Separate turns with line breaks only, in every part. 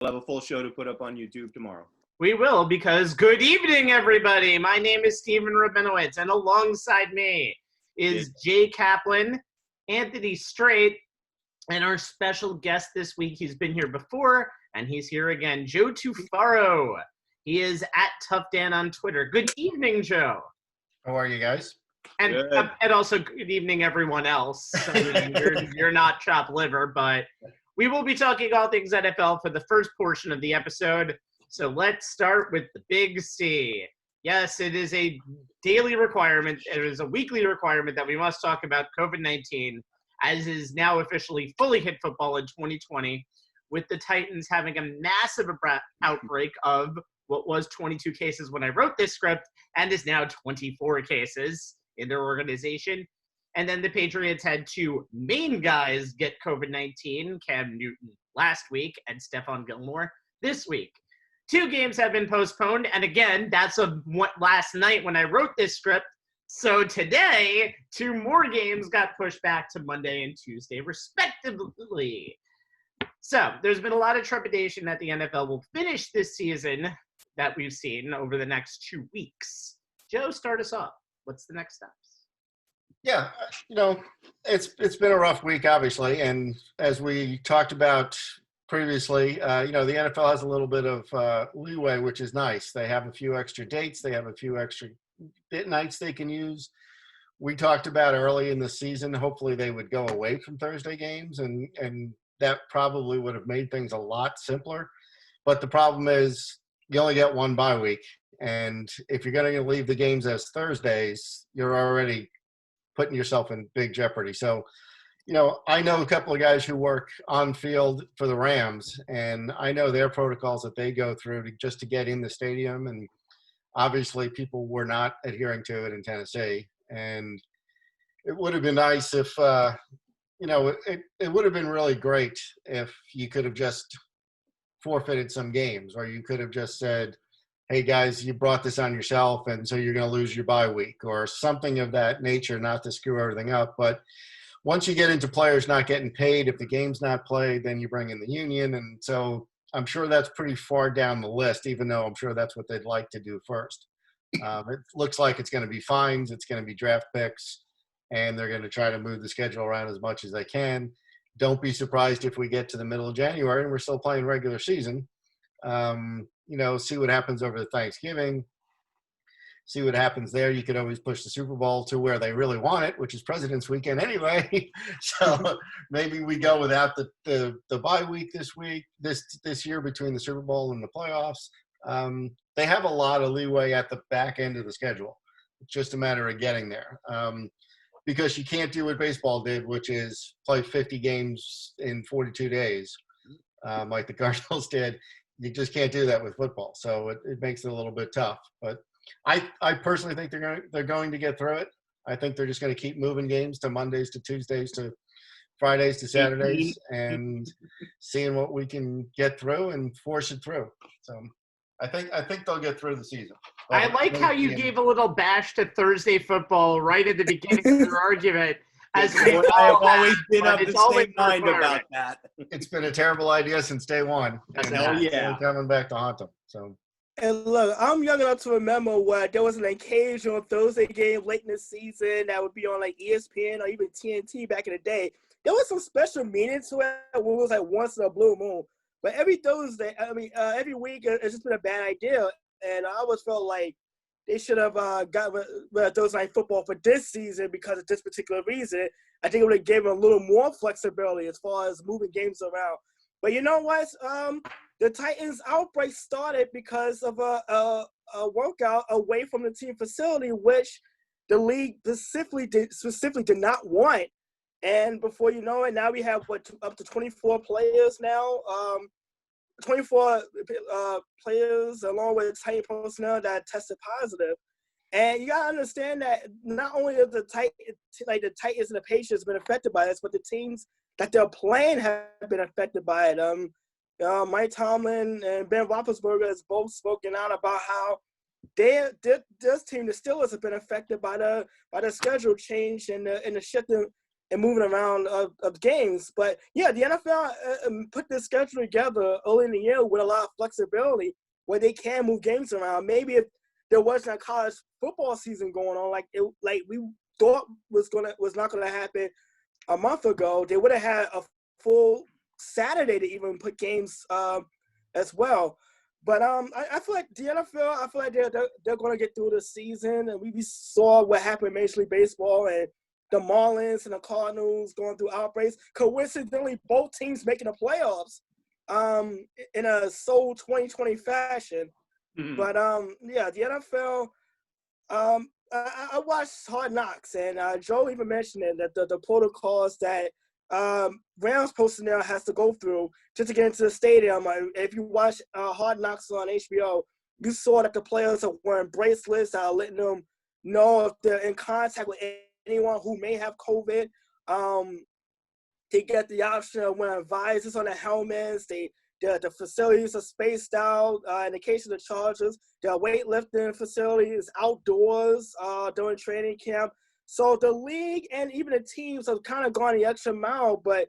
have a full show to put up on YouTube tomorrow.
We will, because good evening, everybody. My name is Stephen Rabinowitz, and alongside me is Jay Kaplan, Anthony Strait, and our special guest this week. He's been here before, and he's here again, Joe Tufaro. He is at Tough Dan on Twitter. Good evening, Joe.
How are you guys?
And also good evening, everyone else. I mean, you're not chopped liver, but we will be talking all things NFL for the first portion of the episode. So let's start with the big C. Yes, it is a daily requirement. It is a weekly requirement that we must talk about COVID-19, as is now officially fully hit football in 2020, with the Titans having a massive outbreak of what was 22 cases when I wrote this script, and is now 24 cases in their organization. And then the Patriots had two main guys get COVID-19, Cam Newton last week and Stephon Gilmore this week. 2 games have been postponed, and again, that's last night when I wrote this script. So today, 2 more games got pushed back to Monday and Tuesday, respectively. So there's been a lot of trepidation that the NFL will finish this season that we've seen over the next 2 weeks. Joe, start us off. What's the next steps?
Yeah, it's been a rough week, obviously, and as we talked about previously, the NFL has a little bit of leeway, which is nice. They have a few extra dates. They have a few extra nights they can use. We talked about early in the season, hopefully they would go away from Thursday games, and that probably would have made things a lot simpler. But the problem is you only get 1 bye week, and if you're going to leave the games as Thursdays, you're already putting yourself in big jeopardy. So, I know a couple of guys who work on field for the Rams, and I know their protocols that they go through just to get in the stadium. And obviously people were not adhering to it in Tennessee. And it would have been nice if, it would have been really great if you could have just forfeited some games, or you could have just said, hey guys, you brought this on yourself, and so you're going to lose your bye week, or something of that nature, not to screw everything up. But once you get into players not getting paid, if the game's not played, then you bring in the union. And so I'm sure that's pretty far down the list, even though I'm sure that's what they'd like to do first. It looks like it's going to be fines, it's going to be draft picks, and they're going to try to move the schedule around as much as they can. Don't be surprised if we get to the middle of January and we're still playing regular season. See what happens over the Thanksgiving. See what happens there. You could always push the Super Bowl to where they really want it, which is President's Weekend anyway. So maybe we go without the bye week this year between the Super Bowl and the playoffs. They have a lot of leeway at the back end of the schedule. It's just a matter of getting there. Because you can't do what baseball did, which is play 50 games in 42 days, like the Cardinals did. You just can't do that with football. So it makes it a little bit tough. But I personally think they're going to get through it. I think they're just going to keep moving games to Mondays to Tuesdays to Fridays to Saturdays and seeing what we can get through and force it through. So I think they'll get through the season.
I like how you gave a little bash to Thursday football right at the beginning of your argument.
I have always been of the same mind about that.
It's been a terrible idea since day one.
Yeah.
Coming back to haunt them. So.
And look, I'm young enough to remember when there was an occasional Thursday game late in the season that would be on like ESPN or even TNT back in the day. There was some special meaning to it when it was like once in a blue moon. But every Thursday, every week, it's just been a bad idea. And I always felt like they should have got rid of Thursday Night Football for this season because of this particular reason. I think it would have given them a little more flexibility as far as moving games around. But you know what? The Titans outbreak started because of a workout away from the team facility, which the league specifically did not want. And before you know it, now we have up to 24 players now. 24 players along with Titan personnel that tested positive. And you gotta understand that not only are the Titans and the Patriots been affected by this, but the teams that they're playing have been affected by it. Mike Tomlin and Ben Roethlisberger has both spoken out about how this team, the Steelers, have been affected by the schedule change and the shifting and moving around of games. But yeah, the NFL put this schedule together early in the year with a lot of flexibility where they can move games around. Maybe if there wasn't a college football season going on, like we thought was not gonna happen a month ago, they would have had a full Saturday to even put games as well. But I feel like the NFL, I feel like they're going to get through the season. And we saw what happened in Major League Baseball and the Marlins and the Cardinals going through outbreaks. Coincidentally, both teams making the playoffs in a sole 2020 fashion. Mm-hmm. But, yeah, the NFL, I watched Hard Knocks, and Joe even mentioned it, that the protocols that Rams personnel has to go through just to get into the stadium. If you watch Hard Knocks on HBO, you saw that the players are wearing bracelets that are letting them know if they're in contact with anyone who may have COVID. They get the option of wearing visors on their helmets. The facilities are spaced out. In the case of the Chargers, their weightlifting facility is outdoors during training camp. So the league and even the teams have kind of gone the extra mile, but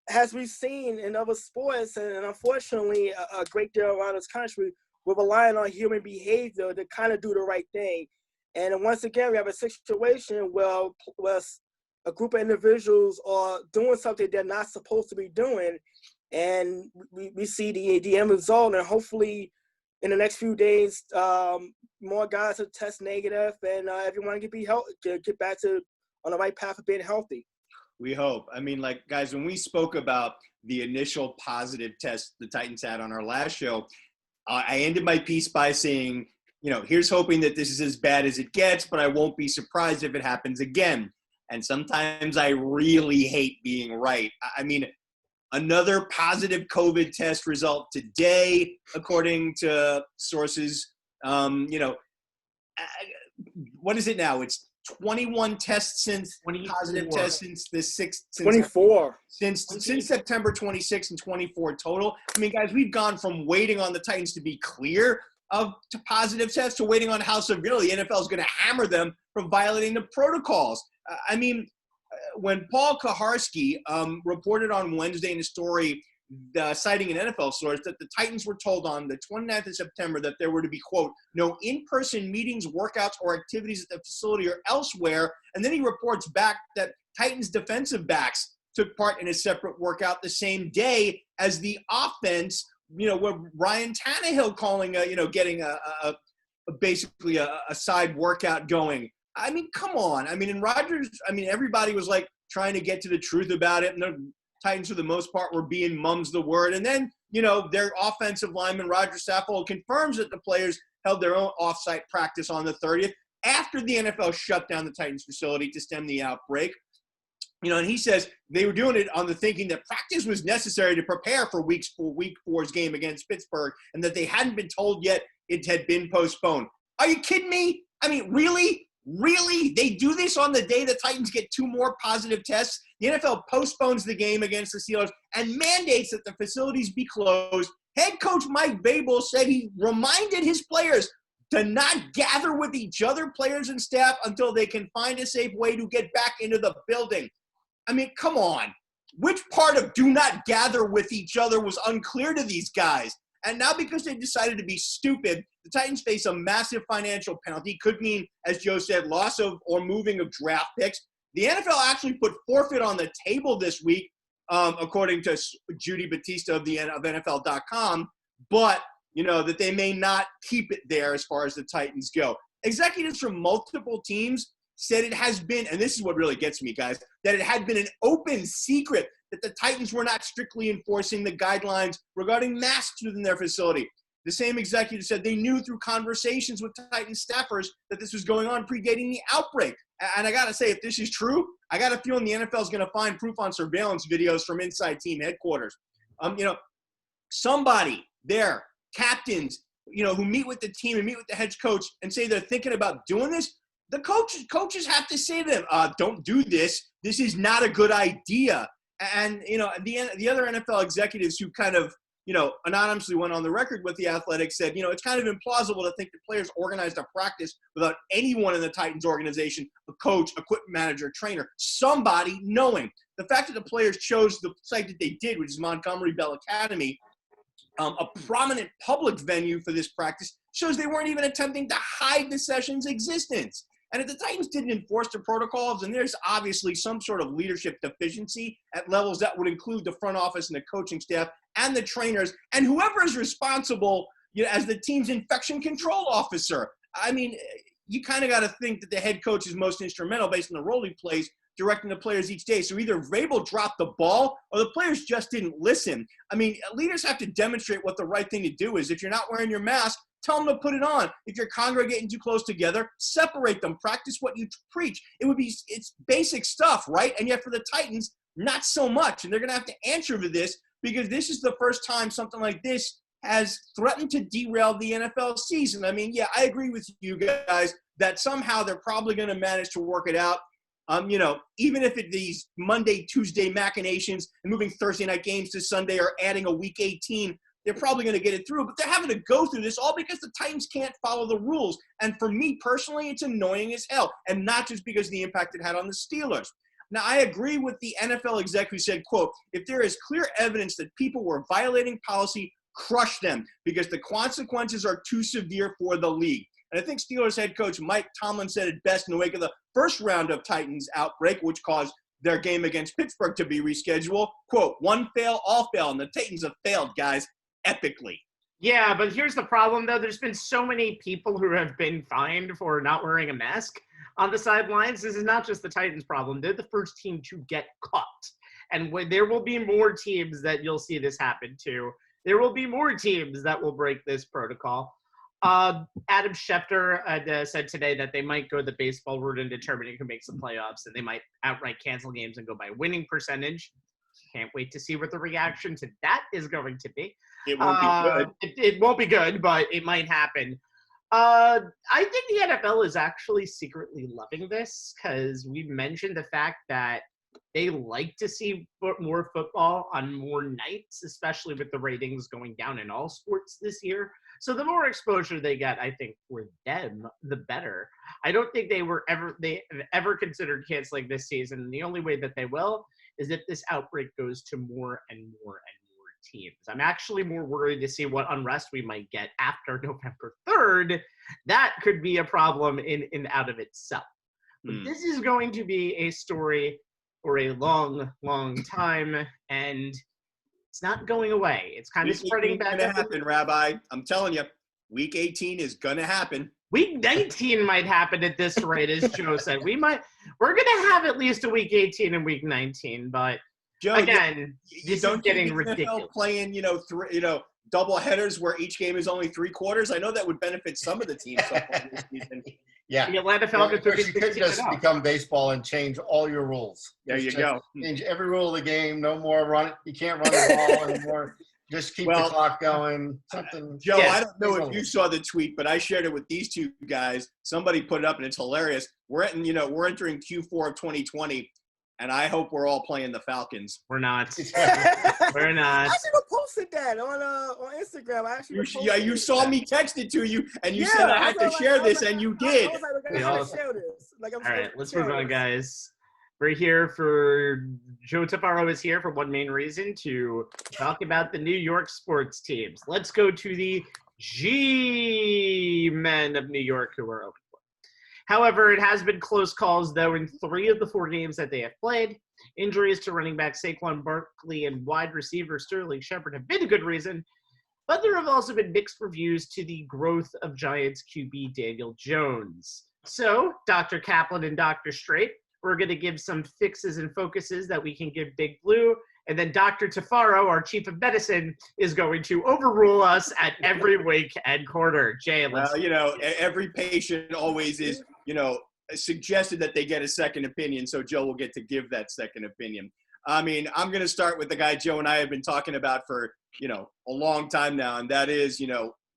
as we've seen in other sports, and unfortunately a great deal around this country, we're relying on human behavior to kind of do the right thing. And once again, we have a situation where a group of individuals are doing something they're not supposed to be doing, and we see the end result, and hopefully in the next few days, more guys will test negative, and everyone can get back to on the right path of being healthy.
We hope. I mean, like, guys, when we spoke about the initial positive test the Titans had on our last show, I ended my piece by saying, here's hoping that this is as bad as it gets, but I won't be surprised if it happens again. And sometimes I really hate being right. I mean, another positive COVID test result today, according to sources. What is it now? It's 21 tests since 24. Positive tests since the 6th.
24.
Since September 26 and 24 total. I mean, guys, we've gone from waiting on the Titans to be clear to positive tests to waiting on how severely the NFL is going to hammer them for violating the protocols. I mean, when Paul Kaharski reported on Wednesday in a story citing an NFL source that the Titans were told on the 29th of September that there were to be, quote, no in-person meetings, workouts, or activities at the facility or elsewhere. And then he reports back that Titans defensive backs took part in a separate workout the same day as the offense, where Ryan Tannehill calling, getting basically a side workout going. I mean, come on. I mean, in Rodgers, everybody was like trying to get to the truth about it. And the Titans, for the most part, were being mum's the word. And then, their offensive lineman, Roger Saffold, confirms that the players held their own off-site practice on the 30th after the NFL shut down the Titans facility to stem the outbreak. And he says they were doing it on the thinking that practice was necessary to prepare for week 4's game against Pittsburgh and that they hadn't been told yet it had been postponed. Are you kidding me? I mean, really? Really? They do this on the day the Titans get 2 more positive tests? The NFL postpones the game against the Steelers and mandates that the facilities be closed. Head coach Mike Babel said he reminded his players to not gather with each other, players and staff, until they can find a safe way to get back into the building. I mean, come on. Which part of do not gather with each other was unclear to these guys? And now because they decided to be stupid, the Titans face a massive financial penalty. Could mean, as Joe said, loss of or moving of draft picks. The NFL actually put forfeit on the table this week, according to Judy Batista of NFL.com, but, that they may not keep it there as far as the Titans go. Executives from multiple teams said it has been, and this is what really gets me, guys, that it had been an open secret that the Titans were not strictly enforcing the guidelines regarding masks within their facility. The same executive said they knew through conversations with Titans staffers that this was going on predating the outbreak. And I got to say, if this is true, I got a feeling the NFL is going to find proof on surveillance videos from inside team headquarters. Somebody there, captains, who meet with the team and meet with the head coach and say they're thinking about doing this, the coaches have to say to them, don't do this. This is not a good idea. And, the other NFL executives who kind of anonymously went on the record with The Athletic, said, it's kind of implausible to think the players organized a practice without anyone in the Titans organization, a coach, equipment manager, trainer, somebody knowing. The fact that the players chose the site that they did, which is Montgomery Bell Academy, a prominent public venue for this practice, shows they weren't even attempting to hide the session's existence. And if the Titans didn't enforce the protocols, and there's obviously some sort of leadership deficiency at levels that would include the front office and the coaching staff and the trainers and whoever is responsible as the team's infection control officer. I mean, you kind of got to think that the head coach is most instrumental based on the role he plays, directing the players each day. So either Vrabel dropped the ball or the players just didn't listen. I mean, leaders have to demonstrate what the right thing to do is. If you're not wearing your mask, tell them to put it on. If you're congregating too close together, separate them. Practice what you preach. It's basic stuff, right? And yet for the Titans, not so much. And they're going to have to answer to this because this is the first time something like this has threatened to derail the NFL season. I mean, yeah, I agree with you guys that somehow they're probably going to manage to work it out. Even if these Monday, Tuesday machinations and moving Thursday night games to Sunday or adding a week 18, they're probably going to get it through. But they're having to go through this all because the Titans can't follow the rules. And for me personally, it's annoying as hell. And not just because of the impact it had on the Steelers. Now, I agree with the NFL exec who said, quote, if there is clear evidence that people were violating policy, crush them because the consequences are too severe for the league. And I think Steelers head coach Mike Tomlin said it best in the wake of the first round of Titans outbreak, which caused their game against Pittsburgh to be rescheduled. Quote, one fail, all fail. And the Titans have failed, guys, epically.
Yeah, but here's the problem, though. There's been so many people who have been fined for not wearing a mask on the sidelines. This is not just the Titans' problem. They're the first team to get caught. And there will be more teams that you'll see this happen to. There will be more teams that will break this protocol. Adam Schefter said today that they might go the baseball route in determining who makes the playoffs, and they might outright cancel games and go by winning percentage. Can't wait to see what the reaction to that is going to be.
It won't be good.
It won't be good, but it might happen. I think the NFL is actually secretly loving this because we've mentioned the fact that they like to see more football on more nights, especially with the ratings going down in all sports this year. So the more exposure they get, I think, for them, the better. I don't think they have ever considered canceling this season. The only way that they will is if this outbreak goes to more and more and more teams. I'm actually more worried to see what unrest we might get after November 3rd. That could be a problem in and out of itself. But this is going to be a story for a long, long time, and it's not going away. It's kind of spreading back.
It's going to happen, Rabbi. I'm telling you, Week 18 is going to happen.
Week 19 might happen at this rate, as Joe said. We're going to have at least a Week 18 and Week 19, but
Joe,
again, this is getting ridiculous.
Playing, double headers where each game is only 3 quarters. I know that would benefit some of the teams so far this season.
Yeah.
The Atlanta Falcons
you could just become baseball and change all your rules.
There you go.
Change every rule of the game. No more run. You can't run the ball anymore. Just keep the clock going. Something.
Joe, I don't know if you saw the tweet, but I shared it with these two guys. Somebody put it up, and it's hilarious. We're entering Q4 of 2020, and I hope we're all playing the Falcons.
We're not. We're not.
I should have posted that on Instagram.
You saw me text it to you, and you said I had to share this, and you did.
I was like, we're going to share this.
All right, let's move on, guys. We're here for Joe Tufaro is here for one main reason, to talk about the New York sports teams. Let's go to the G-men of New York who are open. However, it has been close calls, though, in 3 of the 4 games that they have played. Injuries to running back Saquon Barkley and wide receiver Sterling Shepard have been a good reason, but there have also been mixed reviews to the growth of Giants QB Daniel Jones. So, Dr. Kaplan and Dr. Strait, we're going to give some fixes and focuses that we can give Big Blue, and then Dr. Tufaro, our chief of medicine, is going to overrule us at every week and quarter. Jay, let's...
every patient always is, suggested that they get a second opinion, so Joe will get to give that second opinion. I mean, I'm going to start with the guy Joe and I have been talking about for, a long time now, and that is,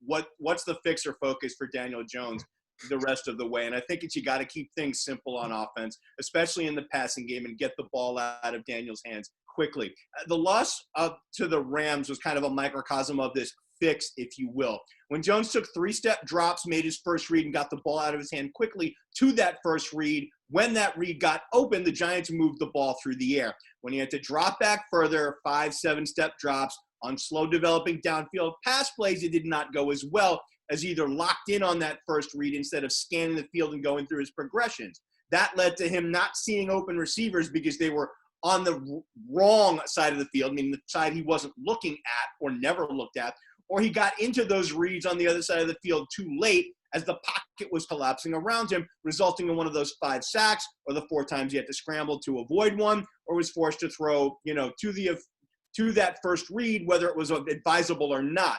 what's the fix or focus for Daniel Jones the rest of the way. And I think you got to keep things simple on offense, especially in the passing game, and get the ball out of Daniel's hands quickly. The loss to the Rams was kind of a microcosm of this fix, if you will. When Jones took 3-step drops, made his first read, and got the ball out of his hand quickly to that first read, when that read got open, the Giants moved the ball through the air. When he had to drop back further, 5-7-step drops on slow developing downfield pass plays, it did not go as well, as either locked in on that first read instead of scanning the field and going through his progressions. That led to him not seeing open receivers because they were on the wrong side of the field, meaning the side he wasn't looking at or never looked at, or he got into those reads on the other side of the field too late as the pocket was collapsing around him, resulting in one of those 5 sacks or the 4 times he had to scramble to avoid one, or was forced to throw, to that first read, whether it was advisable or not.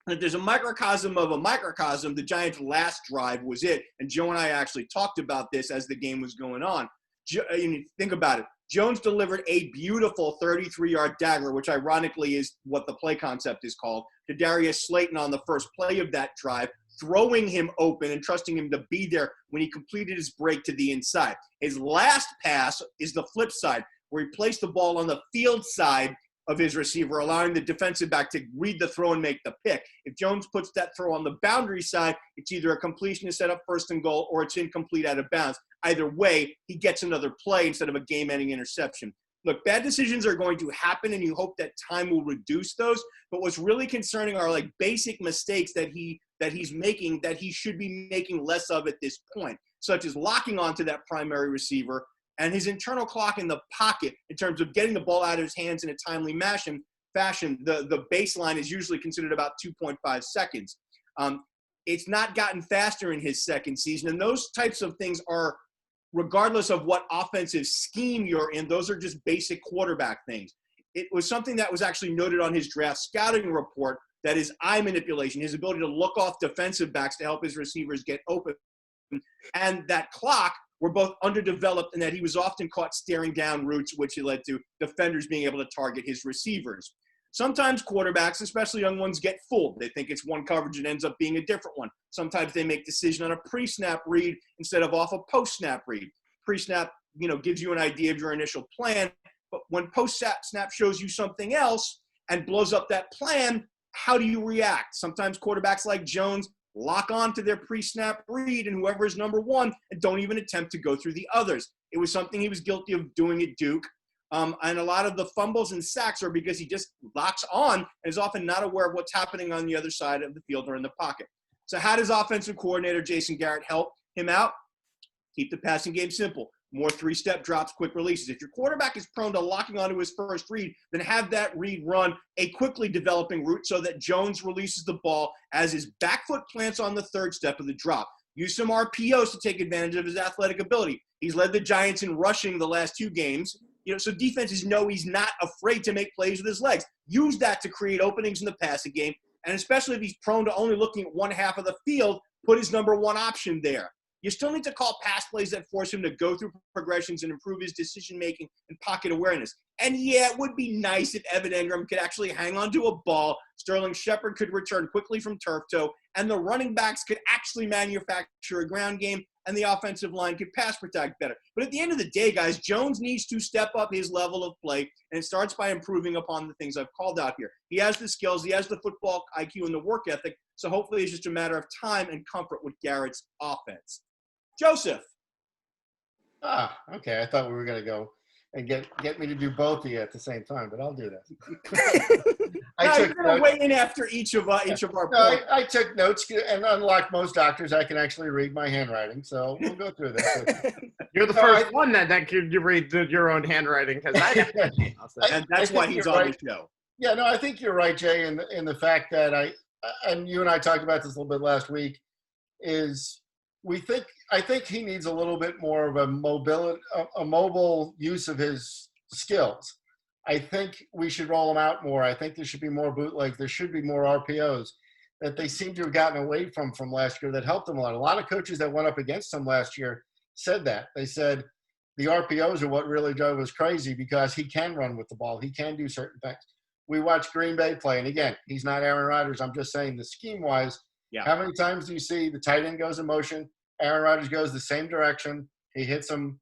If there's a microcosm of a microcosm, the Giants' last drive was it. And Joe and I actually talked about this as the game was going on. Think about it. Jones delivered a beautiful 33-yard dagger, which ironically is what the play concept is called, to Darius Slayton on the first play of that drive, throwing him open and trusting him to be there when he completed his break to the inside. His last pass is the flip side, where he placed the ball on the field side of his receiver, allowing the defensive back to read the throw and make the pick. If Jones puts that throw on the boundary side, it's either a completion to set up first and goal or it's incomplete out of bounds. Either way, he gets another play instead of a game-ending interception. Look, bad decisions are going to happen, and you hope that time will reduce those. But what's really concerning are like basic mistakes that he's making that he should be making less of at this point, such as locking onto that primary receiver and his internal clock in the pocket in terms of getting the ball out of his hands in a timely fashion. The baseline is usually considered about 2.5 seconds. It's not gotten faster in his second season, and those types of things are, regardless of what offensive scheme you're in, those are just basic quarterback things. It was something that was actually noted on his draft scouting report, that is eye manipulation, his ability to look off defensive backs to help his receivers get open, and that clock were both underdeveloped and that he was often caught staring down routes, which led to defenders being able to target his receivers. Sometimes quarterbacks, especially young ones, get fooled. They think it's one coverage and ends up being a different one. Sometimes they make decision on a pre-snap read instead of off a post-snap read. Pre-snap, gives you an idea of your initial plan, but when post-snap shows you something else and blows up that plan, how do you react? Sometimes quarterbacks like Jones lock on to their pre-snap read and whoever is number one and don't even attempt to go through the others. It was something he was guilty of doing at Duke. And a lot of the fumbles and sacks are because he just locks on and is often not aware of what's happening on the other side of the field or in the pocket. So how does offensive coordinator Jason Garrett help him out? Keep the passing game simple. More 3-step drops, quick releases. If your quarterback is prone to locking onto his first read, then have that read run a quickly developing route so that Jones releases the ball as his back foot plants on the 3rd step of the drop. Use some RPOs to take advantage of his athletic ability. He's led the Giants in rushing the last 2 games. So defenses know he's not afraid to make plays with his legs. Use that to create openings in the passing game, and especially if he's prone to only looking at one half of the field, put his number one option there. You still need to call pass plays that force him to go through progressions and improve his decision-making and pocket awareness. And yeah, it would be nice if Evan Engram could actually hang onto a ball, Sterling Shepard could return quickly from turf toe, and the running backs could actually manufacture a ground game, and the offensive line could pass protect better. But at the end of the day, guys, Jones needs to step up his level of play, and it starts by improving upon the things I've called out here. He has the skills, he has the football IQ and the work ethic, so hopefully it's just a matter of time and comfort with Garrett's offense. Joseph.
Okay. I thought we were going to go and get me to do both of you at the same time, but I'll do that.
You're going to weigh in after each of our points.
I took notes, and unlike most doctors, I can actually read my handwriting, so we'll go through this.
You're the first one that you read your own handwriting, because
and that's why he's on the show.
Yeah, no, I think you're right, Jay, in the fact that and you and I talked about this a little bit last week, is I think he needs a little bit more of a mobile use of his skills. I think we should roll him out more. I think there should be more bootlegs. There should be more RPOs that they seem to have gotten away from last year that helped them a lot. A lot of coaches that went up against him last year said that. They said the RPOs are what really drove us crazy because he can run with the ball. He can do certain things. We watched Green Bay play, and again, he's not Aaron Rodgers. I'm just saying the scheme-wise, how many times do you see the tight end goes in motion, Aaron Rodgers goes the same direction, he hits him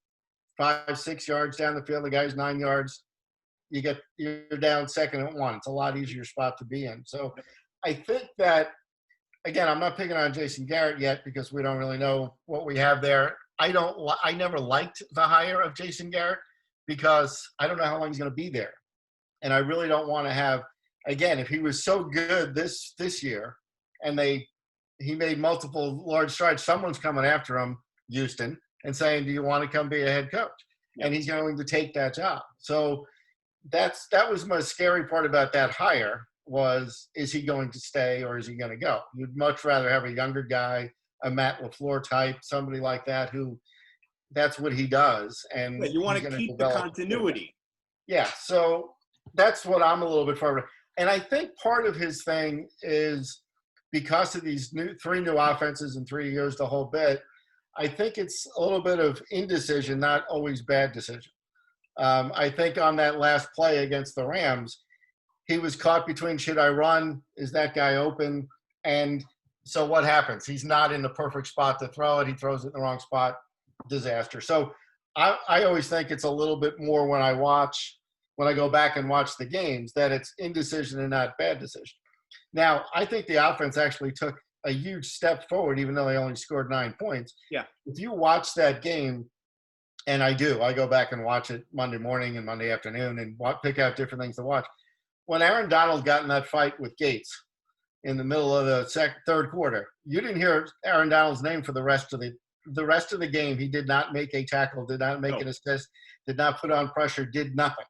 5-6 yards down the field, the guy's 9 yards. you're down 2nd and 1. It's a lot easier spot to be in. So I think that, again, I'm not picking on Jason Garrett yet because we don't really know what we have there. I never liked the hire of Jason Garrett because I don't know how long he's going to be there. And I really don't want to have, again, if he was so good this year and he made multiple large strides, someone's coming after him, Houston, and saying, do you want to come be a head coach? And he's going to take that job. So that was my scary part about that hire was, is he going to stay or is he going to go? You'd much rather have a younger guy, a Matt LaFleur type, somebody like that who that's what he does. And
you want to keep the continuity.
Yeah. So that's what I'm a little bit far. And I think part of his thing is because of these 3 new offenses in 3 years, the whole bit, I think it's a little bit of indecision, not always bad decision. I think on that last play against the Rams, he was caught between, should I run? Is that guy open? And so what happens? He's not in the perfect spot to throw it. He throws it in the wrong spot. Disaster. So I always think it's a little bit more when I go back and watch the games, that it's indecision and not bad decision. Now, I think the offense actually took a huge step forward, even though they only scored 9 points.
Yeah.
If you watch that game, and I go back and watch it Monday morning and Monday afternoon and pick out different things to watch. When Aaron Donald got in that fight with Gates in the middle of the third quarter, you didn't hear Aaron Donald's name for the rest of the game. He did not make a tackle, did not make an assist, did not put on pressure, did nothing.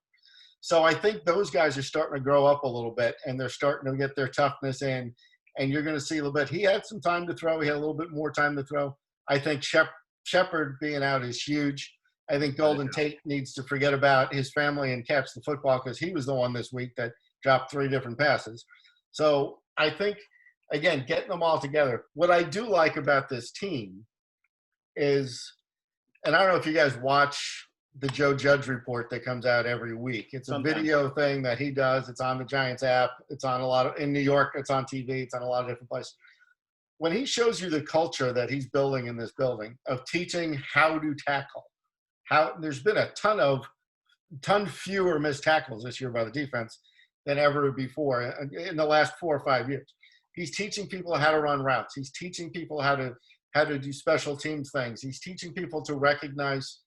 So I think those guys are starting to grow up a little bit, and they're starting to get their toughness in, and you're going to see a little bit. He had some time to throw. He had a little bit more time to throw. I think Shepard being out is huge. I think Golden Tate needs to forget about his family and catch the football because he was the one this week that dropped 3 different passes. So I think, again, getting them all together. What I do like about this team is, and I don't know if you guys watch the Joe Judge report that comes out every week. It's a video thing that he does. It's on the Giants app. It's on in New York. It's on TV. It's on a lot of different places. When he shows you the culture that he's building in this building of teaching how to tackle, there's been a ton fewer missed tackles this year by the defense than ever before in the last 4 or 5 years. He's teaching people how to run routes. He's teaching people how to do special teams things. He's teaching people to recognize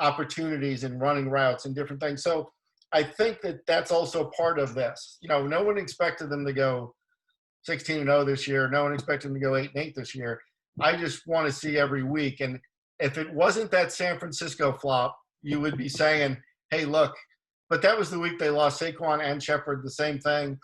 opportunities and running routes and different things. So I think that that's also part of this. No one expected them to go 16-0 this year. No one expected them to go 8-8 this year. I just want to see every week. And if it wasn't that San Francisco flop, you would be saying, hey, look, but that was the week they lost Saquon and Shepard, the same thing.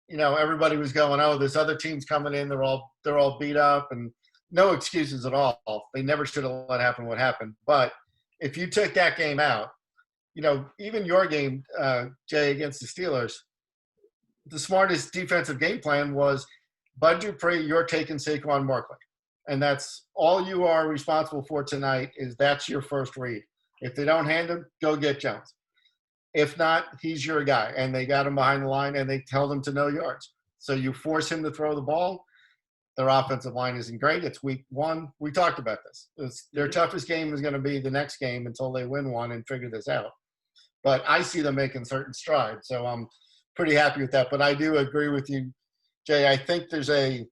Everybody was going, oh, this other team's coming in. They're all beat up, and no excuses at all. They never should have let happen what happened. But if you take that game out, even your game, Jay, against the Steelers, the smartest defensive game plan was Bud Dupree, you're taking Saquon Barkley. And that's all you are responsible for tonight is that's your first read. If they don't hand him, go get Jones. If not, he's your guy. And they got him behind the line, and they tell him to no yards. So you force him to throw the ball. Their offensive line isn't great. It's week 1. We talked about this. Their toughest game is going to be the next game until they win one and figure this out. But I see them making certain strides. So I'm pretty happy with that. But I do agree with you, Jay. I think there's a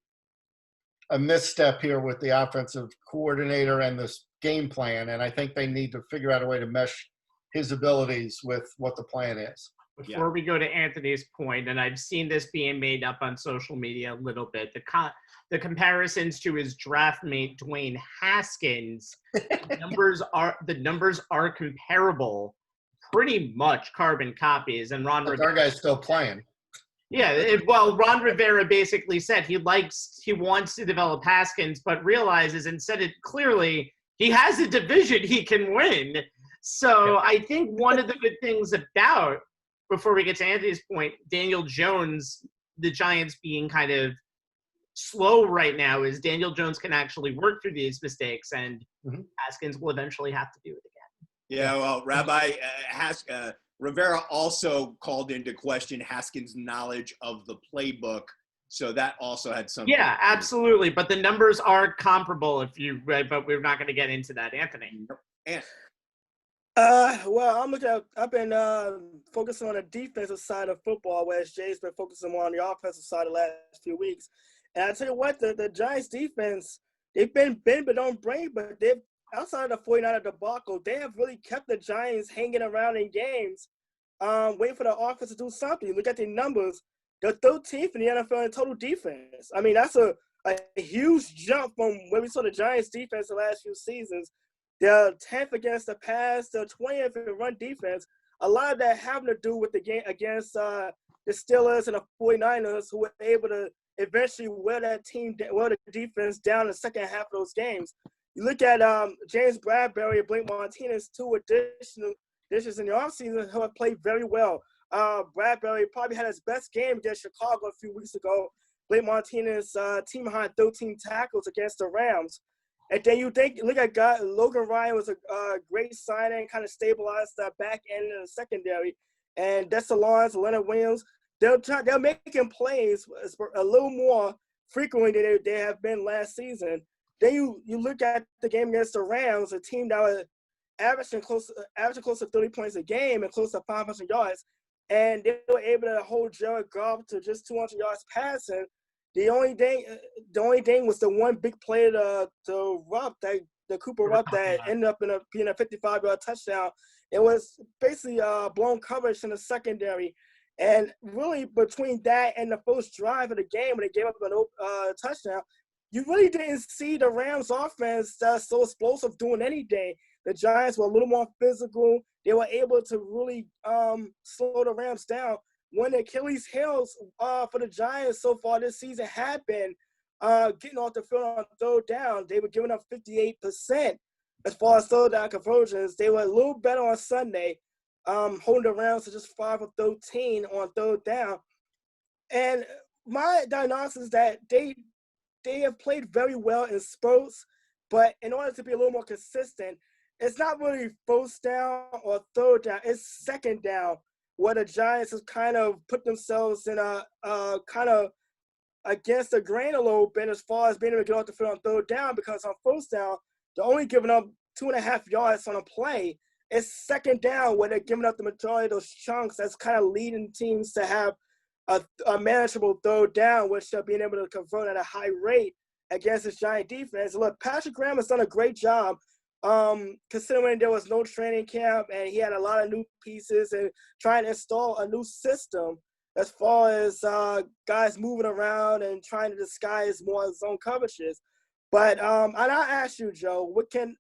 misstep here with the offensive coordinator and this game plan. And I think they need to figure out a way to mesh his abilities with what the plan is.
Before we go to Anthony's point, and I've seen this being made up on social media a little bit, the comparisons to his draft mate Dwayne Haskins, the numbers are comparable, pretty much carbon copies. And
Our guy's still playing.
Yeah, Ron Rivera basically said he wants to develop Haskins, but realizes and said it clearly, he has a division he can win. So I think one of the good things about, before we get to Anthony's point, Daniel Jones, the Giants being kind of slow right now, is Daniel Jones can actually work through these mistakes, and Haskins will eventually have to do it again.
Yeah, well, Rabbi Rivera also called into question Haskins' knowledge of the playbook, so that also had some.
Yeah, absolutely, but the numbers are comparable. But we're not going to get into that, Anthony.
And
Well, I've been focusing on the defensive side of football, whereas Jay's been focusing more on the offensive side the last few weeks. And I tell you what, the Giants defense, they've been bend but don't break, but they've outside of the 49er debacle, they have really kept the Giants hanging around in games, waiting for the offense to do something. Look at the numbers. They're 13th in the NFL in total defense. I mean, that's a huge jump from where we saw the Giants defense the last few seasons. They're 10th against the pass. They're 20th in run defense. A lot of that having to do with the game against the Steelers and the 49ers, who were able to eventually wear the defense down in the second half of those games. You look at James Bradbury and Blake Martinez, two additions in the offseason who have played very well. Bradbury probably had his best game against Chicago a few weeks ago. Blake Martinez team high 13 tackles against the Rams. And then look at Logan Ryan was a great signing, kind of stabilized the back end of the secondary. And Dexter Lawrence, Leonard Williams, they're making plays a little more frequently than they have been last season. Then you look at the game against the Rams, a team that was averaging close to 30 points a game and close to 500 yards. And they were able to hold Jared Goff to just 200 yards passing. The only thing was the one big play to Cooper Rupp that ended up being a 55-yard touchdown. It was basically blown coverage in the secondary. And really between that and the first drive of the game when they gave up a touchdown, you really didn't see the Rams offense that's so explosive doing anything. The Giants were a little more physical. They were able to really slow the Rams down. One of the Achilles heels for the Giants so far this season had been getting off the field on third down. They were giving up 58% as far as third down conversions. They were a little better on Sunday, holding the Rams to just 5 of 13 on third down. And my diagnosis is that they have played very well in spurts, but in order to be a little more consistent, it's not really first down or third down. It's second down, where the Giants have kind of put themselves in a kind of against the grain a little bit as far as being able to get off the field on third down, because on first down, they're only giving up 2.5 yards on a play. It's second down where they're giving up the majority of those chunks. That's kind of leading teams to have a manageable third down, which they're being able to convert at a high rate against this Giant defense. Look, Patrick Graham has done a great job considering there was no training camp and he had a lot of new pieces and trying to install a new system as far as guys moving around and trying to disguise more zone coverages. But and I ask you, Joe, what can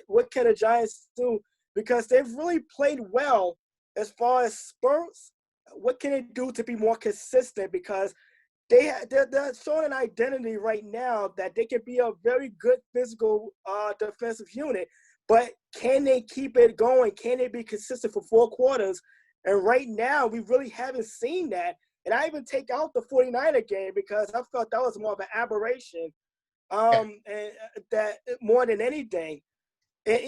the Giants do? Because they've really played well as far as spurts. What can they do to be more consistent? Because they're showing an identity right now that they can be a very good physical defensive unit, but can they keep it going? Can they be consistent for 4 quarters? And right now, we really haven't seen that. And I even take out the 49er game because I felt that was more of an aberration, and that more than anything. And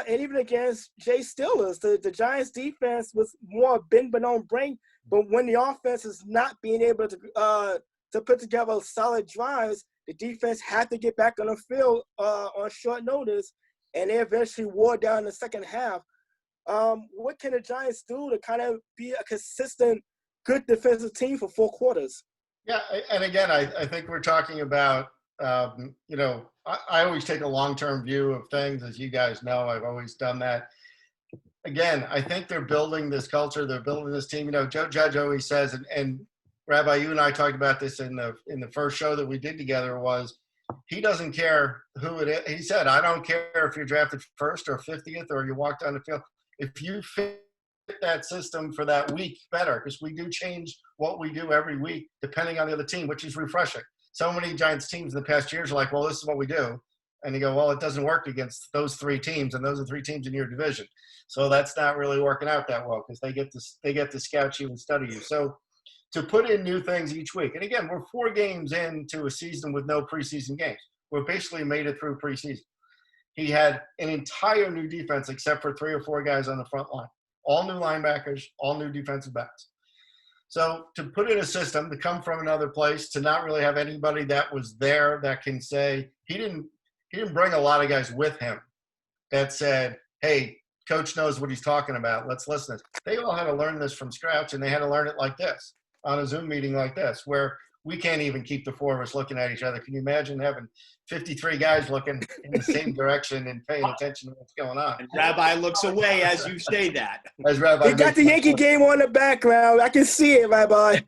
even against Jay Steelers, the Giants' defense was more bend but don't break. But when the offense is not being able to put together solid drives, the defense had to get back on the field on short notice, and they eventually wore down the second half. What can the Giants do to kind of be a consistent, good defensive team for 4 quarters?
Yeah, and again, I think we're talking about, I always take a long-term view of things. As you guys know, I've always done that. Again, I think they're building this culture. They're building this team. Joe Judge always says, and Rabbi, you and I talked about this in the first show that we did together, was he doesn't care who it is. He said, I don't care if you're drafted first or 50th or you walk down the field. If you fit that system for that week, better, because we do change what we do every week depending on the other team, which is refreshing. So many Giants teams in the past years are like, well, this is what we do. And you go, well, it doesn't work against those 3 teams, and those are 3 teams in your division. So that's not really working out that well because they get to scout you and study you. So to put in new things each week, and again, we're 4 games into a season with no preseason games. We're basically made it through preseason. He had an entire new defense except for 3 or 4 guys on the front line, all new linebackers, all new defensive backs. So to put in a system, to come from another place, to not really have anybody that was there that can say he didn't bring a lot of guys with him that said, hey, coach knows what he's talking about. Let's listen. They all had to learn this from scratch, and they had to learn it like this, on a Zoom meeting like this, where we can't even keep the four of us looking at each other. Can you imagine having 53 guys looking in the same direction and paying attention to what's going on?
And Rabbi looks away as you say that.
As Rabbi
They got the Yankee game on the background. I can see it, Rabbi.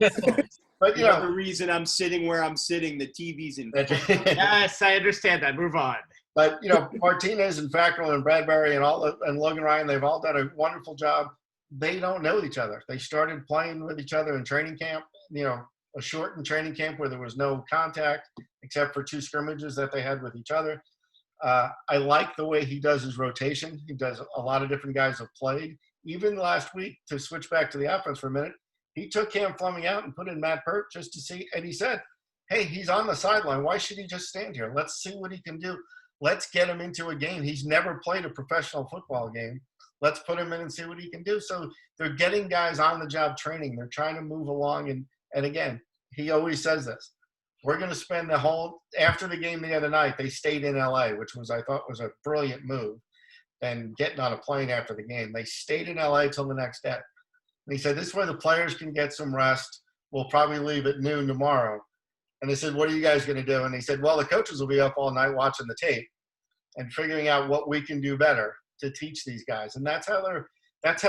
But, you know,
the reason I'm sitting where I'm sitting, the TV's in.
Yes, I understand that. Move on.
But, you know, Martinez and Fackrell and Bradbury and Logan Ryan, they've all done a wonderful job. They don't know each other. They started playing with each other in training camp, you know, a shortened training camp where there was no contact except for 2 scrimmages that they had with each other. I like the way he does his rotation. He does a lot of different guys have played. Even last week, to switch back to the offense for a minute, he took Cam Fleming out and put in Matt Pert just to see, and he said, hey, he's on the sideline. Why should he just stand here? Let's see what he can do. Let's get him into a game. He's never played a professional football game. Let's put him in and see what he can do. So they're getting guys on the job training. They're trying to move along. And again, he always says this. We're going to spend the whole – after the game the other night, they stayed in L.A., which was I thought was a brilliant move, and getting on a plane after the game. They stayed in L.A. till the next day. And he said, this is where the players can get some rest. We'll probably leave at noon tomorrow. And they said, what are you guys going to do? And he said, well, the coaches will be up all night watching the tape and figuring out what we can do better to teach these guys. And that's how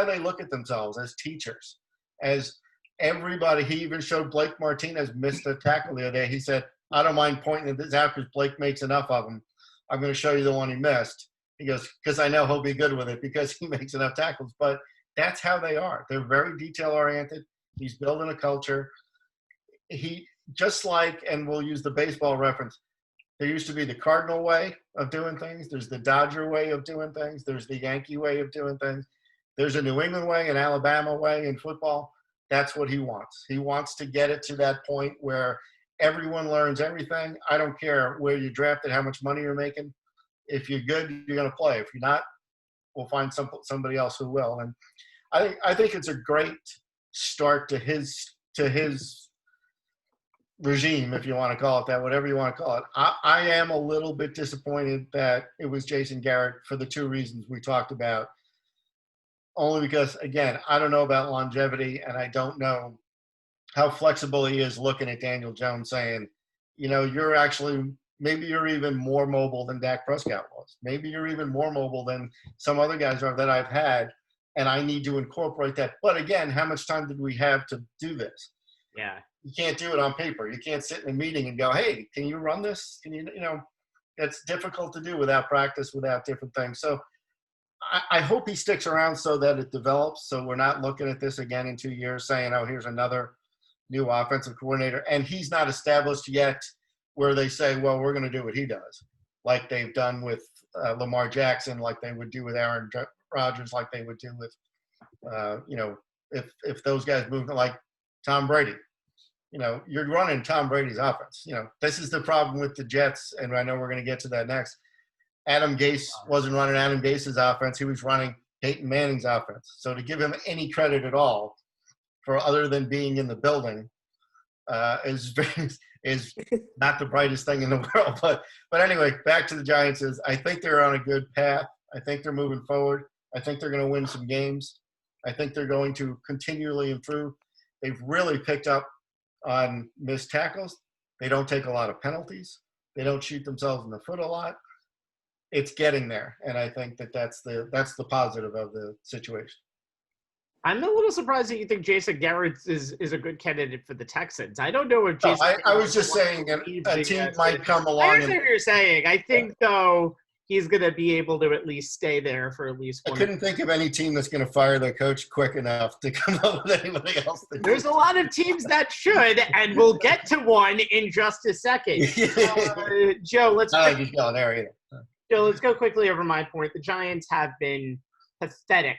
they look at themselves, as teachers, as everybody. He even showed Blake Martinez missed a tackle the other day. He said, I don't mind pointing this out because Blake makes enough of them. I'm going to show you the one he missed. He goes, because I know he'll be good with it because he makes enough tackles. But that's how they are. They're very detail-oriented. He's building a culture. He just like, and we'll use the baseball reference, there used to be the Cardinal way of doing things. There's the Dodger way of doing things. There's the Yankee way of doing things. There's a New England way, an Alabama way in football. That's what he wants. He wants to get it to that point where everyone learns everything. I don't care where you drafted, how much money you're making. If you're good, you're going to play. If you're not, we'll find somebody else who will. And I think it's a great start to his regime, if you want to call it that, whatever you want to call it. I am a little bit disappointed that it was Jason Garrett for the 2 reasons we talked about. Only because, again, I don't know about longevity, and I don't know how flexible he is looking at Daniel Jones saying, you know, maybe you're even more mobile than Dak Prescott was. Maybe you're even more mobile than some other guys are that I've had, and I need to incorporate that. But, again, how much time did we have to do this?
Yeah.
You can't do it on paper. You can't sit in a meeting and go, hey, can you run this? Can you it's difficult to do without practice, without different things. So I hope he sticks around so that it develops, so we're not looking at this again in 2 years saying, oh, here's another new offensive coordinator. And he's not established yet where they say, well, we're going to do what he does, like they've done with Lamar Jackson, like they would do with Aaron Rodgers, like they would do with, if those guys move, like Tom Brady. You know, you're running Tom Brady's offense. You know, this is the problem with the Jets, and I know we're going to get to that next. Adam Gase wasn't running Adam Gase's offense. He was running Peyton Manning's offense. So to give him any credit at all for other than being in the building is not the brightest thing in the world. But anyway, back to the Giants I think they're on a good path. I think they're moving forward. I think they're going to win some games. I think they're going to continually improve. They've really picked up on missed tackles. They don't take a lot of penalties. They don't shoot themselves in the foot a lot. It's getting there, and I think that's the positive of the situation.
I'm a little surprised that you think Jason Garrett is a good candidate for the Texans. I don't know if Jason.
I was just saying a team might come along.
I understand what you're saying. I think though he's going to be able to at least stay there for at least one.
I couldn't think of any team that's going to fire their coach quick enough to come up with anybody else.
There's a lot of teams that should, and we'll get to one in just a second. Joe, let's.
Just going there either.
Joe, let's go quickly over my point. The Giants have been pathetic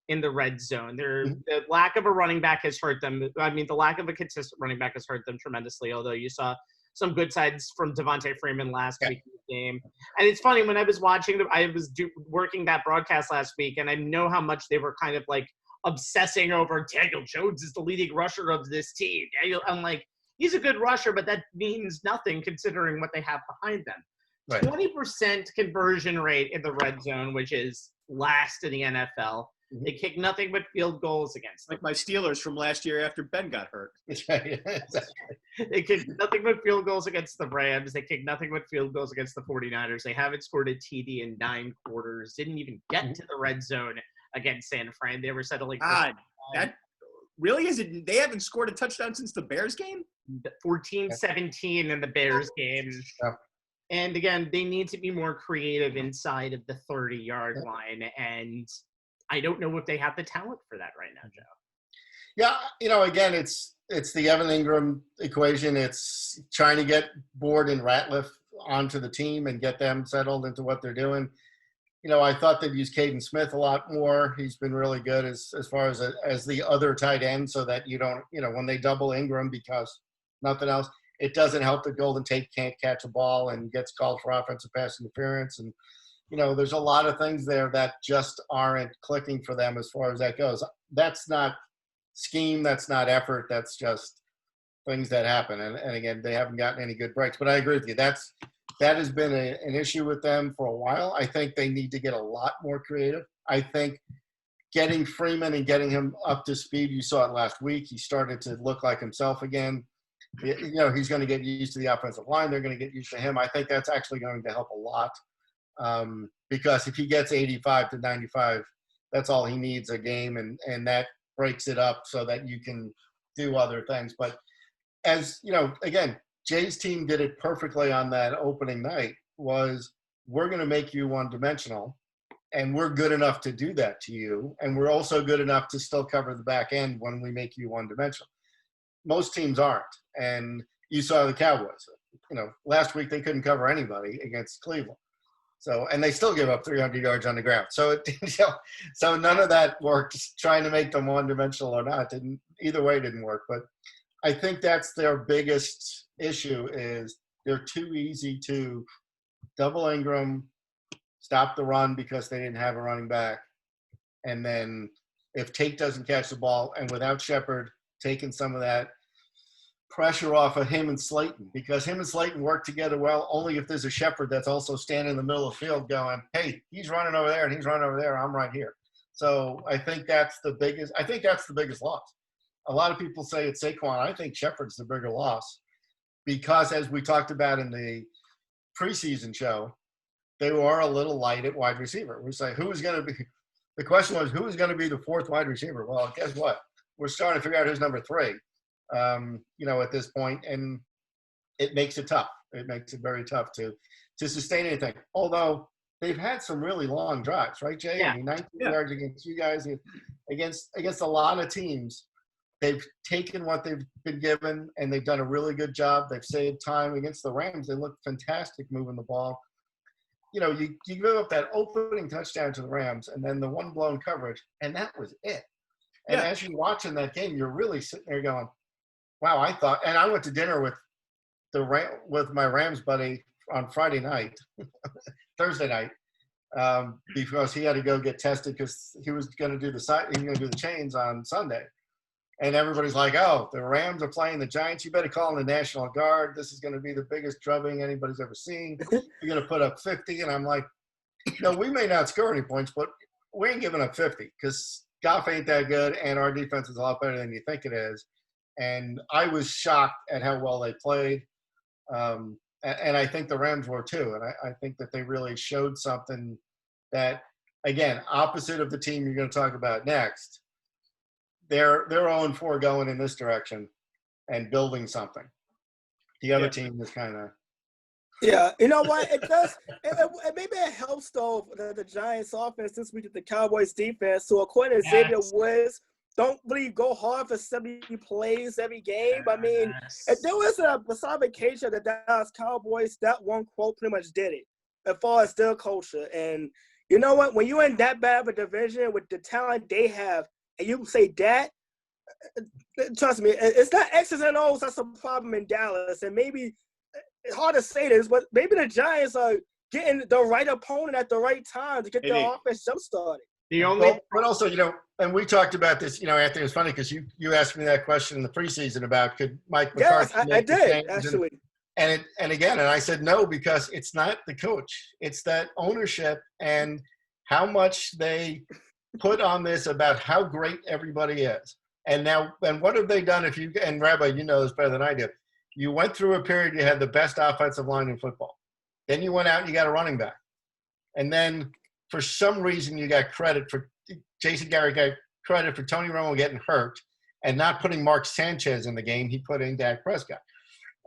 in the red zone. The lack of a running back has hurt them. I mean, the lack of a consistent running back has hurt them tremendously, although you saw some good sides from Devontae Freeman last week in the game. And it's funny, when I was watching them, I was working that broadcast last week, and I know how much they were kind of like obsessing over Daniel Jones is the leading rusher of this team. I'm like, he's a good rusher, but that means nothing considering what they have behind them. Right. 20% conversion rate in the red zone, which is last in the NFL. They kick nothing but field goals against them.
Like my Steelers from last year after Ben got hurt.
They kick nothing but field goals against the Rams. They kick nothing but field goals against the 49ers. They haven't scored a TD in 9 quarters. Didn't even get to the red zone against San Fran. They were settling for
that really is it. They haven't scored a touchdown since the Bears game.
14-17 in the Bears game.
Yeah.
And again, they need to be more creative inside of the 30-yard line. And I don't know if they have the talent for that right now, Joe.
Yeah, again, it's the Evan Ingram equation. It's trying to get Board and Ratliff onto the team and get them settled into what they're doing. I thought they'd use Caden Smith a lot more. He's been really good as far as the other tight end, so that you don't, when they double Ingram, because nothing else, it doesn't help that Golden Tate can't catch a ball and gets called for offensive pass interference. And, there's a lot of things there that just aren't clicking for them as far as that goes. That's not scheme. That's not effort. That's just things that happen. And again, they haven't gotten any good breaks. But I agree with you. That has been an issue with them for a while. I think they need to get a lot more creative. I think getting Freeman and getting him up to speed, you saw it last week. He started to look like himself again. He's going to get used to the offensive line. They're going to get used to him. I think that's actually going to help a lot. Because if he gets 85 to 95, that's all he needs a game, and that breaks it up so that you can do other things. But as again, Jay's team did it perfectly on that opening night. Was we're going to make you one-dimensional, and we're good enough to do that to you, and we're also good enough to still cover the back end when we make you one-dimensional. Most teams aren't, and you saw the Cowboys. Last week they couldn't cover anybody against Cleveland. So, and they still give up 300 yards on the ground. So, so none of that worked. Trying to make them one-dimensional or not either way didn't work. But I think that's their biggest issue is they're too easy to double Ingram, stop the run because they didn't have a running back, and then if Tate doesn't catch the ball, and without Shepard taking some of that pressure off of him and Slayton, because him and Slayton work together well only if there's a Shepard that's also standing in the middle of the field going, hey, he's running over there and he's running over there, I'm right here. So I think that's the biggest loss. A lot of people say it's Saquon. I think Shepard's the bigger loss because, as we talked about in the preseason show, they were a little light at wide receiver. We say, the question was, who is going to be the fourth wide receiver? Well, guess what? We're starting to figure out who's number 3. At this point, and it makes it tough. It makes it very tough to sustain anything. Although they've had some really long drives, right, Jay?
Yeah.
19 yards against you guys, against a lot of teams. They've taken what they've been given, and they've done a really good job. They've saved time against the Rams. They look fantastic moving the ball. You give up that opening touchdown to the Rams, and then the one blown coverage, and that was it. And as you're watching that game, you're really sitting there going, wow, I thought, and I went to dinner with my Rams buddy on Friday night, Thursday night, because he had to go get tested because he was going to do the chains on Sunday. And everybody's like, oh, the Rams are playing the Giants. You better call in the National Guard. This is going to be the biggest drubbing anybody's ever seen. You're going to put up 50. And I'm like, we may not score any points, but we ain't giving up 50 because Goff ain't that good, and our defense is a lot better than you think it is. And I was shocked at how well they played. And I think the Rams were too. And I think that they really showed something that, again, opposite of the team you're going to talk about next, they're 0-4 going in this direction and building something. The other team is kind of.
Yeah, you know what? It does. Maybe it helps, though, the Giants' offense this week with the Cowboys' defense. So, according to Xavier Woods, don't really go hard for 70 plays every game. I mean, if there was a personification of the Dallas Cowboys, that one quote pretty much did it as far as their culture. And you know what? When you're in that bad of a division with the talent they have, and you say that, trust me, it's not X's and O's that's a problem in Dallas. And maybe it's hard to say this, but maybe the Giants are getting the right opponent at the right time to get their offense jump-started.
But also, and we talked about this, Anthony, it's funny because you asked me that question in the preseason about could Mike McCarthy
I did, actually.
And again, I said no because it's not the coach. It's that ownership. And how much they put on this about how great everybody is. And what have they done? And Rabbi, you know this better than I do. You went through a period, you had the best offensive line in football. Then you went out and you got a running back. And then for some reason Jason Garrett got credit for Tony Romo getting hurt and not putting Mark Sanchez in the game. He put in Dak Prescott.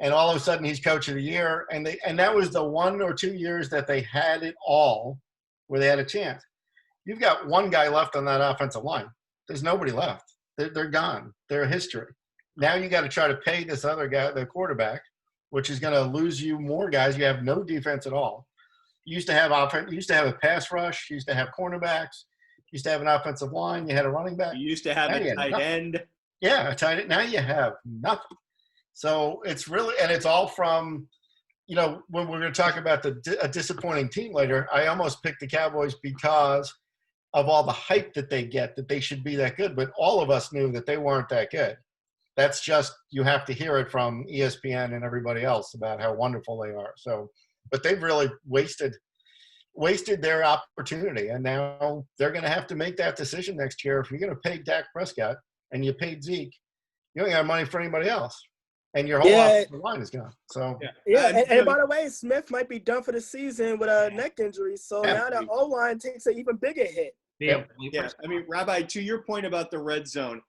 And all of a sudden he's coach of the year. And that was the 1 or 2 years that they had it all where they had a chance. You've got one guy left on that offensive line. There's nobody left. They're gone. They're a history. Now you got to try to pay this other guy, the quarterback, which is going to lose you more guys. You have no defense at all. You used to have offense. You used to have a pass rush. You used to have cornerbacks. You used to have an offensive line. You had a running back.
You used to have a tight end.
Yeah, a tight end. Now you have nothing. So it's really – and it's all from – when we're going to talk about a disappointing team later, I almost picked the Cowboys because – of all the hype that they get, that they should be that good. But all of us knew that they weren't that good. That's just, you have to hear it from ESPN and everybody else about how wonderful they are. So, but they've really wasted their opportunity. And now they're going to have to make that decision next year. If you're going to pay Dak Prescott and you paid Zeke, you don't got money for anybody else. And your whole offensive line is gone. So
and by the way, Smith might be done for the season with a neck injury. So now the O-line takes an even bigger hit.
Yeah. I mean, Rabbi, to your point about the red zone,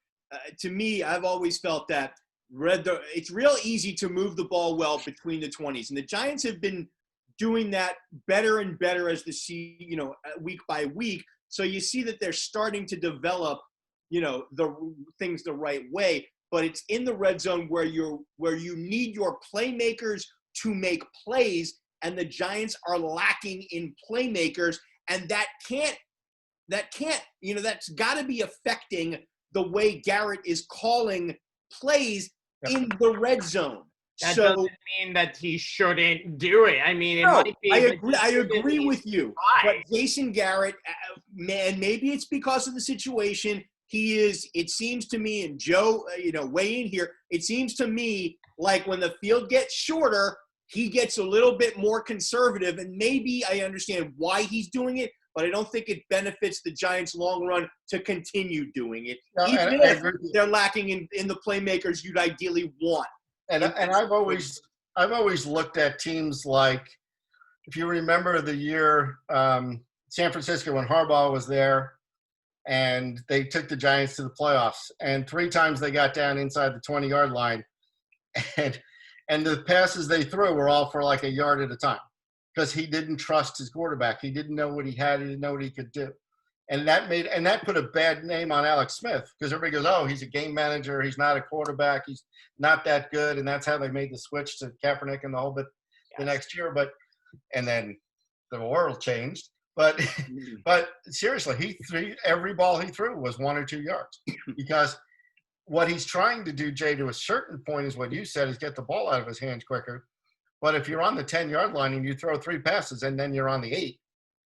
to me, I've always felt that it's real easy to move the ball well between the 20s. And the Giants have been doing that better and better as week by week. So you see that they're starting to develop, the things the right way. But it's in the red zone where you need your playmakers to make plays, and the Giants are lacking in playmakers, and that's got to be affecting the way Garrett is calling plays in the red zone.
That doesn't mean that he shouldn't do it. I mean, it might be.
I agree with you. But Jason Garrett, man, maybe it's because of the situation. It seems to me, and Joe, weigh in here, it seems to me like when the field gets shorter, he gets a little bit more conservative, and maybe I understand why he's doing it, but I don't think it benefits the Giants long run to continue doing it, even if they're lacking in the playmakers you'd ideally want.
And I've always looked at teams like, if you remember the year San Francisco when Harbaugh was there, and they took the Giants to the playoffs, and 3 times they got down inside the 20-yard line, and the passes they threw were all for like a yard at a time because he didn't trust his quarterback. He didn't know what he had. He didn't know what he could do. And that put a bad name on Alex Smith because everybody goes, oh, he's a game manager. He's not a quarterback. He's not that good. And that's how they made the switch to Kaepernick and the whole bit the next year. And then the world changed. But seriously, every ball he threw was 1 or 2 yards because what he's trying to do, Jay, to a certain point is what you said, is get the ball out of his hands quicker. But if you're on the 10-yard line and you throw 3 passes and then you're on the 8,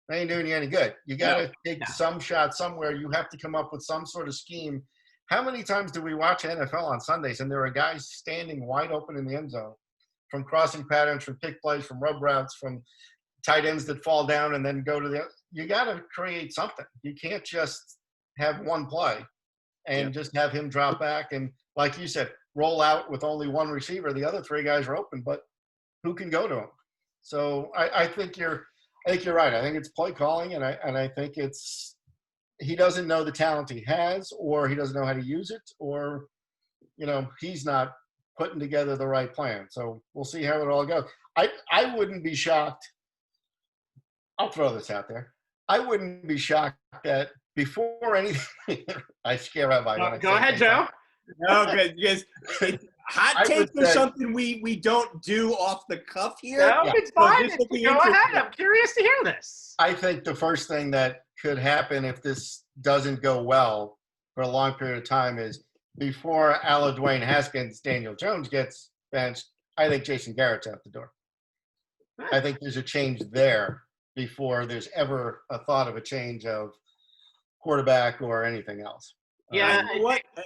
that ain't doing you any good. You got to take some shot somewhere. You have to come up with some sort of scheme. How many times do we watch NFL on Sundays and there are guys standing wide open in the end zone from crossing patterns, from pick plays, from rub routes, from tight ends that fall down and then go to you got to create something. You can't just have one play and just have him drop back and, like you said, roll out with only one receiver. The other 3 guys are open, but who can go to him? So I think you're right. I think it's play calling, and I think it's he doesn't know the talent he has, or he doesn't know how to use it, or he's not putting together the right plan. So we'll see how it all goes. I wouldn't be shocked. I'll throw this out there. I wouldn't be shocked that before anything, I scare out my.
Go ahead, Joe.
No, because hot takes are something we don't do off the cuff here.
No, it's fine. Go ahead. I'm curious to hear this.
I think the first thing that could happen if this doesn't go well for a long period of time is before Dwayne Haskins, Daniel Jones gets benched, I think Jason Garrett's out the door. I think there's a change there before there's ever a thought of a change of quarterback or anything else.
Yeah,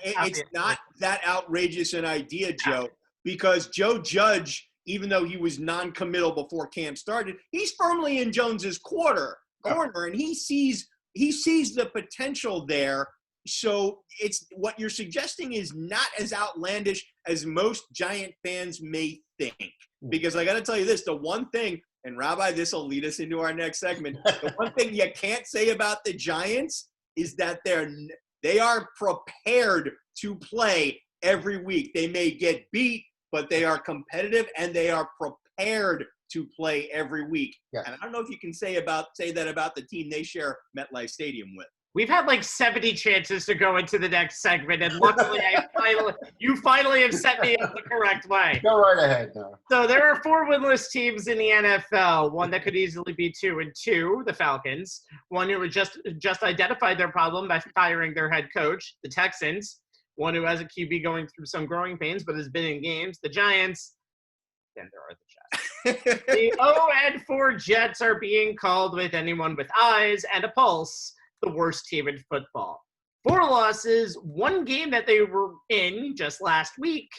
it's not that outrageous an idea, Joe, because Joe Judge, even though he was non-committal before camp started, he's firmly in Jones's quarter. corner, and he sees the potential there. So it's what you're suggesting is not as outlandish as most Giant fans may think. Because I got to tell you this, the one thing, and Rabbi, this will lead us into our next segment. The one thing you can't say about the Giants is that they are prepared to play every week. They may get beat, but they are competitive and they are prepared to play every week.
Yeah.
And I don't know if you can say that about the team they share MetLife Stadium with.
We've had like 70 chances to go into the next segment, and luckily you finally have set me up the correct way.
Go right ahead now.
So there are 4 winless teams in the NFL. One that could easily be 2-2, the Falcons. One who would just identified their problem by firing their head coach, the Texans. One who has a QB going through some growing pains but has been in games, the Giants. Then there are the Jets. The 0-4 Jets are being called with anyone with eyes and a pulse the worst team in football. 4 losses, 1 game that they were in just last week,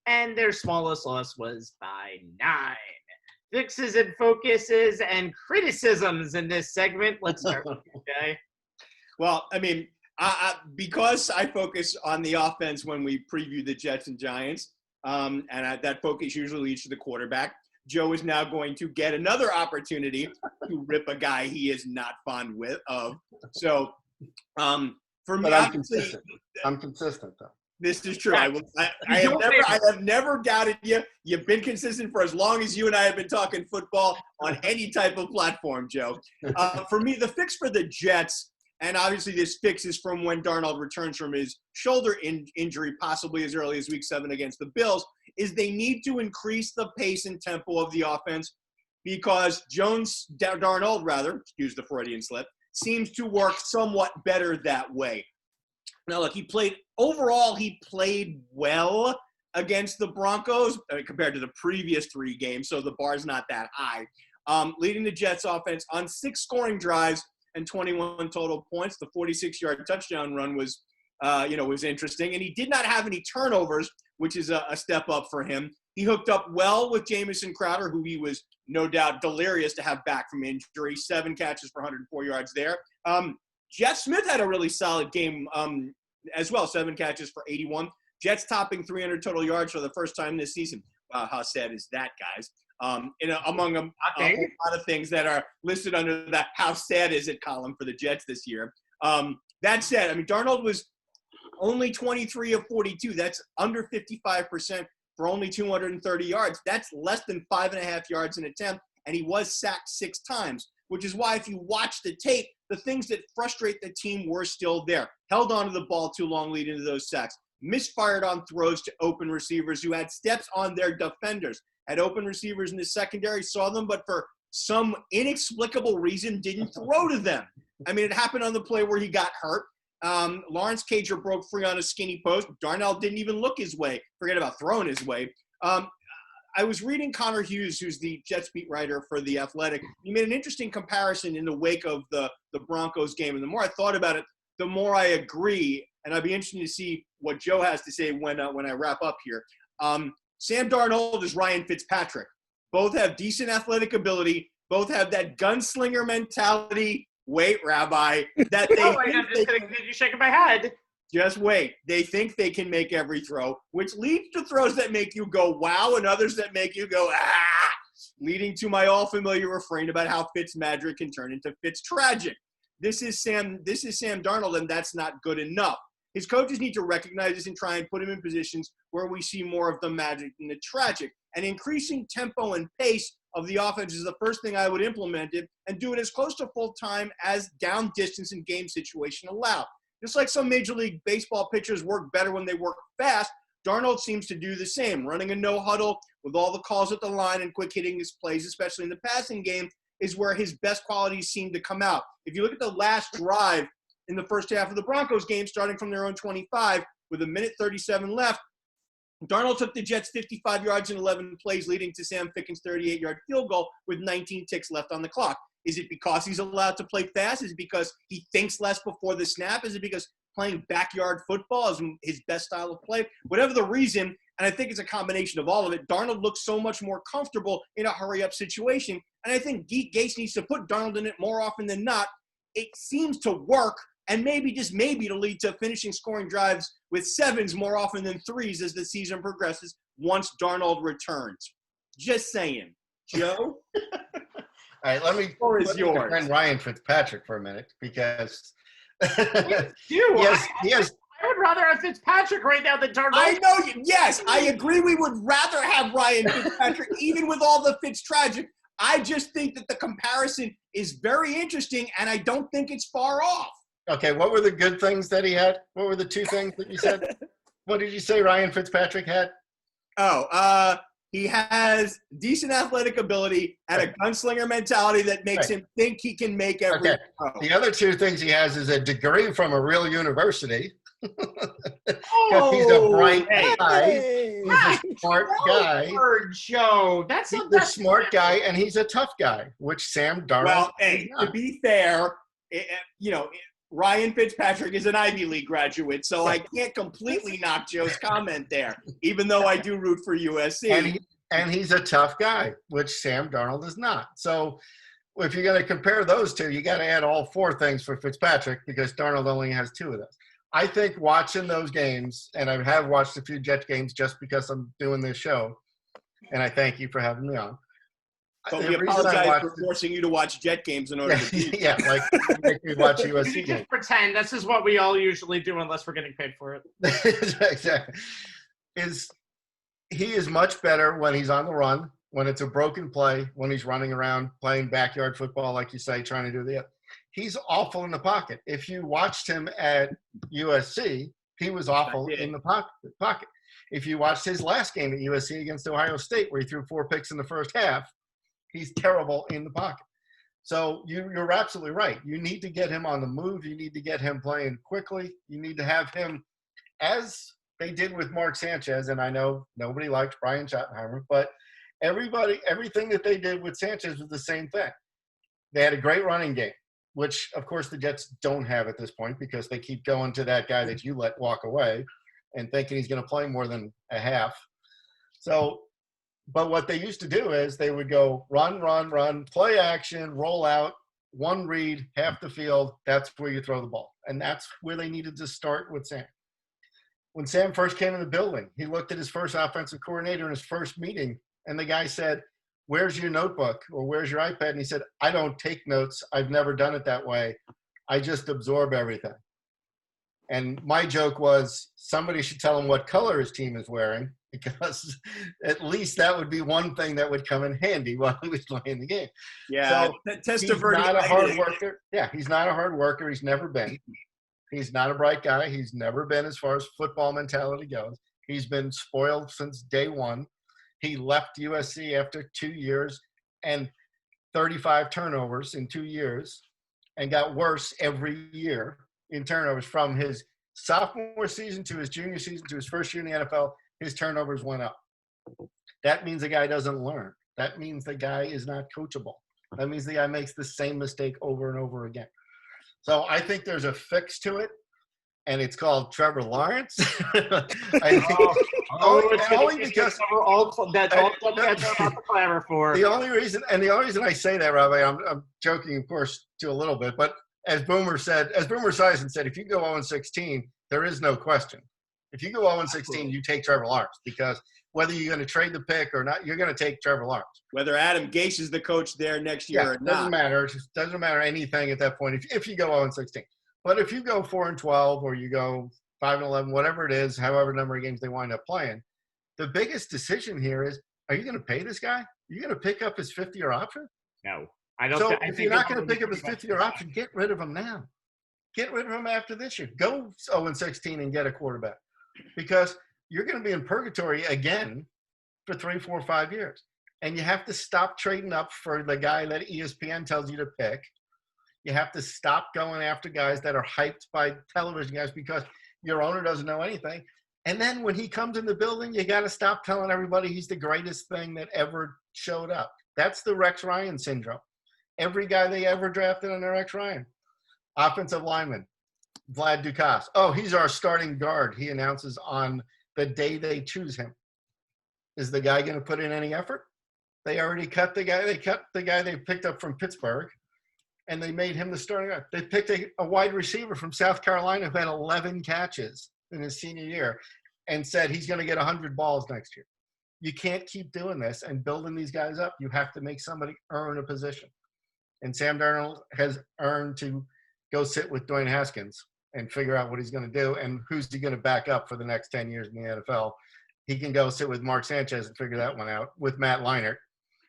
and their smallest loss was by 9. Fixes and focuses and criticisms in this segment. Let's start with you, Jay.
Well, I mean, because I focus on the offense when we preview the Jets and Giants, that focus usually leads to the quarterback. Joe is now going to get another opportunity to rip a guy he is not fond of. So, for me,
I'm consistent though.
This is true. I have never doubted you. You've been consistent for as long as you and I have been talking football on any type of platform, Joe. For me, the fix for the Jets, and obviously this fix is from when Darnold returns from his shoulder injury, possibly as early as week 7 against the Bills, is they need to increase the pace and tempo of the offense because Darnold, excuse the Freudian slip, seems to work somewhat better that way. Now, look, he played well against the Broncos compared to the previous 3 games, so the bar's not that high. Leading the Jets offense on 6 scoring drives and 21 total points. The 46-yard touchdown run was interesting. And he did not have any turnovers, which is a step up for him. He hooked up well with Jamison Crowder, who he was no doubt delirious to have back from injury. 7 catches for 104 yards there. Jeff Smith had a really solid game as well. 7 catches for 81. Jets topping 300 total yards for the first time this season. Wow, how sad is that, guys? Among a whole lot of things that are listed under that how sad is it column for the Jets this year. That said, I mean, Darnold was only 23 of 42. That's under 55% for only 230 yards. That's less than 5.5 yards an attempt, and he was sacked 6 times, which is why if you watch the tape, the things that frustrate the team were still there. Held onto the ball too long leading to those sacks. Misfired on throws to open receivers who had steps on their defenders. Had open receivers in the secondary, saw them, but for some inexplicable reason didn't throw to them. I mean, it happened on the play where he got hurt. Lawrence Cager broke free on a skinny post. Darnold didn't even look his way. Forget about throwing his way. I was reading Connor Hughes, who's the Jets beat writer for The Athletic. He made an interesting comparison in the wake of the Broncos game. And the more I thought about it, the more I agree. And I'd be interested to see what Joe has to say when I wrap up here. Sam Darnold is Ryan Fitzpatrick. Both have decent athletic ability. Both have that gunslinger mentality. Wait, Rabbi. That they
I'm just going to continue shaking my head.
Just wait. They think they can make every throw, which leads to throws that make you go, wow, and others that make you go, ah, leading to my all-familiar refrain about how Fitzmagic can turn into Fitztragic. This is Sam Darnold, and that's not good enough. His coaches need to recognize this and try and put him in positions where we see more of the magic than the tragic. And increasing tempo and pace of the offense is the first thing I would implement it and do it as close to full time as down distance and game situation allow. Just like some Major League Baseball pitchers work better when they work fast, Darnold seems to do the same. Running a no huddle with all the calls at the line and quick hitting his plays, especially in the passing game, is where his best qualities seem to come out. If you look at the last drive in the first half of the Broncos game, starting from their own 25 with 1:37 left, Darnold took the Jets 55 yards in 11 plays, leading to Sam Ficken's 38-yard field goal with 19 ticks left on the clock. Is it because he's allowed to play fast? Is it because he thinks less before the snap? Is it because playing backyard football is his best style of play? Whatever the reason, and I think it's a combination of all of it, Darnold looks so much more comfortable in a hurry-up situation and I think Gase needs to put Darnold in it more often than not. It seems to work, and maybe, just maybe, to lead to finishing scoring drives with 7s more often than 3s as the season progresses once Darnold returns. Just saying. Joe?
All right, let me defend Ryan Fitzpatrick for a minute because yes.
I would rather have Fitzpatrick right now than Darnold.
I know. Yes, I agree. We would rather have Ryan Fitzpatrick, even with all the Fitz tragic. I just think that the comparison is very interesting, and I don't think it's far off.
Okay, what were the good things that he had? What were the 2 things that you said? What did you say Ryan Fitzpatrick had?
He has decent athletic ability and a gunslinger mentality that makes him think he can make every throw.
The other 2 things he has is a degree from a real university. He's a bright guy. He's a smart guy.
Joe. He's
a smart guy, and he's a tough guy, which Sam Darnold.
Well, hey, to be fair, Ryan Fitzpatrick is an Ivy League graduate, so I can't completely knock Joe's comment there, even though I do root for USC.
And he's a tough guy, which Sam Darnold is not. So if you're going to compare those 2, you got to add all 4 things for Fitzpatrick because Darnold only has 2 of those. I think watching those games, and I have watched a few Jets games just because I'm doing this show, and I thank you for having me on.
But we apologize for forcing you to watch Jet games in order to beat.
Yeah, like make me watch USC games.
Pretend this is what we all usually do unless we're getting paid for it.
Exactly. He is much better when he's on the run, when it's a broken play, when he's running around playing backyard football, like you say, trying to do the. He's awful in the pocket. If you watched him at USC, he was awful in the pocket. If you watched his last game at USC against Ohio State, where he threw 4 picks in the first half, he's terrible in the pocket. So you're absolutely right. You need to get him on the move. You need to get him playing quickly. You need to have him, as they did with Mark Sanchez, and I know nobody liked Brian Schottenheimer, but everything that they did with Sanchez was the same thing. They had a great running game, which, of course, the Jets don't have at this point because they keep going to that guy that you let walk away and thinking he's going to play more than a half. So, but what they used to do is they would go run, play action, roll out, 1 read, half the field. That's where you throw the ball. And that's where they needed to start with Sam. When Sam first came in the building, he looked at his first offensive coordinator in his first meeting, and the guy said, "Where's your notebook or where's your iPad?" And he said, "I don't take notes. I've never done it that way. I just absorb everything." And my joke was somebody should tell him what color his team is wearing, because at least that would be one thing that would come in handy while he was playing the game.
Yeah,
so he's not a hard worker. Yeah, he's not a hard worker. He's never been. He's not a bright guy. He's never been as far as football mentality goes. He's been spoiled since day one. He left USC after 2 years and 35 turnovers in 2 years and got worse every year in turnovers from his sophomore season to his junior season to his first year in the NFL. His turnovers went up. That means the guy doesn't learn. That means the guy is not coachable. That means the guy makes the same mistake over and over again. So I think there's a fix to it, and it's called Trevor Lawrence. Only because
that's all the clamor for.
The only reason I say that, Robbie, I'm joking, of course, to a little bit, but as Boomer Esiason said, if you go 0-16, there is no question. If you go 0-16, you take Trevor Lawrence, because whether you're going to trade the pick or not, you're going to take Trevor Lawrence.
Whether Adam Gase is the coach there next year or not.
Doesn't matter. It doesn't matter anything at that point if you go 0-16. But if you go 4-12 or you go 5-11, whatever it is, however number of games they wind up playing, the biggest decision here is, are you going to pay this guy? Are you going to pick up his 50-year option?
No. I don't.
So if you're not going to pick up his 50-year option, get rid of him now. Get rid of him after this year. Go 0-16 and get a quarterback, because you're going to be in purgatory again for 3, 4, 5 years. And you have to stop trading up for the guy that ESPN tells you to pick. You have to stop going after guys that are hyped by television guys because your owner doesn't know anything. And then when he comes in the building, you got to stop telling everybody he's the greatest thing that ever showed up. That's the Rex Ryan syndrome. Every guy they ever drafted on their Rex Ryan. Offensive lineman, Vlad Dukas. Oh, he's our starting guard, he announces on the day they choose him. Is the guy going to put in any effort? They already cut the guy. They cut the guy they picked up from Pittsburgh, and they made him the starting guy. They picked a wide receiver from South Carolina who had 11 catches in his senior year and said he's going to get 100 balls next year. You can't keep doing this and building these guys up. You have to make somebody earn a position. And Sam Darnold has earned to go sit with Dwayne Haskins and figure out what he's going to do and who's he going to back up for the next 10 years in the NFL. He can go sit with Mark Sanchez and figure that one out with Matt Leinart.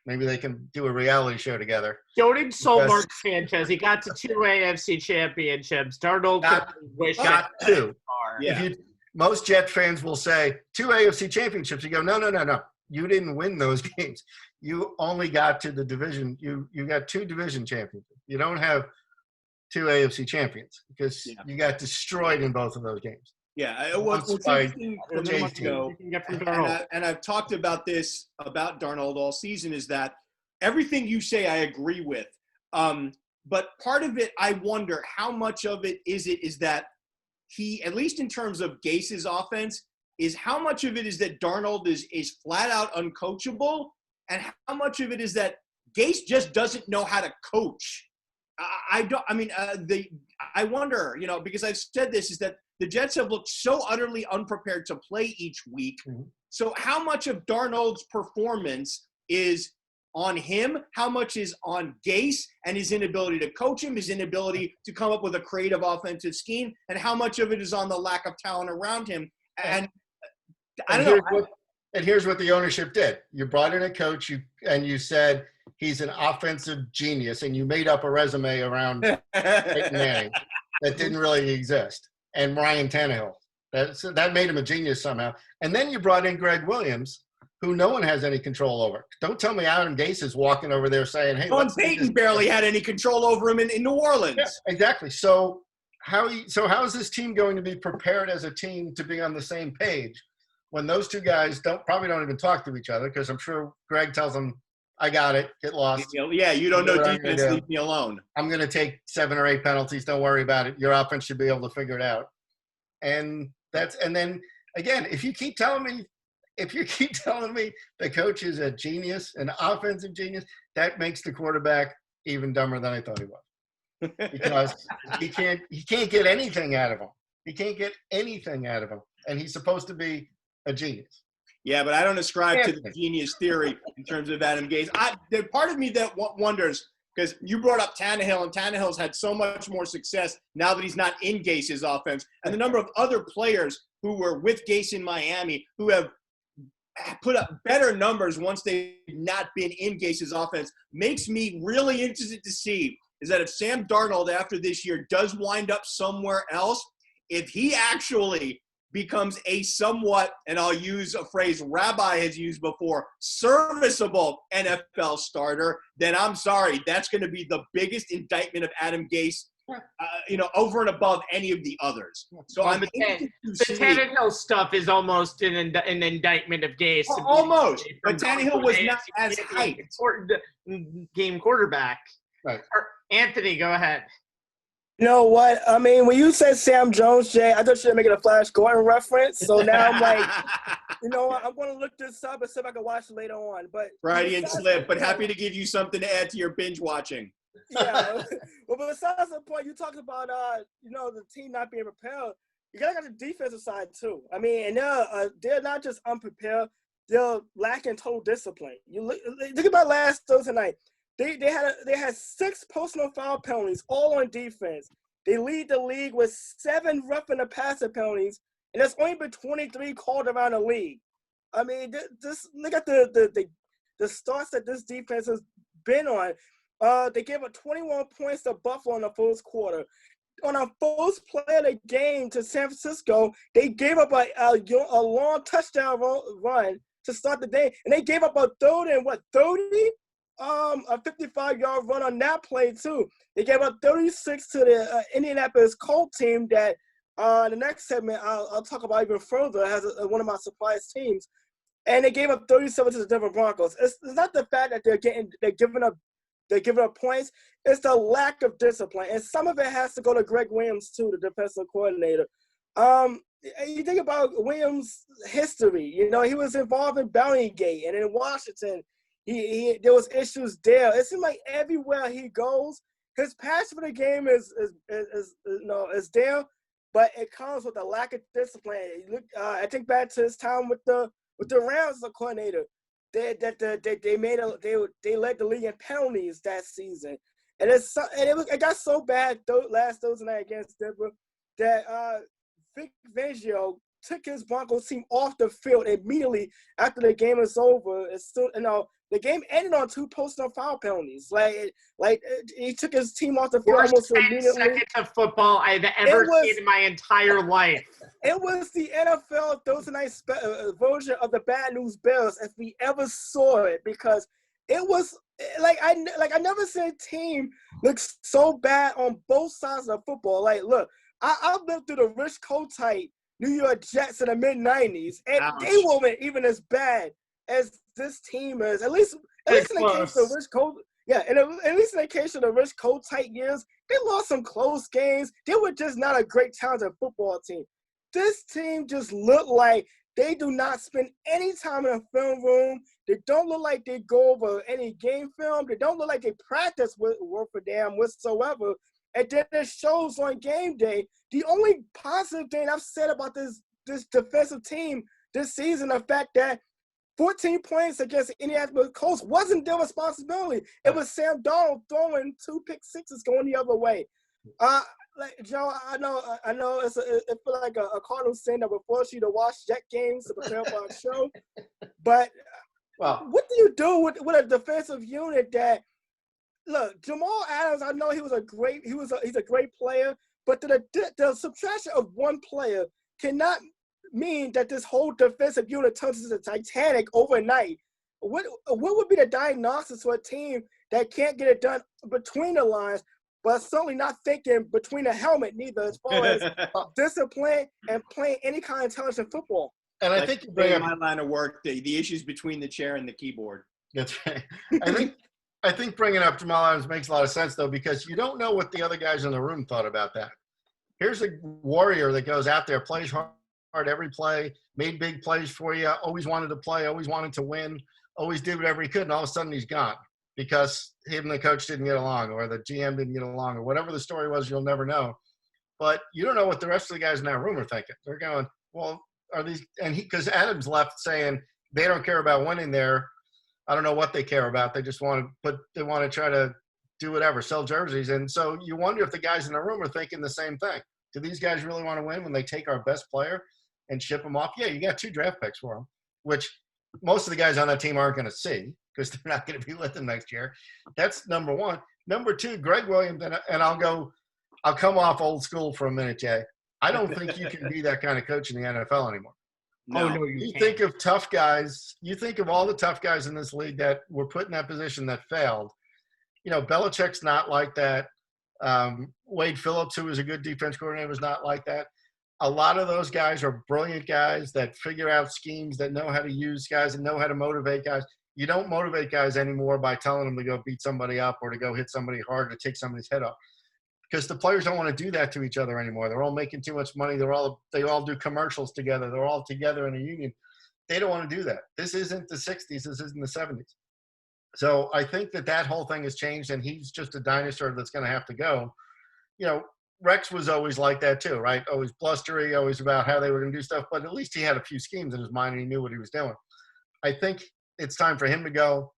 Maybe they can do a reality show together.
Don't insult Mark Sanchez. He got to 2 AFC championships. Darnold
got 2.
Yeah.
Most Jet fans will say 2 AFC championships. You go, no. You didn't win those games. You only got to the division. You got 2 division championships. You don't have 2 AFC champions because you got destroyed in both of those games.
Yeah, what's interesting from
Jay's
Joe, and I've talked about this about Darnold all season, is that everything you say I agree with. But part of it, I wonder how much of it is that he, at least in terms of Gase's offense, is how much of it is that Darnold is flat out uncoachable, and how much of it is that Gase just doesn't know how to coach. I wonder, because I've said this, is that the Jets have looked so utterly unprepared to play each week. Mm-hmm. So how much of Darnold's performance is on him? How much is on Gase and his inability to coach him, his inability to come up with a creative offensive scheme? And how much of it is on the lack of talent around him? And I don't know.
And here's what the ownership did. You brought in a coach and you said he's an offensive genius, and you made up a resume around Peyton Manning that didn't really exist. And Ryan Tannehill. That made him a genius somehow. And then you brought in Greg Williams, who no one has any control over. Don't tell me Adam Gase is walking over there saying, hey,
Sean Payton barely had any control over him in New Orleans.
Yeah, exactly. So how is this team going to be prepared as a team to be on the same page when those 2 guys probably don't even talk to each other? Because I'm sure Greg tells them, I got it, get lost.
Yeah, you don't know defense, leave me alone.
I'm going to take 7 or 8 penalties. Don't worry about it. Your offense should be able to figure it out. And then again, if you keep telling me the coach is a genius, an offensive genius, that makes the quarterback even dumber than I thought he was. Because he can't get anything out of him. He can't get anything out of him. And he's supposed to be a genius.
Yeah, but I don't ascribe to the genius theory in terms of Adam Gase. There's part of me that wonders, because you brought up Tannehill, and Tannehill's had so much more success now that he's not in Gase's offense. And the number of other players who were with Gase in Miami who have put up better numbers once they've not been in Gase's offense makes me really interested to see is that if Sam Darnold after this year does wind up somewhere else, if he actually becomes a somewhat, and I'll use a phrase Rabbi has used before, serviceable NFL starter, then I'm sorry, that's going to be the biggest indictment of Adam Gase, over and above any of the others. So
the Tannehill stuff is almost an indictment of Gase.
Almost, but Tannehill was not as hyped.
Game quarterback.
Right.
Anthony, go ahead.
You know what? I mean, when you said Sam Jones, Jay, I thought you were making a Flash Gordon reference. So now I'm like, you know what? I'm going to look this up and see if I can watch it later on. But
Freudian slip, but happy to give you something to add to your binge watching.
Yeah. Well, but besides the point, you talked about, the team not being prepared. You got to get the defensive side, too. I mean, and they're not just unprepared. They're lacking total discipline. You look about last Thursday night. They had 6 personal foul penalties, all on defense. They lead the league with 7 roughing the passer penalties, and there's only been 23 called around the league. I mean, this look at the starts that this defense has been on. They gave up 21 points to Buffalo in the first quarter. On a first play of the game to San Francisco, they gave up a long touchdown run to start the day, and they gave up a third and 30? A 55-yard run on that play, too. They gave up 36 to the Indianapolis Colts team that the next segment I'll talk about even further has one of my surprise teams. And they gave up 37 to the Denver Broncos. It's not the fact that they're giving up points. It's the lack of discipline. And some of it has to go to Greg Williams, too, the defensive coordinator. You think about Williams' history. He was involved in Bountygate and in Washington. there was issues there. It seems like everywhere he goes, his passion for the game is there, but it comes with a lack of discipline. I think back to his time with the Rams as a coordinator. They led the league in penalties that season, and it got so bad last Thursday night against Denver that Vic Fangio took his Broncos team off the field immediately after the game was over. It's still, the game ended on 2 personal foul penalties. He took his team off the field almost immediately.
10 seconds of football I've ever seen in my entire life.
It was the NFL Thursday night version of the Bad News Bears if we ever saw it, because it was I never seen a team look so bad on both sides of football. Look, I've lived through the Rich Kotite New York Jets in the mid-'90s, and they weren't even as bad as this team is. At least in the case of Rich Kotite. Yeah, and at least in the case of the Rich Kotite years, they lost some close games. They were just not a great talented football team. This team just looked like they do not spend any time in a film room. They don't look like they go over any game film. They don't look like they practice work for damn whatsoever. And then it shows on game day. The only positive thing I've said about this defensive team this season, the fact that 14 points against the Indianapolis Colts wasn't their responsibility. It was Sam Darnold throwing 2 pick sixes going the other way. Joe, I know it feels like a Cardinals saying that we're forcing you to watch Jet games to prepare for our show. But what do you do with a defensive unit that, look, Jamal Adams, I know he's a great player, but the subtraction of one player cannot mean that this whole defensive unit turns into Titanic overnight. What would be the diagnosis for a team that can't get it done between the lines, but certainly not thinking between the helmet neither, as far as discipline and playing any kind of intelligent football?
And I think in
my line of work, the issues between the chair and the keyboard.
That's right. I think bringing up Jamal Adams makes a lot of sense, though, because you don't know what the other guys in the room thought about that. Here's a warrior that goes out there, plays hard every play, made big plays for you, always wanted to play, always wanted to win, always did whatever he could, and all of a sudden he's gone because him and the coach didn't get along, or the GM didn't get along, or whatever the story was. You'll never know. But you don't know what the rest of the guys in that room are thinking. They're going, well, are these – and because Adams left saying they don't care about winning there. I don't know what they care about. They just want to try to do whatever, sell jerseys. And so you wonder if the guys in the room are thinking the same thing. Do these guys really want to win when they take our best player and ship him off? Yeah, you got 2 draft picks for him, which most of the guys on that team aren't going to see because they're not going to be with them next year. That's number one. Number two, Greg Williams, and I'll come off old school for a minute, Jay. I don't think you can be that kind of coach in the NFL anymore.
No.
No,
You think of tough guys. You think of all the tough guys in this league that were put in that position that failed. Belichick's not like that. Wade Phillips, who was a good defense coordinator, was not like that. A lot of those guys are brilliant guys that figure out schemes, that know how to use guys and know how to motivate guys. You don't motivate guys anymore by telling them to go beat somebody up or to go hit somebody hard or to take somebody's head off. Because the players don't want to do that to each other anymore. They're all making too much money. They all do commercials together. They're all together in a union. They don't want to do that. This isn't the 60s. This isn't the 70s. So I think that whole thing has changed, and he's just a dinosaur that's going to have to go. Rex was always like that too, right? Always blustery, always about how they were going to do stuff. But at least he had a few schemes in his mind, and he knew what he was doing. I think it's time for him to go.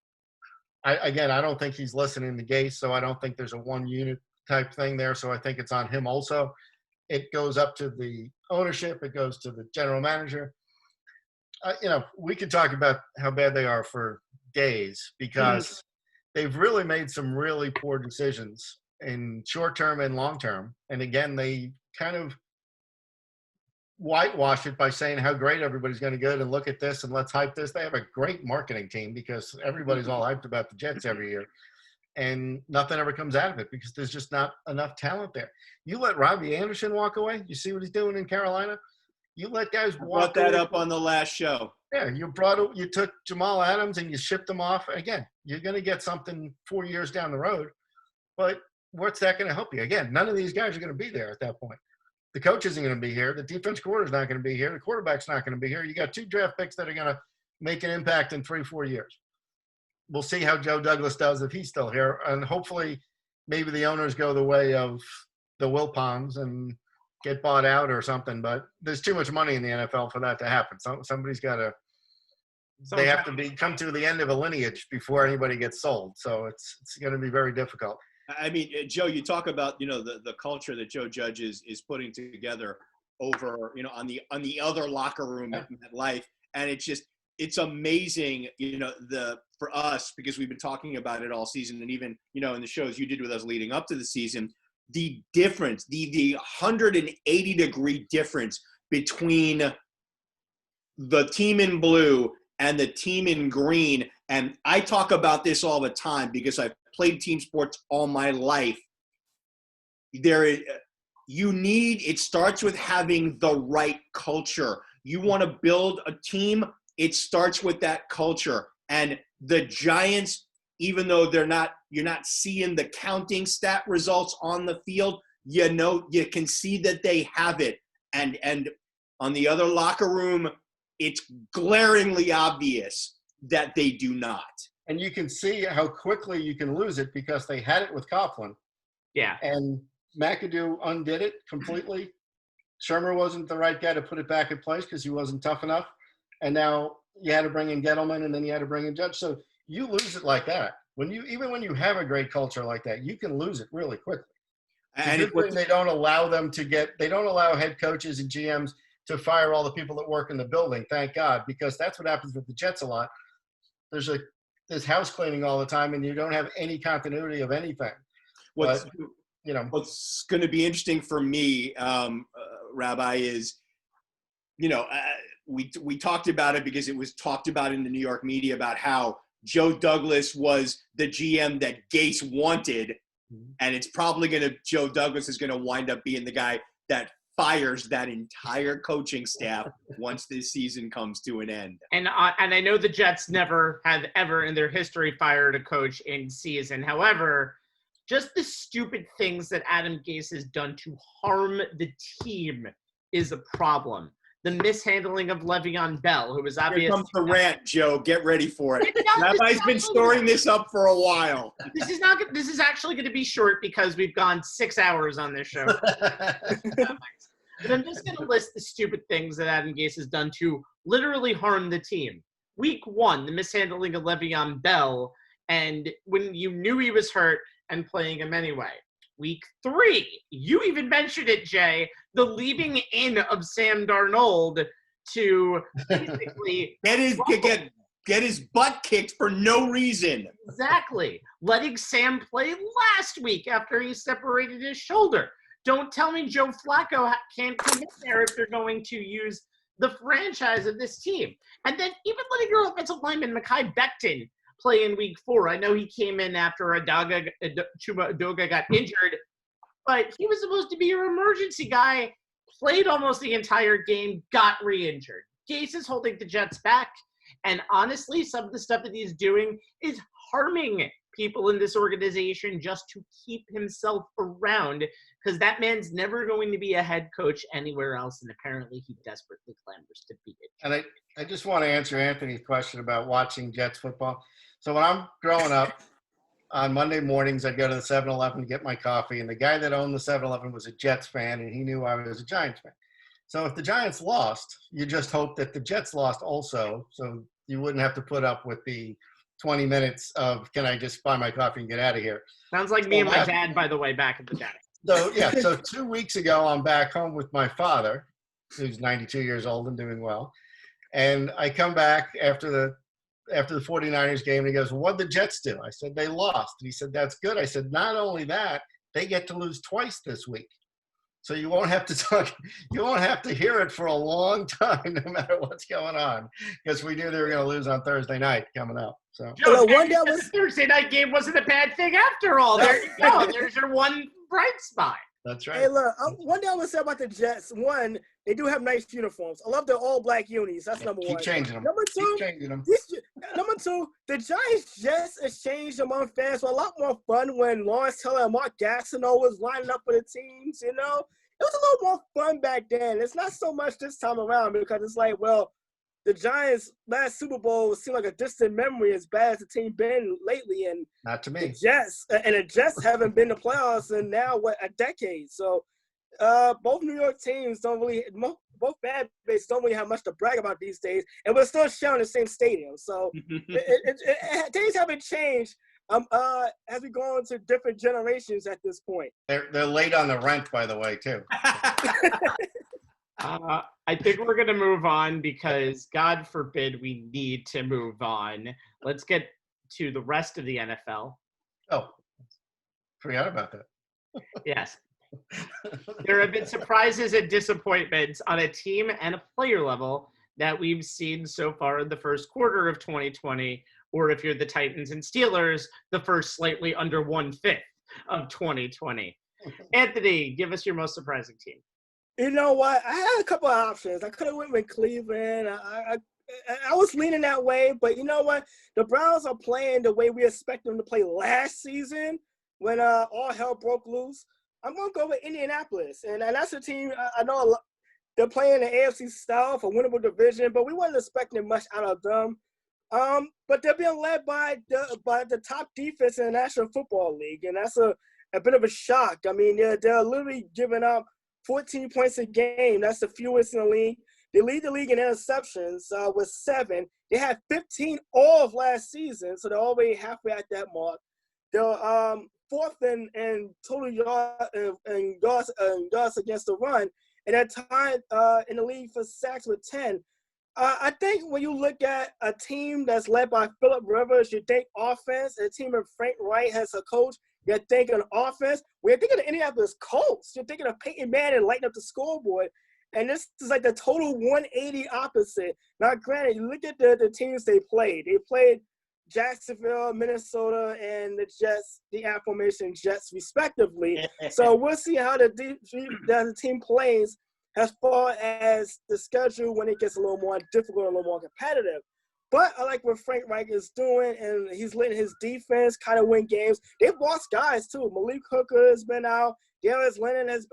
I don't think he's listening to Gase, so I don't think there's a one unit type thing there. So I think it's on him also. It goes up to the ownership. It goes to the general manager. We could talk about how bad they are for days because they've really made some really poor decisions in short term and long term. And again, they kind of whitewash it by saying how great everybody's going to get and look at this and let's hype this. They have a great marketing team because everybody's all hyped about the Jets every year. And nothing ever comes out of it because there's just not enough talent there. You let Robbie Anderson walk away. You see what he's doing in Carolina. You let guys walk.
Brought that up on the last show.
Yeah, you took Jamal Adams and you shipped him off. Again, you're going to get something 4 years down the road, but what's that going to help you? Again, none of these guys are going to be there at that point. The coach isn't going to be here. The defense coordinator's not going to be here. The quarterback's not going to be here. You got 2 draft picks that are going to make an impact in 3-4 years. we'll see how Joe Douglas does if he's still here. And hopefully maybe the owners go the way of the Wilpons and get bought out or something. But there's too much money in the NFL for that to happen. Somebody's got to – they have to come to the end of a lineage before anybody gets sold. So it's going to be very difficult.
I mean, Joe, you talk about, the culture that Joe Judge is putting together over, on the other locker room at Life. And it's amazing, for us, because we've been talking about it all season, and even, in the shows you did with us leading up to the season, the difference, the 180-degree difference between the team in blue and the team in green. And I talk about this all the time because I've played team sports all my life. It starts with having the right culture. You want to build a team, it starts with that culture. And the Giants, even though you're not seeing the counting stat results on the field, you can see that they have it. And on the other locker room, it's glaringly obvious that they do not.
And you can see how quickly you can lose it because they had it with Kaplan.
Yeah.
And McAdoo undid it completely. Shermer wasn't the right guy to put it back in place because he wasn't tough enough. And now you had to bring in Gettleman, and then you had to bring in Judge. So you lose it like that. Even when you have a great culture like that, you can lose it really quickly. And they don't allow they don't allow head coaches and GMs to fire all the people that work in the building, thank God, because that's what happens with the Jets a lot. There's house cleaning all the time, and you don't have any continuity of anything. What's
going to be interesting for me, Rabbi, is, we talked about it because it was talked about in the New York media about how Joe Douglas was the GM that Gase wanted, and it's probably Joe Douglas is going to wind up being the guy that fires that entire coaching staff once this season comes to an end.
And I know the Jets never have ever in their history fired a coach in season. However, just the stupid things that Adam Gase has done to harm the team is a problem. The mishandling of Le'Veon Bell, who was obviously –
Here comes the rant, Joe. Get ready for it. Rabbi's been storing this up for a while.
This is actually going to be short because we've gone 6 hours on this show. But I'm just going to list the stupid things that Adam Gase has done to literally harm the team. Week 1, the mishandling of Le'Veon Bell, and when you knew he was hurt and playing him anyway. Week 3, you even mentioned it, Jay, the leaving in of Sam Darnold to basically
get his butt kicked for no reason.
Exactly. Letting Sam play last week after he separated his shoulder. Don't tell me Joe Flacco can't come in there if they're going to use the franchise of this team. And then even letting your offensive lineman, Mekhi Becton, play in week 4. I know he came in after Chuma Udoga got injured, but he was supposed to be your emergency guy, played almost the entire game, got re-injured. Gase is holding the Jets back, and honestly, some of the stuff that he's doing is harming people in this organization just to keep himself around, because that man's never going to be a head coach anywhere else, and apparently he desperately clamors to be it.
And I just want to answer Anthony's question about watching Jets football. So when I'm growing up, on Monday mornings, I'd go to the 7-Eleven to get my coffee, and the guy that owned the 7-Eleven was a Jets fan, and he knew I was a Giants fan. So if the Giants lost, you just hope that the Jets lost also, so you wouldn't have to put up with the 20 minutes of, can I just buy my coffee and get out of here?
Sounds like me and my dad, by the way, back at the day.
So 2 weeks ago, I'm back home with my father, who's 92 years old and doing well. And I come back after the 49ers game, and he goes, what'd the Jets do? I said, they lost. And he said, that's good. I said, not only that, they get to lose twice this week. So you won't have to hear it for a long time, no matter what's going on, because we knew they were going to lose on Thursday night coming up. So
the Thursday night game wasn't a bad thing after all. There you go. There's your one bright spot.
That's right.
Hey, look, one thing I would say about the Jets, one, they do have nice uniforms. I love their all-black unis. That's number one.
Keep changing them.
Number two, the Giants just exchanged among fans were a lot more fun when Lawrence Taylor and Mark Gastineau was lining up for the teams, you know? It was a little more fun back then. It's not so much this time around because it's like, well, the Giants' last Super Bowl seemed like a distant memory as bad as the team been lately. And
Not to
the
me.
Jets haven't been to playoffs in now, a decade. So both New York teams both fan bases don't really have much to brag about these days. And we're still sharing the same stadium. So things haven't changed as we go into different generations at this point.
They're late on the rent, by the way, too.
I think we're going to move on because, God forbid, we need to move on. Let's get to the rest of the NFL.
Oh, forgot about that.
Yes. There have been surprises and disappointments on a team and a player level that we've seen so far in the first quarter of 2020, or if you're the Titans and Steelers, the first slightly under 1/5 of 2020. Anthony, give us your most surprising team.
You know what? I had a couple of options. I could have went with Cleveland. I was leaning that way, but you know what? The Browns are playing the way we expect them to play last season when all hell broke loose. I'm going to go with Indianapolis, and that's a team I know they're playing the AFC South, a winnable division, but we wasn't expecting much out of them. But they're being led by the top defense in the National Football League, and that's a bit of a shock. I mean, they're literally giving up 14 points a game. That's the fewest in the league. They lead the league in interceptions with 7. They had 15 all of last season, so they're already halfway at that mark. They're fourth in total yards against the run, and they're tied in the league for sacks with 10. I think when you look at a team that's led by Phillip Rivers, you think offense. A team of Frank Wright has a coach. You're thinking offense. When you're thinking of Indianapolis Colts, you're thinking of Peyton Manning lighting up the scoreboard. And this is like the total 180 opposite. Now, granted, you look at the teams they played. They played Jacksonville, Minnesota, and the Jets, the aforementioned Jets, respectively. So we'll see how the team plays as far as the schedule when it gets a little more difficult, a little more competitive. But I like what Frank Reich is doing, and he's letting his defense kind of win games. They've lost guys, too. Malik Hooker has been out. Darius Leonard has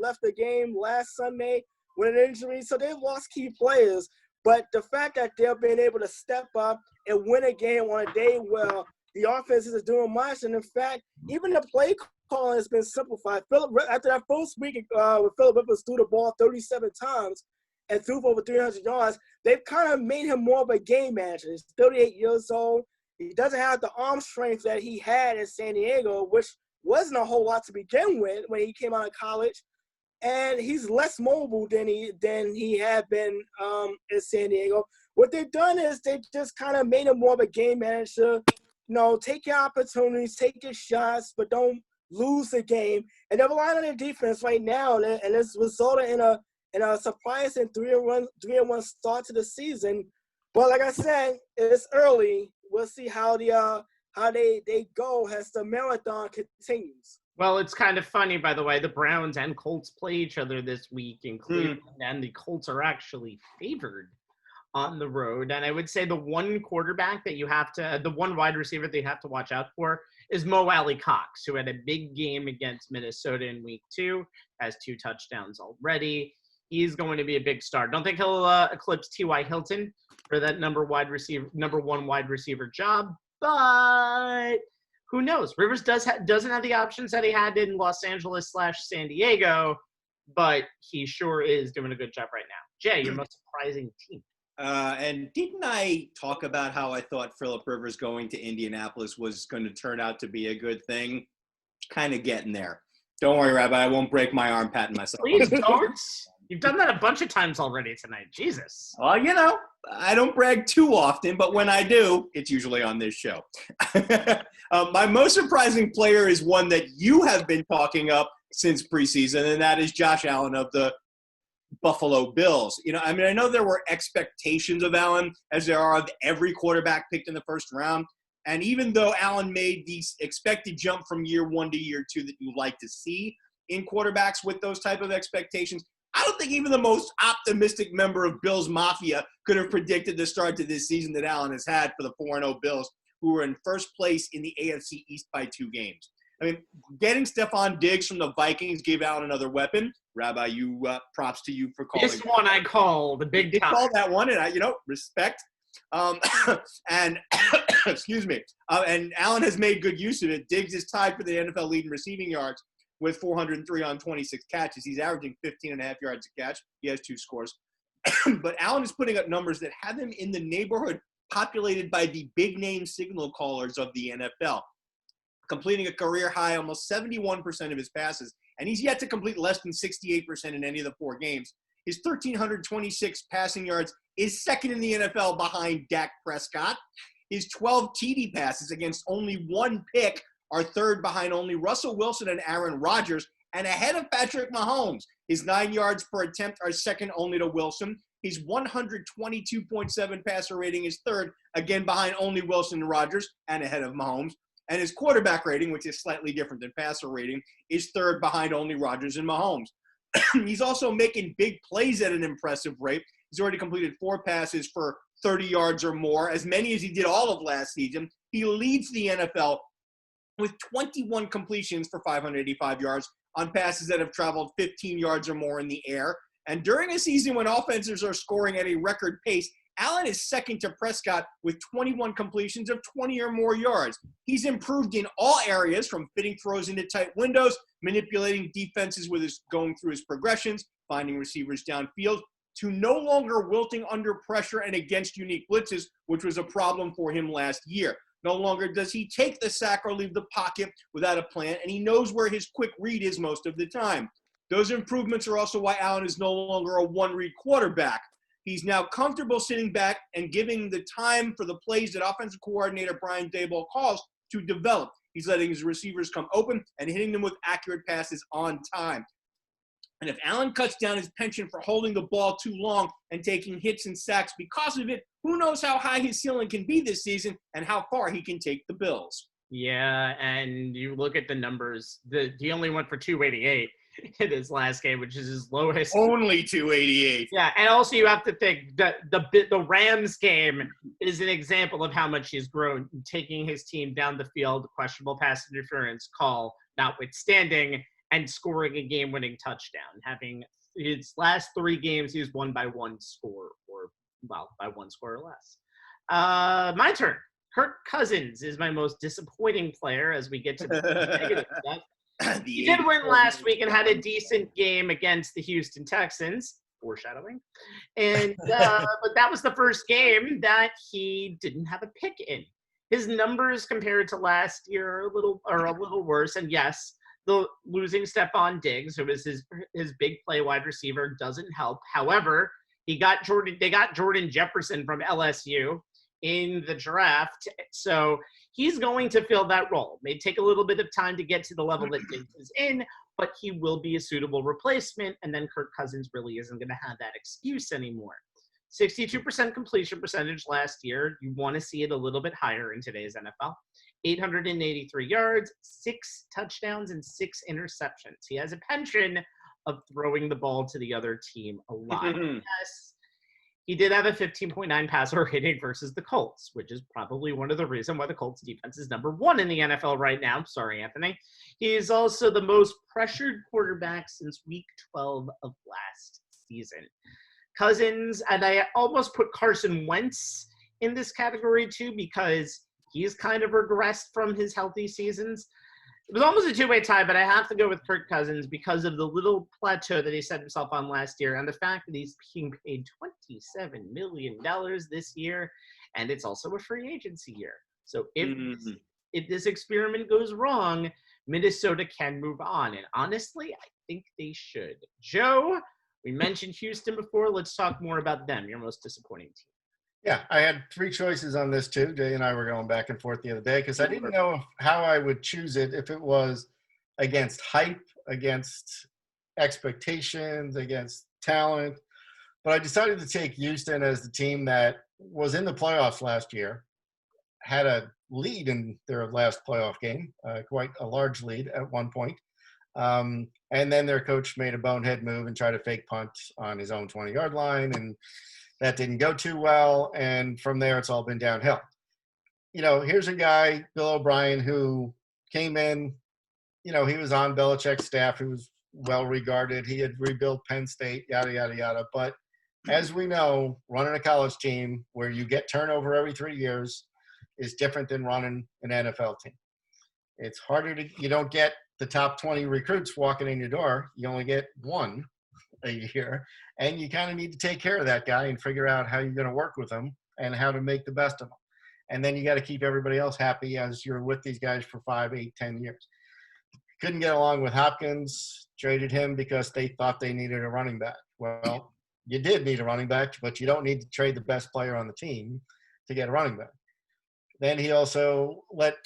left the game last Sunday with an injury. So they've lost key players. But the fact that they're being able to step up and win a game on a day where the offense is doing much, and in fact, even the play calling has been simplified. After that first week with Phillip Rivers threw the ball 37 times and threw for over 300 yards, they've kind of made him more of a game manager. He's 38 years old. He doesn't have the arm strength that he had in San Diego, which wasn't a whole lot to begin with when he came out of college. And he's less mobile than he had been in San Diego. What they've done is they've just kind of made him more of a game manager. You know, take your opportunities, take your shots, but don't lose the game. And they're relying on their defense right now, and it's resulted in a surprising 3-1 start to the season. But like I said, it's early. We'll see how they go as the marathon continues.
Well, it's kind of funny, by the way. The Browns and Colts play each other this week in Cleveland, and the Colts are actually favored on the road. And I would say the one wide receiver that you have to watch out for is Mo Alley Cox, who had a big game against Minnesota in week 2, has 2 touchdowns already. He's going to be a big star. Don't think he'll eclipse T.Y. Hilton for that number 1 wide receiver job, but who knows? Rivers doesn't have the options that he had in Los Angeles / San Diego, but he sure is doing a good job right now. Jay, your most surprising team.
And didn't I talk about how I thought Phillip Rivers going to Indianapolis was going to turn out to be a good thing? Kind of getting there. Don't worry, Rabbi. I won't break my arm patting myself.
Please don't. You've done that a bunch of times already tonight. Jesus.
Well, you know, I don't brag too often, but when I do, it's usually on this show. My most surprising player is one that you have been talking up since preseason, and that is Josh Allen of the Buffalo Bills. You know, I mean, I know there were expectations of Allen, as there are of every quarterback picked in the first round. And even though Allen made the expected jump from year 1 to year 2 that you like to see in quarterbacks with those type of expectations, I don't think even the most optimistic member of Bills Mafia could have predicted the start to this season that Allen has had for the 4-0 Bills, who were in first place in the AFC East by 2 games. I mean, getting Stephon Diggs from the Vikings gave Allen another weapon, Rabbi, props to you for calling.
This one I call the big time.
Call that one, and respect. And excuse me. And Allen has made good use of it. Diggs is tied for the NFL lead in receiving yards with 403 on 26 catches. He's averaging 15.5 yards a catch. He has 2 scores. But Allen is putting up numbers that have him in the neighborhood populated by the big-name signal callers of the NFL, completing a career-high almost 71% of his passes, and he's yet to complete less than 68% in any of the 4 games. His 1,326 passing yards is second in the NFL behind Dak Prescott. His 12 TD passes against only 1 pick are third behind only Russell Wilson and Aaron Rodgers, and ahead of Patrick Mahomes. His 9 yards per attempt are second only to Wilson. His 122.7 passer rating is third, again behind only Wilson and Rodgers, and ahead of Mahomes. And his quarterback rating, which is slightly different than passer rating, is third behind only Rodgers and Mahomes. He's also making big plays at an impressive rate. He's already completed 4 passes for 30 yards or more, as many as he did all of last season. He leads the NFL with 21 completions for 585 yards on passes that have traveled 15 yards or more in the air. And during a season when offenses are scoring at a record pace, Allen is second to Prescott with 21 completions of 20 or more yards. He's improved in all areas, from fitting throws into tight windows, manipulating defenses with his going through his progressions, finding receivers downfield, to no longer wilting under pressure and against unique blitzes, which was a problem for him last year. No longer does he take the sack or leave the pocket without a plan, and he knows where his quick read is most of the time. Those improvements are also why Allen is no longer a one-read quarterback. He's now comfortable sitting back and giving the time for the plays that offensive coordinator Brian Daboll calls to develop. He's letting his receivers come open and hitting them with accurate passes on time. And if Allen cuts down his penchant for holding the ball too long and taking hits and sacks because of it, who knows how high his ceiling can be this season and how far he can take the Bills.
Yeah, and you look at the numbers. He only went for 288 in his last game, which is his lowest.
Only 288.
Yeah, and also you have to think that the Rams game is an example of how much he's grown, taking his team down the field, questionable pass interference call notwithstanding, and scoring a game-winning touchdown. Having his last 3 games, he's won by 1 score, by 1 score or less. My turn. Kirk Cousins is my most disappointing player as we get to the negative stuff. He did win last week and had a decent game against the Houston Texans. Foreshadowing. And but that was the first game that he didn't have a pick in. His numbers compared to last year are a little worse. And yes, the losing Stephon Diggs, who was his big play wide receiver, doesn't help. However, they got Jordan Jefferson from LSU in the draft, so he's going to fill that role. May take a little bit of time to get to the level that Diggs is in, but he will be a suitable replacement, and then Kirk Cousins really isn't going to have that excuse anymore. 62% completion percentage last year. You want to see it a little bit higher in today's NFL. 883 yards, 6 touchdowns, and 6 interceptions. He has a penchant of throwing the ball to the other team a lot. Yes, he did have a 15.9 passer rating versus the Colts, which is probably one of the reasons why the Colts defense is number 1 in the NFL right now. Sorry, Anthony. He is also the most pressured quarterback since week 12 of last season. Cousins, and I almost put Carson Wentz in this category too, because he's kind of regressed from his healthy seasons. It was almost a 2-way tie, but I have to go with Kirk Cousins because of the little plateau that he set himself on last year and the fact that he's being paid $27 million this year, and it's also a free agency year. So if this experiment goes wrong, Minnesota can move on. And honestly, I think they should. Joe, we mentioned Houston before. Let's talk more about them, your most disappointing team.
Yeah, I had 3 choices on this too. Jay and I were going back and forth the other day because I didn't know how I would choose it, if it was against hype, against expectations, against talent. But I decided to take Houston as the team that was in the playoffs last year, had a lead in their last playoff game, quite a large lead at one point. And then their coach made a bonehead move and tried to fake punt on his own 20-yard line, and that didn't go too well, and from there it's all been downhill. Here's a guy, Bill O'Brien, who came in, he was on Belichick's staff, who was well regarded. He had rebuilt Penn State, yada, yada, yada. But as we know, running a college team where you get turnover every 3 years is different than running an NFL team. It's harder you don't get the top 20 recruits walking in your door. You only get one a year. And you kind of need to take care of that guy and figure out how you're going to work with him and how to make the best of him. And then you got to keep everybody else happy as you're with these guys for 5, 8, 10 years. Couldn't get along with Hopkins, traded him because they thought they needed a running back. Well, you did need a running back, but you don't need to trade the best player on the team to get a running back. Then he also let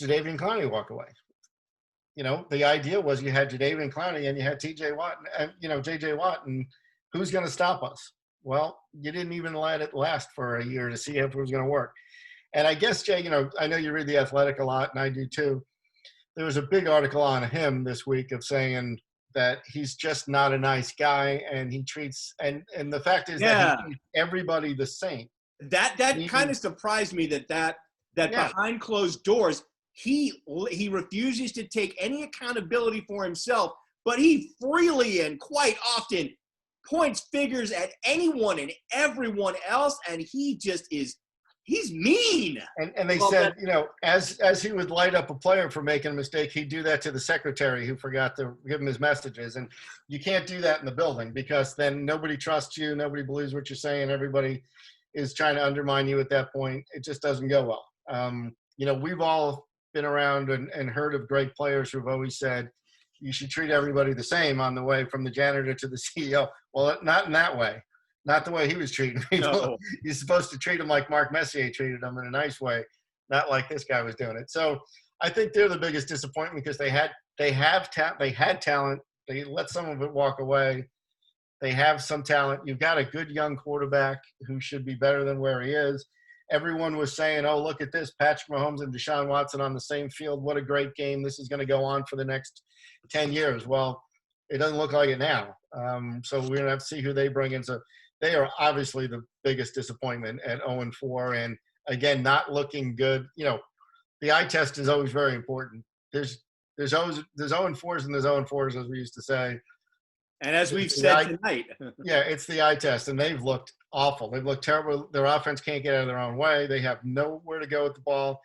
Jadeveon Clowney walk away. You know, the idea was you had Jadeveon Clowney and you had T.J. Watt and, J.J. Watt, and who's going to stop us? Well, you didn't even let it last for a year to see if it was going to work. And I guess, Jay, I know you read The Athletic a lot, and I do too. There was a big article on him this week of saying that he's just not a nice guy, and he treats and the fact is that he treats everybody the same.
That kind of surprised me that behind closed doors he refuses to take any accountability for himself, but he freely and quite often points fingers at anyone and everyone else, and he's mean.
And they said, as he would light up a player for making a mistake, he'd do that to the secretary who forgot to give him his messages. And you can't do that in the building because then nobody trusts you. Nobody believes what you're saying. Everybody is trying to undermine you at that point. It just doesn't go well. We've all been around and heard of great players who've always said, you should treat everybody the same on the way from the janitor to the CEO. Well, not in that way. Not the way he was treating people. No. You're supposed to treat them like Mark Messier treated them in a nice way, not like this guy was doing it. So I think they're the biggest disappointment because they had talent. They let some of it walk away. They have some talent. You've got a good young quarterback who should be better than where he is. Everyone was saying, oh, look at this, Patrick Mahomes and Deshaun Watson on the same field. What a great game. This is going to go on for the next 10 years. Well, it doesn't look like it now. So we're going to have to see who they bring in. So they are obviously the biggest disappointment at 0-4. And, again, not looking good. The eye test is always very important. There's 0-4s and there's 0-4s, as we used to say.
And as we've said tonight.
Yeah, it's the eye test, and they've looked awful. They've looked terrible. Their offense can't get out of their own way. They have nowhere to go with the ball.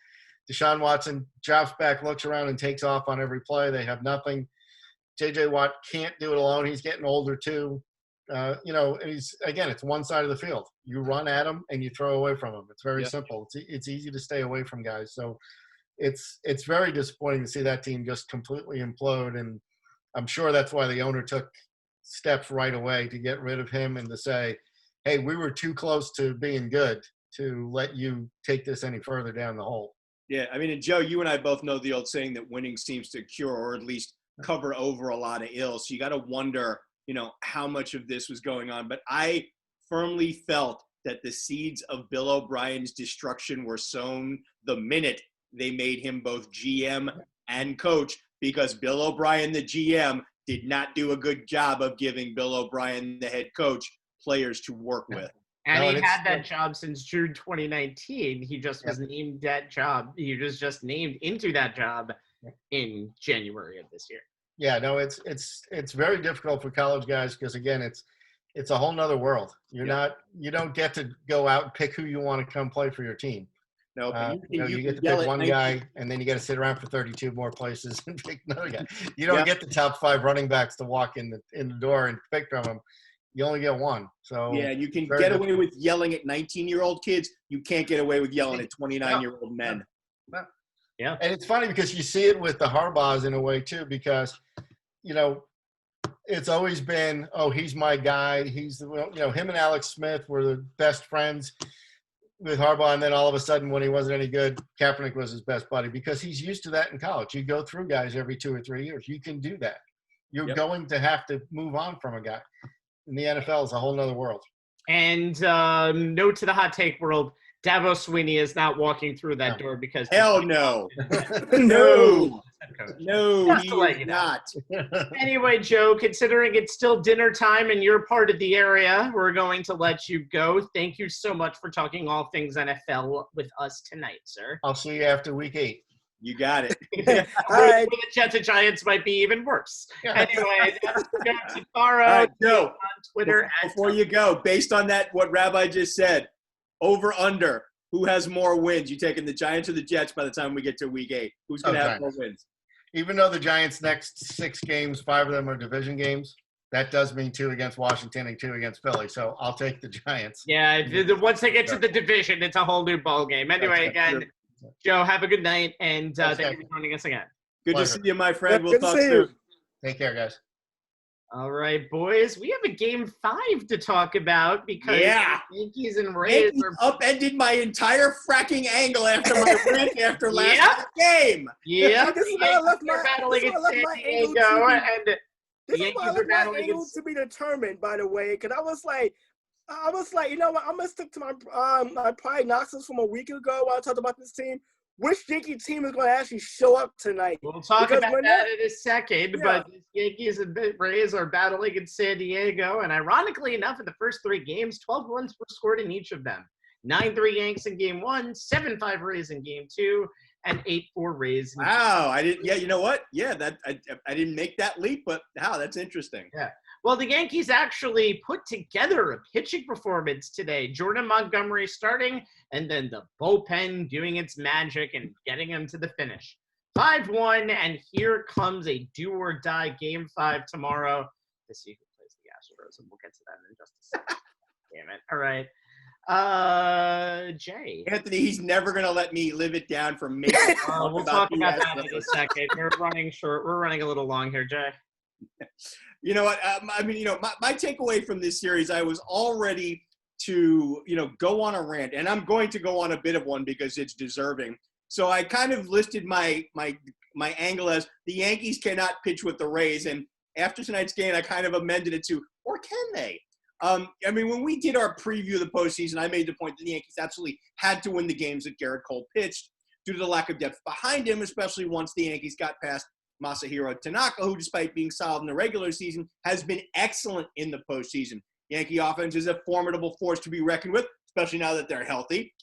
Deshaun Watson drops back, looks around, and takes off on every play. They have nothing. J.J. Watt can't do it alone. He's getting older too. It's one side of the field. You run at him and you throw away from him. It's very simple. It's easy to stay away from guys. So it's very disappointing to see that team just completely implode. And I'm sure that's why the owner took steps right away to get rid of him and to say, hey, we were too close to being good to let you take this any further down the hole.
Yeah, I mean, and Joe, you and I both know the old saying that winning seems to cure or at least cover over a lot of ills. So you got to wonder, how much of this was going on. But I firmly felt that the seeds of Bill O'Brien's destruction were sown the minute they made him both GM and coach, because Bill O'Brien, the GM, did not do a good job of giving Bill O'Brien, the head coach, players to work with.
And he had that job since June 2019. He just was named that job. He was just named into that job in January of this year.
Yeah, no, it's very difficult for college guys because, again, it's a whole nother world. You don't get to go out and pick who you want to come play for your team. No, you get to pick one guy, and then you got to sit around for 32 more places and pick another guy. You don't get the top 5 running backs to walk in the door and pick from them. You only get one. So
you can get away with yelling at 19-year-old kids. You can't get away with yelling at 29-year-old men.
No. Yeah. And it's funny because you see it with the Harbaughs in a way too, because, it's always been, oh, he's my guy. He's him and Alex Smith were the best friends with Harbaugh, and then all of a sudden when he wasn't any good, Kaepernick was his best buddy because he's used to that in college. You go through guys every 2 or 3 years. You can do that. You're going to have to move on from a guy. In the NFL, is a whole nother world.
And note to the hot take world, Dabo Swinney is not walking through that door because –
hell no. No, he's not.
Anyway, Joe, considering it's still dinner time and you're part of the area, we're going to let you go. Thank you so much for talking all things NFL with us tonight, sir.
I'll see you after week 8.
You got it.
All right.
The Jets and Giants might be even worse. Anyway, that's Joe Tufaro.
All right, Joe,
on Twitter.
before you go, based on that, what Rabbi just said, over under, who has more wins? You taking the Giants or the Jets by the time we get to week 8? Who's going to have more wins?
Even though the Giants' next 6 games, 5 of them are division games, that does mean 2 against Washington and 2 against Philly. So I'll take the Giants.
Yeah, once they get to the division, it's a whole new ball game. Anyway, again, Joe, have a good night, and thank you for joining us again.
Good to see you, my friend. We'll
Good to
talk
see you.
soon.
Take care, guys.
All right, boys, we have a game 5 to talk about because Yankees and Rays
Yankees upended my entire fracking angle after my rant after last game.
Yeah,
This
the
is why I
Yankees
left
are battling in
my
San
angle
Diego,
to
and
This
the
is why
Yankees
I
are
left my
battling
angle
against.
to be determined, by the way, because I was like, you know what? I'm gonna stick to my prognosis from a week ago when I talked about this team. Which Yankee team is going to actually show up tonight?
We'll talk
Because
about
we're
that
not-
in a second,
Yeah.
but the Yankees and Rays are battling in San Diego, and ironically enough, in the first 3 games, 12 runs were scored in each of them. 9-3 Yanks in game 1, 7-5 Rays in game 2, and 8-4 Rays.
Wow, I didn't. Yeah, you know what? Yeah, that I didn't make that leap, but wow, that's interesting.
Well, the Yankees actually put together a pitching performance today. Jordan Montgomery starting, and then the bullpen doing its magic and getting him to the finish. 5-1, and here comes a do-or-die Game 5 tomorrow to see who plays the Astros, and we'll get to that in just a second. Damn it. All right. Jay.
Anthony, he's never going to let me live it down for me.
We'll talk about that in a second. We're running short. We're running a little long here, Jay.
You know what? I mean, my takeaway from this series, I was all ready to, go on a rant, and I'm going to go on a bit of one because it's deserving. So I kind of listed my angle as the Yankees cannot pitch with the Rays, and after tonight's game, I kind of amended it to, or can they? I mean, when we did our preview of the postseason, I made the point that the Yankees absolutely had to win the games that Garrett Cole pitched due to the lack of depth behind him, especially once the Yankees got past Masahiro Tanaka, who, despite being solid in the regular season, has been excellent in the postseason. Yankee offense is a formidable force to be reckoned with, especially now that they're healthy,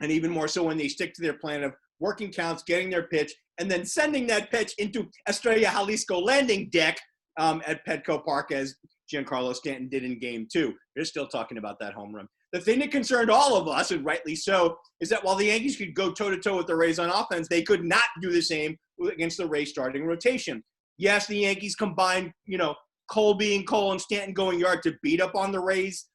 and even more so when they stick to their plan of working counts, getting their pitch, and then sending that pitch into Estrella Jalisco landing deck at Petco Park, as Giancarlo Stanton did in Game 2. They're still talking about that home run. The thing that concerned all of us, and rightly so, is that while the Yankees could go toe-to-toe with the Rays on offense, they could not do the same against the Rays starting rotation. Yes, the Yankees combined, Cole being Cole and Stanton going yard to beat up on the Rays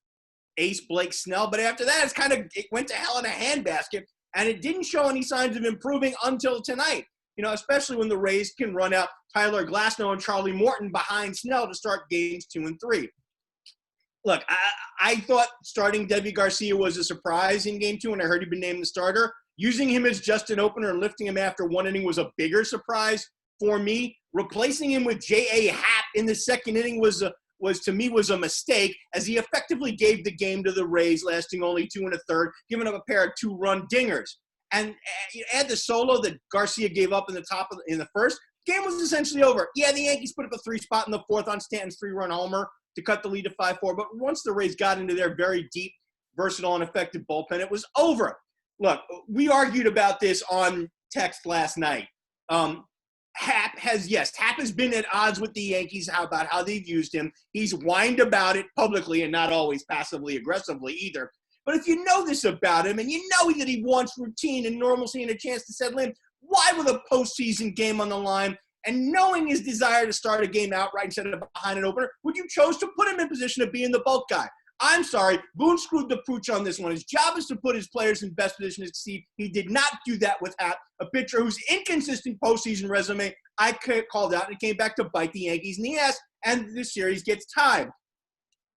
ace Blake Snell, but after that, it went to hell in a handbasket, and it didn't show any signs of improving until tonight. Especially when the Rays can run out Tyler Glasnow and Charlie Morton behind Snell to start games 2 and 3. Look, I thought starting Deivi Garcia was a surprise in Game 2, and I heard he'd been named the starter. Using him as just an opener and lifting him after 1 inning was a bigger surprise for me. Replacing him with J.A. Happ in the second inning was to me a mistake, as he effectively gave the game to the Rays, lasting only 2 1/3, giving up a pair of 2-run dingers. And you add the solo that Garcia gave up in the first, game was essentially over. Yeah, the Yankees put up a 3 spot in the 4th on Stanton's 3-run homer to cut the lead to 5-4. But once the Rays got into their very deep, versatile, and effective bullpen, it was over. Look, we argued about this on text last night. Happ has been at odds with the Yankees about how they've used him. He's whined about it publicly and not always passively aggressively either. But if you know this about him and you know that he wants routine and normalcy and a chance to settle in, why with a postseason game on the line and knowing his desire to start a game outright instead of behind an opener, would you chose to put him in position of being the bulk guy? I'm sorry, Boone screwed the pooch on this one. His job is to put his players in best position to succeed. He did not do that with Happ, a pitcher whose inconsistent postseason resume I called out, and it came back to bite the Yankees in the ass, and the series gets tied.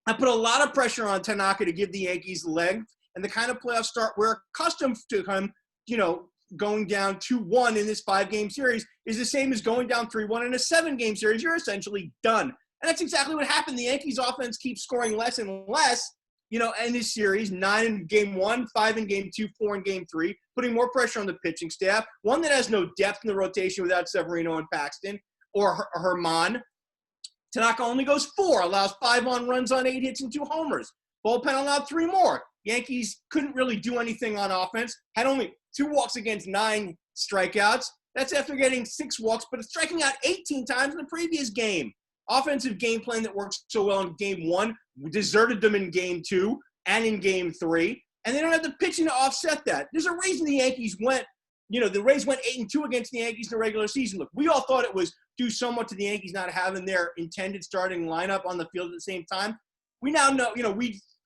I put a lot of pressure on Tanaka to give the Yankees leg, and the kind of playoff start we're accustomed to him, going down 2-1 in this 5-game series is the same as going down 3-1 in a 7-game series. You're essentially done. And that's exactly what happened. The Yankees offense keeps scoring less and less, in this series, 9 in Game 1, 5 in Game 2, 4 in Game 3, putting more pressure on the pitching staff, one that has no depth in the rotation without Severino and Paxton or Herman. Tanaka only goes 4, allows 5 on runs on 8 hits and 2 homers. Bullpen allowed 3 more. Yankees couldn't really do anything on offense, had only 2 walks against 9 strikeouts. That's after getting 6 walks, but striking out 18 times in the previous game. Offensive game plan that worked so well in game 1 deserted them in game 2 and in game 3, and they don't have the pitching to offset that. There's a reason the Yankees went, the Rays went 8-2 against the Yankees in the regular season. Look, we all thought it was due somewhat to the Yankees not having their intended starting lineup on the field at the same time. We now know,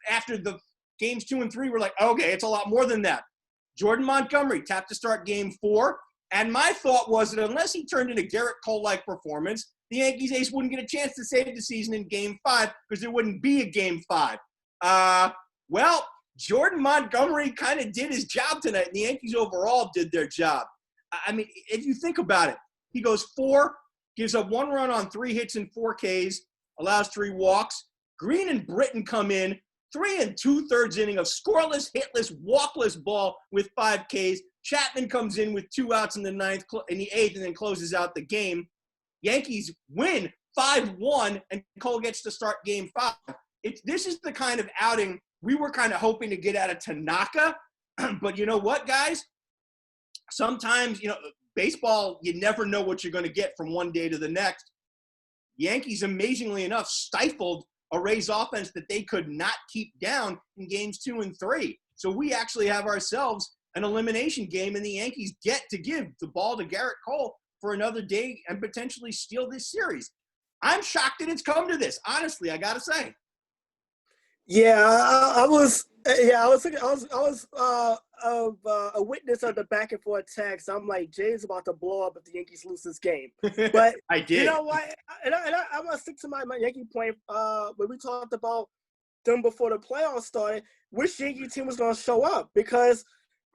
after the games 2 and 3, we're like, okay, it's a lot more than that. Jordan Montgomery tapped to start game 4, and my thought was that unless he turned in a Garrett Cole-like performance, the Yankees ace wouldn't get a chance to save the season in game 5 because there wouldn't be a game 5. Well, Jordan Montgomery kind of did his job tonight, and the Yankees overall did their job. I mean, if you think about it, he goes 4, gives up 1 run on 3 hits and 4 Ks, allows 3 walks. Green and Britton come in, 3 2/3 inning of scoreless, hitless, walkless ball with 5 Ks. Chapman comes in with 2 outs in the 8th, and then closes out the game. Yankees win 5-1, and Cole gets to start game 5. This is the kind of outing we were kind of hoping to get out of Tanaka. But you know what, guys? Sometimes, baseball, you never know what you're going to get from one day to the next. Yankees, amazingly enough, stifled a Rays offense that they could not keep down in games 2 and 3. So we actually have ourselves an elimination game, and the Yankees get to give the ball to Garrett Cole for another day and potentially steal this series. I'm shocked that it's come to this. Honestly, I gotta say.
Yeah, I was a witness of the back and forth text. I'm like, Jay's about to blow up if the Yankees lose this game. But
I did.
You know what? And I'm gonna stick to my Yankee point. When we talked about them before the playoffs started, which Yankee team was gonna show up, because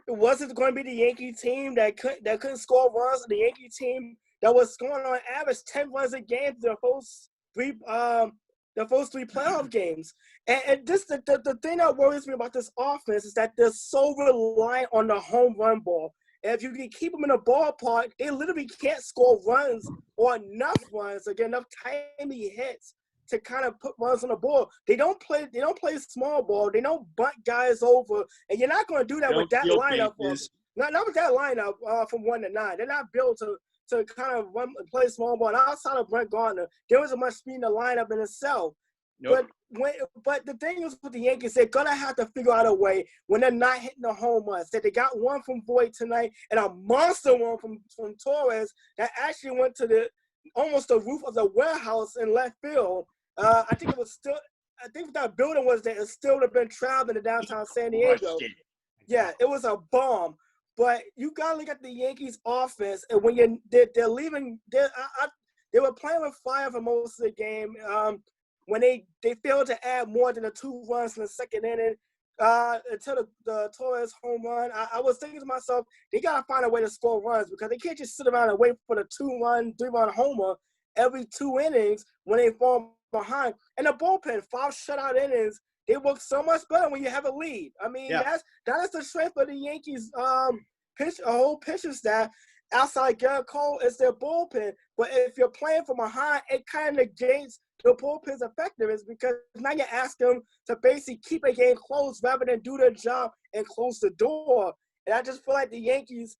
it wasn't going to be the Yankee team that couldn't score runs, the Yankee team that was scoring on average 10 runs a game the first 3 playoff games. And this the thing that worries me about this offense is that they're so reliant on the home run ball. And if you can keep them in a ballpark, they literally can't score runs or enough runs or get enough timely hits to kind of put runs on the board. They don't play small ball. They don't bunt guys over, and you're not going to do that with that lineup. Not with that lineup from 1 to 9. They're not built to kind of play small ball. And outside of Brent Gardner, there wasn't much speed in the lineup in itself. Nope. But the thing is with the Yankees, they're gonna have to figure out a way when they're not hitting the home runs. That they got one from Voit tonight and a monster one from Torres that actually went to almost the roof of the warehouse in left field. I think that building was there. It still would have been traveling to downtown San Diego. Yeah, it was a bomb. But you gotta look at the Yankees offense, and when they're leaving, they were playing with fire for most of the game. When they failed to add more than the 2 runs in the second inning until the Torres home run, I was thinking to myself, they gotta find a way to score runs, because they can't just sit around and wait for the 2-run, 3-run homer every 2 innings when they fall behind. And the bullpen, 5 shutout innings, they work so much better when you have a lead. I mean, that is the strength of the Yankees whole pitching staff. Outside Garrett Cole is their bullpen. But if you're playing from behind, it kind of negates the bullpen's effectiveness, because now you ask them to basically keep a game close rather than do their job and close the door. And I just feel like the Yankees,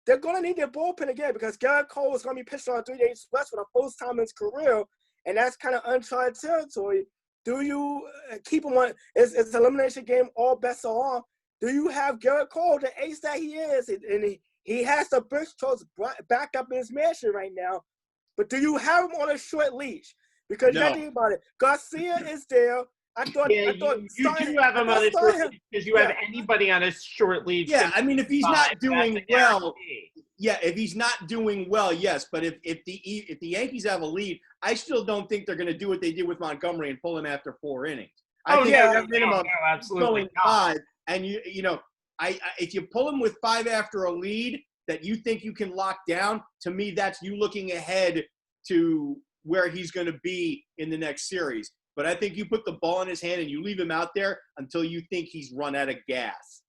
they're going to need their bullpen again, because Garrett Cole is going to be pitching on 3-day stretch for the first time in his career, and that's kind of uncharted territory. Do you keep him on? It's an elimination game, all bets are off. Do you have Garrett Cole, the ace that he is, and he has the bench toss backed up in his mansion right now, but do you have him on a short leash? Because you got to think about it. Garcia is there. I thought
you do have him on a short leash, because you have anybody on a short leash.
Yeah, I mean, if he's not doing well, if he's not doing well, yes. But if the Yankees have a lead, I still don't think they're going to do what they did with Montgomery and pull him after 4 innings. I think at minimum
absolutely
5. And if you pull him with 5 after a lead that you think you can lock down, to me, that's you looking ahead to where he's going to be in the next series. But I think you put the ball in his hand and you leave him out there until you think he's run out of gas.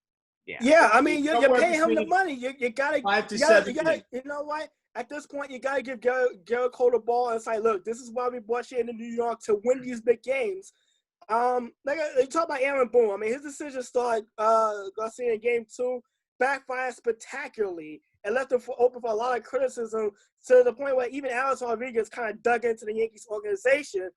Yeah, I mean, you're paying him the money. You gotta
5 to 7.
You know what? At this point, you gotta give Garrett Cole the ball and say, look, this is why we brought you into New York, to win these big games. Like you talk about Aaron Boone. I mean, his decision to start Garcia in game 2 backfired spectacularly. and left them open for a lot of criticism to the point where even Alex Rodriguez kind of dug into the Yankees organization.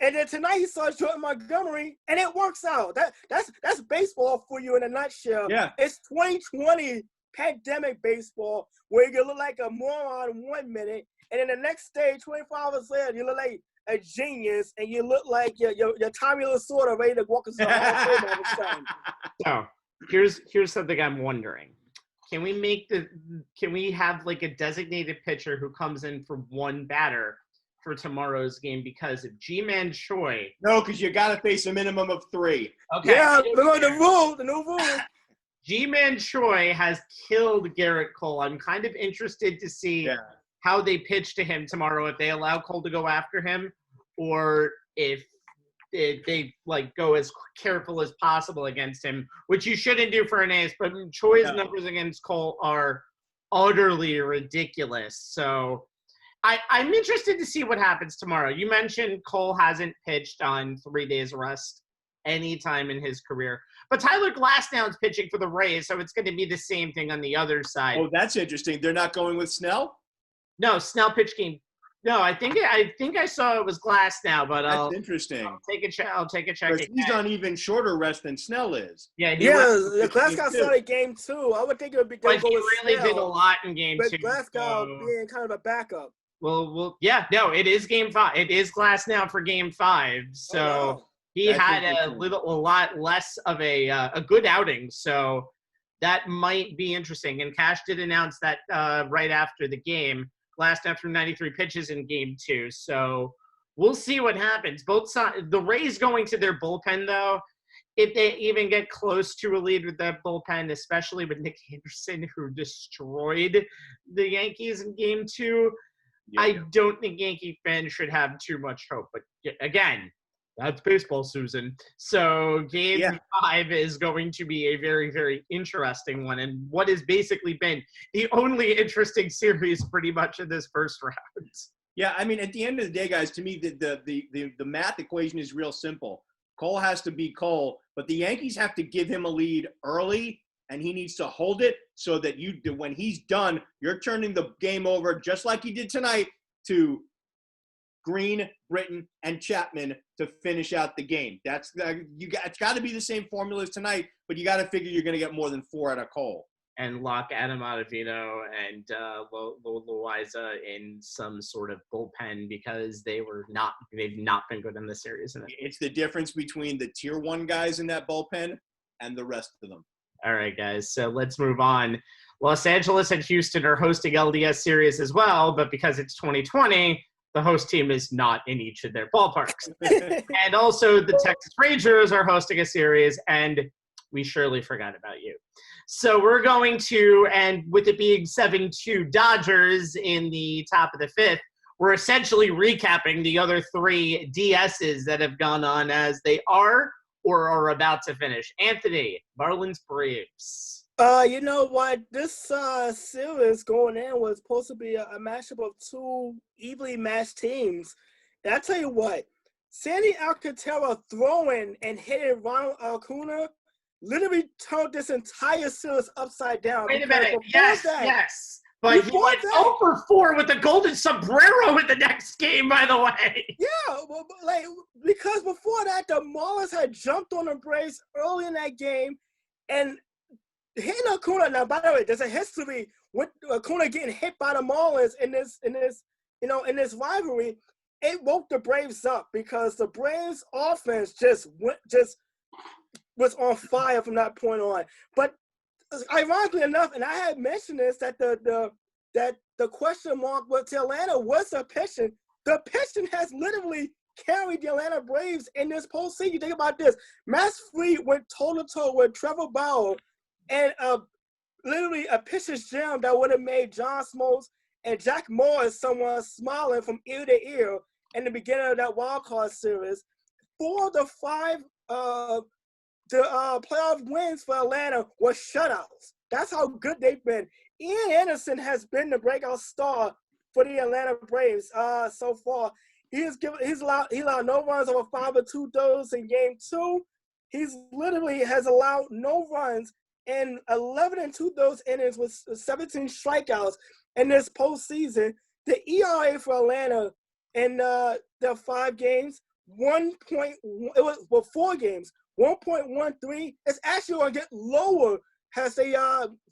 And then tonight he saw Jordan Montgomery, and it works out. That's baseball for you in a nutshell.
Yeah.
It's 2020 pandemic baseball where you look like a moron 1 minute, and then the next day, 24 hours later, you look like a genius, and you look like you're Tommy Lasorda ready to walk into the Hall of Fame all of a sudden.
So here's something I'm wondering. Can we have like a designated pitcher who comes in for one batter for tomorrow's game because of G-Man Choi?
No, because you got to face a minimum of 3.
Okay.
Yeah, the new rule.
G-Man Choi has killed Garrett Cole. I'm kind of interested to see how they pitch to him tomorrow, if they allow Cole to go after him or if they like go as careful as possible against him, which you shouldn't do for an ace, but Choi's numbers against Cole are utterly ridiculous. So I'm interested to see what happens tomorrow. You mentioned Cole hasn't pitched on 3 days rest any time in his career. But Tyler Glasnow's pitching for the Rays, so it's going to be the same thing on the other side.
Oh, that's interesting. They're not going with Snell?
No, Snell pitched game. No, I think I saw it was Glasnow, but
that's interesting.
I'll take a check.
Because he's on even shorter rest than Snell is.
Yeah,
the Glasgow started game 2. I would think it would be
but
go
he
with
really
Snell,
did a lot in game 2.
but Glasgow being kind of a backup.
Well, yeah, no, it is game 5. It is Glasnow for game 5. So he had a lot less of a good outing. So that might be interesting. And Cash did announce that right after the game. Glasnow threw 93 pitches in game 2. So we'll see what happens. Both sides, the Rays going to their bullpen, though, if they even get close to a lead with that bullpen, especially with Nick Anderson, who destroyed the Yankees in game 2, I don't think Yankee fans should have too much hope. But again, that's baseball, Susan. So game 5 is going to be a very, very interesting one, and what has basically been the only interesting series pretty much in this first round.
Yeah, I mean, at the end of the day, guys, to me, the math equation is real simple. Cole has to be Cole, but the Yankees have to give him a lead early, and he needs to hold it so that when he's done, you're turning the game over just like he did tonight to Green, Britton, and Chapman to finish out the game. It's got to be the same formula as tonight, but you got to figure you're going to get more than 4 out of Cole.
And lock Adam Ottavino and Loaiza in some sort of bullpen because they've not been good in the series.
It's the difference between the tier 1 guys in that bullpen and the rest of them.
All right, guys. So let's move on. Los Angeles and Houston are hosting LDS series as well, but because it's 2020, the host team is not in each of their ballparks. And also the Texas Rangers are hosting a series, and we surely forgot about you. So we're going to, and with it being 7-2 Dodgers in the top of the 5th, we're essentially recapping the other 3 DSs that have gone on as they are or are about to finish. Anthony, Marlins Braves.
You know what? This series going in was supposed to be a matchup of 2 evenly matched teams. And I tell you what, Sandy Alcantara throwing and hitting Ronald Acuna literally turned this entire series upside down.
Wait a minute. Yes. But he went 0-4 with the golden sombrero in the next game, by the way.
Yeah, well, because before that, the Marlins had jumped on the Braves early in that game, and hitting Acuna. Now, by the way, there's a history with Acuna getting hit by the Marlins in this rivalry. It woke the Braves up because the Braves offense just was on fire from that point on. But ironically enough, and I had mentioned this, that the question mark with Atlanta was the pitching. The pitching has literally carried the Atlanta Braves in this postseason. You think about this. Max Fried went toe-to-toe with Trevor Bauer, and literally a pitcher's jam that would have made John Smoltz and Jack Morris someone smiling from ear to ear in the beginning of that wild card series. 4 of the 5 playoff wins for Atlanta were shutouts. That's how good they've been. Ian Anderson has been the breakout star for the Atlanta Braves so far. He allowed no runs over 5 2/3 in game 2. He's literally has allowed no runs in 11 and 2 those innings with 17 strikeouts in this postseason. The ERA for Atlanta in the 5 games, 4 games, 1.13. It's actually going to get lower as they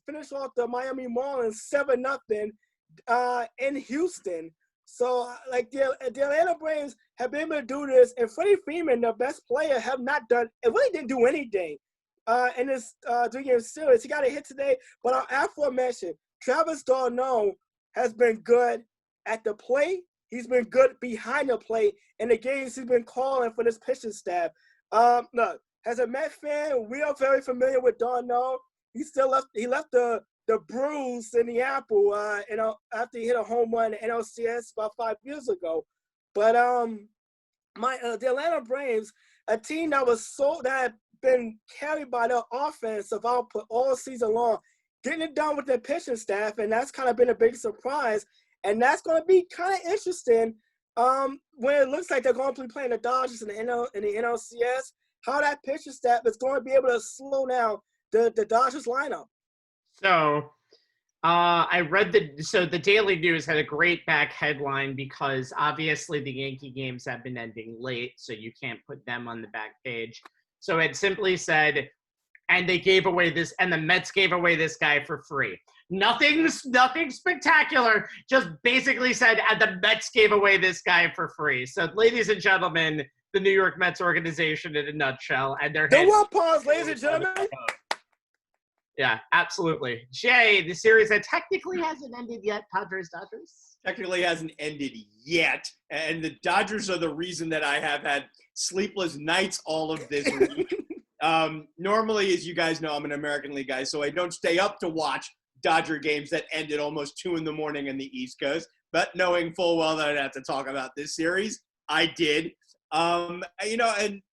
finish off the Miami Marlins 7-0 in Houston. So, like, the Atlanta Braves have been able to do this, and Freddie Freeman, the best player, have not done – it really didn't do anything in this 3-game series. He got a hit today, but our aforementioned Travis d'Arnaud has been good at the plate. He's been good behind the plate in the games he's been calling for this pitching staff. Look, as a Met fan, we are very familiar with d'Arnaud. He left the bruise in the apple, after he hit a home run in NLCS about 5 years ago. But the Atlanta Braves, a team that had been carried by their offensive output all season long, getting it done with their pitching staff, and that's kind of been a big surprise. And that's going to be kind of interesting when it looks like they're going to be playing the Dodgers in the NLCS, how that pitching staff is going to be able to slow down the Dodgers lineup.
So I read the Daily News had a great back headline because obviously the Yankee games have been ending late, so you can't put them on the back page. So it simply said, and the Mets gave away this guy for free. Nothing spectacular, just basically said, and the Mets gave away this guy for free. So, ladies and gentlemen, the New York Mets organization in a nutshell, and their
heads. One pause, ladies and gentlemen.
Yeah, absolutely. Jay, the series that technically hasn't ended yet, Padres-Dodgers?
Technically hasn't ended yet, and the Dodgers are the reason that I have had sleepless nights all of this week. Normally, as you guys know, I'm an American League guy, so I don't stay up to watch Dodger games that ended almost 2 in the morning in the East Coast. But knowing full well that I'd have to talk about this series, I did. And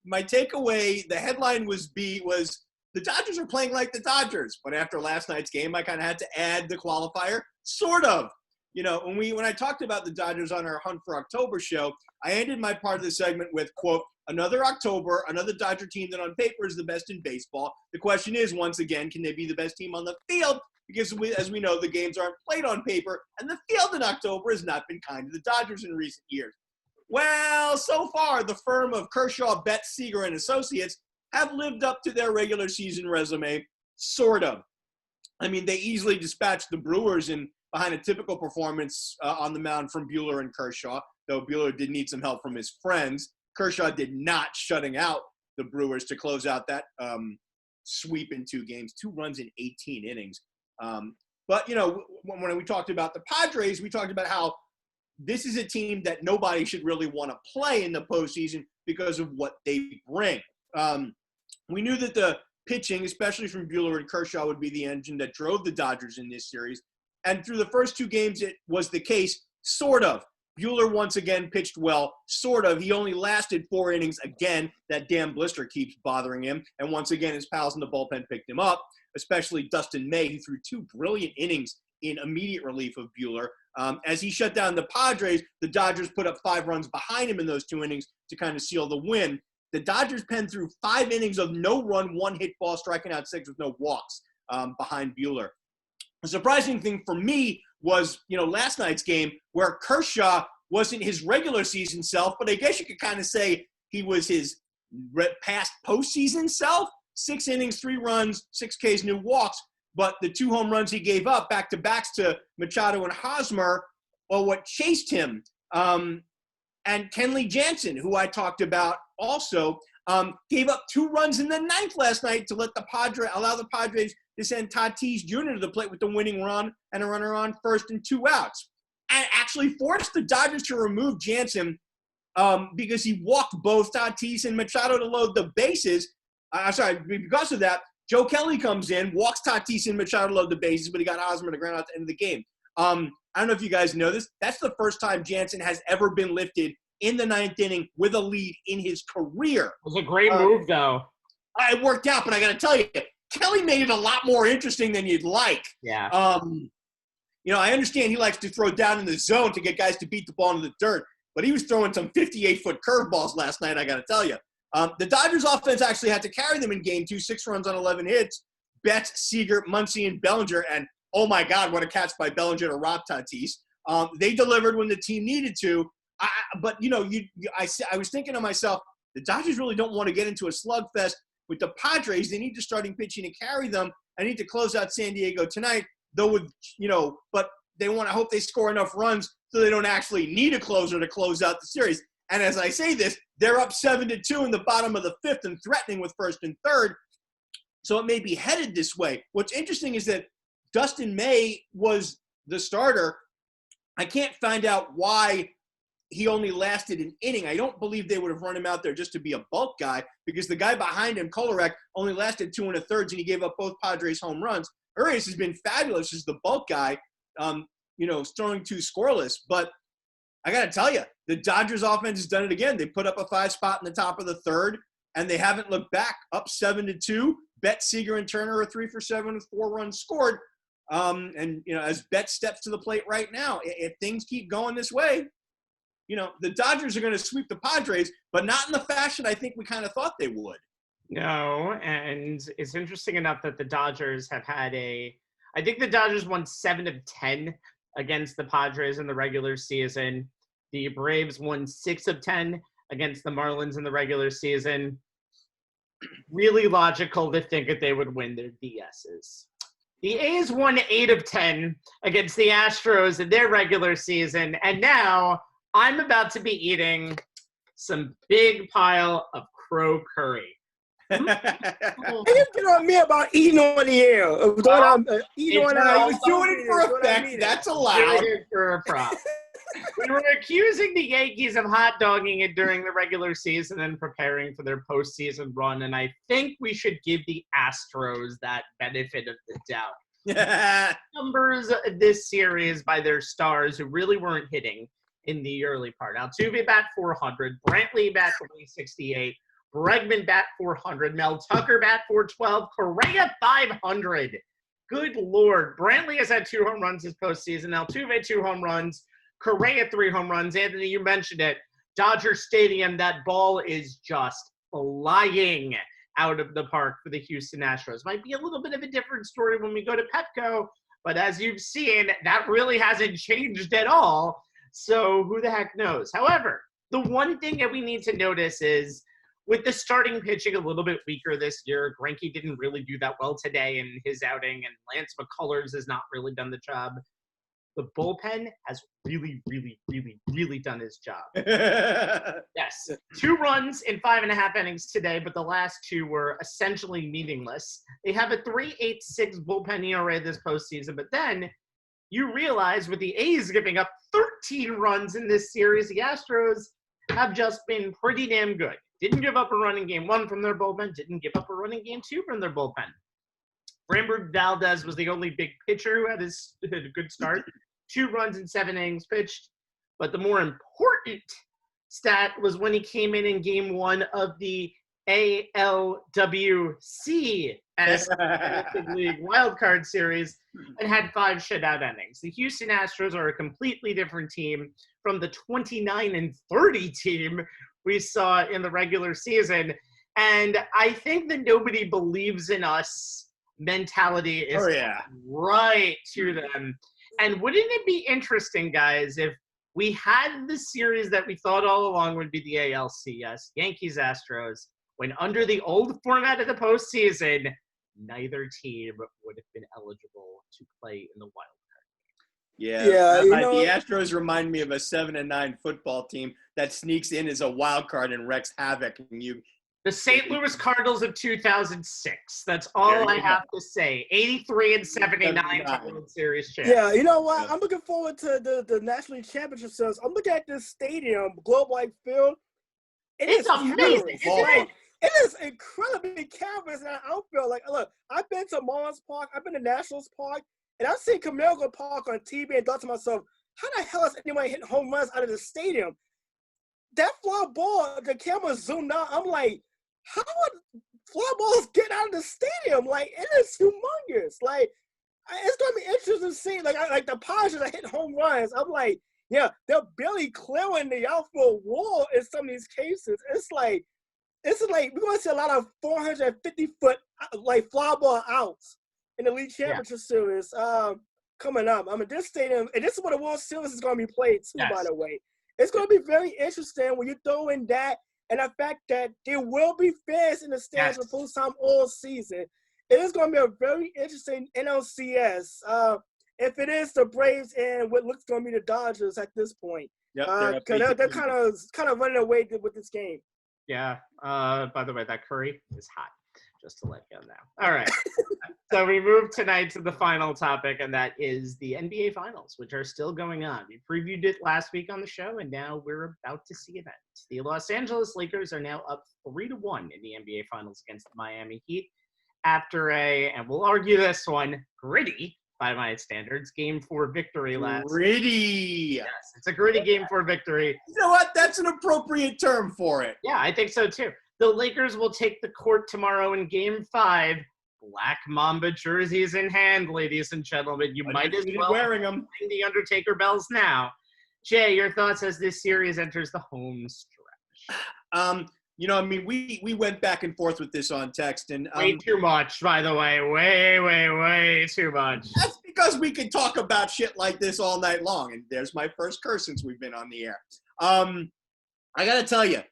my takeaway, the headline was the Dodgers are playing like the Dodgers. But after last night's game, I kind of had to add the qualifier, sort of. When I talked about the Dodgers on our Hunt for October show, I ended my part of the segment with, quote, another October, another Dodger team that on paper is the best in baseball. The question is, once again, can they be the best team on the field? Because as we know, the games aren't played on paper, and the field in October has not been kind to the Dodgers in recent years. Well, so far, the firm of Kershaw, Betts, Seager, and Associates have lived up to their regular season resume, sort of. I mean, they easily dispatched the Brewers behind a typical performance on the mound from Buehler and Kershaw, though Buehler did need some help from his friends. Kershaw did not, shutting out the Brewers to close out that sweep in 2 games, 2 runs in 18 innings. But, when we talked about the Padres, we talked about how this is a team that nobody should really want to play in the postseason because of what they bring. We knew that the pitching, especially from Buehler and Kershaw, would be the engine that drove the Dodgers in this series. And through the first 2 games, it was the case, sort of. Buehler once again pitched well, sort of. He only lasted 4 innings. Again, that damn blister keeps bothering him. And once again, his pals in the bullpen picked him up, especially Dustin May, who threw 2 brilliant innings in immediate relief of Buehler. As he shut down the Padres, the Dodgers put up 5 runs behind him in those 2 innings to kind of seal the win. The Dodgers penned through 5 innings of no run, 1 hit ball, striking out 6 with no walks behind Buehler. The surprising thing for me was, last night's game where Kershaw wasn't his regular season self, but I guess you could kind of say he was his past postseason self. 6 innings, 3 runs, 6 Ks, no walks. But the 2 home runs he gave up back-to-backs to Machado and Hosmer, well, what chased him. And Kenley Jansen, who I talked about also, gave up 2 runs in the 9th last night to allow the Padres to send Tatis Jr. to the plate with the winning run and a runner on first and 2 outs. And actually forced the Dodgers to remove Jansen because he walked both Tatis and Machado to load the bases. Because of that, Joe Kelly comes in, walks Tatis and Machado to load the bases, but he got Hosmer to ground out at the end of the game. I don't know if you guys know this. That's the first time Jansen has ever been lifted in the 9th inning with a lead in his career.
It was a great move, though.
It worked out, but I got to tell you, Kelly made it a lot more interesting than you'd like.
Yeah.
I understand he likes to throw down in the zone to get guys to beat the ball into the dirt, but he was throwing some 58-foot curveballs last night, I got to tell you. The Dodgers offense actually had to carry them in game 2, 6 runs on 11 hits, Betts, Seager, Muncy, and Bellinger. And, oh, my God, what a catch by Bellinger to rob Tatis. They delivered when the team needed to. But, I was thinking to myself, the Dodgers really don't want to get into a slugfest with the Padres. They need the starting pitching to carry them. I need to close out San Diego tonight, though but they want to hope they score enough runs so they don't actually need a closer to close out the series. And as I say this, they're up 7-2 in the bottom of the fifth and threatening with first and third. So it may be headed this way. What's interesting is that Dustin May was the starter. I can't find out why he only lasted an inning. I don't believe they would have run him out there just to be a bulk guy, because the guy behind him, Kolarek, only lasted 2 1/3, and he gave up both Padres home runs. Urias has been fabulous as the bulk guy, throwing 2 scoreless. But I got to tell you, the Dodgers offense has done it again. They put up a 5 spot in the top of the third, and they haven't looked back. Up 7-2. Betts, Seager, and Turner are 3 for 7 with 4 runs scored. As Betts steps to the plate right now, if things keep going this way, the Dodgers are going to sweep the Padres, but not in the fashion I think we kind of thought they would.
No, and it's interesting enough that the Dodgers have had I think the Dodgers won 7 of 10 against the Padres in the regular season. The Braves won 6 of 10 against the Marlins in the regular season. Really logical to think that they would win their DSs. The A's won 8 of 10 against the Astros in their regular season, and now I'm about to be eating some big pile of crow curry.
You get on me about eating on the air.
He was doing it for effect. That's allowed.
Doing it for a prop. We were accusing the Yankees of hot dogging it during the regular season and preparing for their postseason run, and I think we should give the Astros that benefit of the doubt. Numbers this series by their stars who really weren't hitting in the early part. Altuve bat 400, Brantley bat 368, Bregman bat 400, Mel Tucker bat 412, Correa 500. Good Lord. Brantley has had 2 home runs this postseason. Altuve 2 home runs. Correa 3 home runs. Anthony, you mentioned it. Dodger Stadium, that ball is just flying out of the park for the Houston Astros. Might be a little bit of a different story when we go to Petco, but as you've seen, that really hasn't changed at all. So who the heck knows? However, the one thing that we need to notice is with the starting pitching a little bit weaker this year, Greinke didn't really do that well today in his outing, and Lance McCullers has not really done the job. The bullpen has really, really, really, really done his job. Yes. 2 runs in 5.5 innings today, but the last 2 were essentially meaningless. They have a 3.86 bullpen ERA this postseason, but then you realize with the A's giving up 13 runs in this series, the Astros have just been pretty damn good. Didn't give up a run in game 1 from their bullpen, didn't give up a run in game 2 from their bullpen. Framber Valdez was the only big pitcher who had a good start. 2 runs in 7 innings pitched. But the more important stat was when he came in game 1 of the ALWC League wildcard series and had 5 shutout innings. The Houston Astros are a completely different team from the 29-30 team we saw in the regular season. And I think the nobody believes in us mentality is right to them. And wouldn't it be interesting, guys, if we had the series that we thought all along would be the ALCS, Yankees-Astros, when under the old format of the postseason, neither team would have been eligible to play in the wild card.
Yeah, the Astros remind me of a 7-9 football team that sneaks in as a wild card and wrecks havoc.
The St. Louis Cardinals of 2006. That's all I have to say. 83-79 World Series champ.
Yeah, you know what? I'm looking forward to the National League Championship Series. I'm looking at this stadium, Globe Life Field.
It's amazing.
It is incredibly canvas and outfield. Like, look, I've been to Mars Park, I've been to Nationals Park, and I've seen Comerica Park on TV and thought to myself, how the hell is anyone hitting home runs out of the stadium? That fly ball, the camera zoomed out. I'm like, how would fly balls get out of the stadium? Like, it is humongous. Like, it's going to be interesting to see. Like the Padres that hit home runs. I'm like, yeah, they're barely clearing the outfield wall in some of these cases. It's like, this is like we're gonna see a lot of 450-foot like fly ball outs in the league championship series coming up. I mean, this stadium, and this is where the World Series is gonna be played too.
Yes.
By the way, it's gonna be very interesting when you throw in that and the fact that there will be fans in the stands for the first time all season. It is gonna be a very interesting NLCS. If it is the Braves and what looks going to be the Dodgers at this point. Because they're kind of running away with this game.
Yeah. By the way, that curry is hot, just to let you know. All right. So we move tonight to the final topic, and that is the NBA Finals, which are still going on. We previewed it last week on the show, and now we're about to see it end. The Los Angeles Lakers are now up 3-1 in the NBA Finals against the Miami Heat after and we'll argue this one, gritty, by my standards, Game 4 victory last.
Gritty.
Yes, it's a gritty Game 4 victory.
You know what? That's an appropriate term for it.
Yeah, I think so too. The Lakers will take the court tomorrow in Game 5. Black Mamba jerseys in hand, ladies and gentlemen. You might as well
wearing them.
ring the Undertaker bells now. Jay, your thoughts as this series enters the home stretch?
You know, I mean, we went back and forth with this on text, and
way too much, by the way. Way too much.
That's because we could talk about shit like this all night long, and there's my first curse since we've been on the air. I gotta tell you,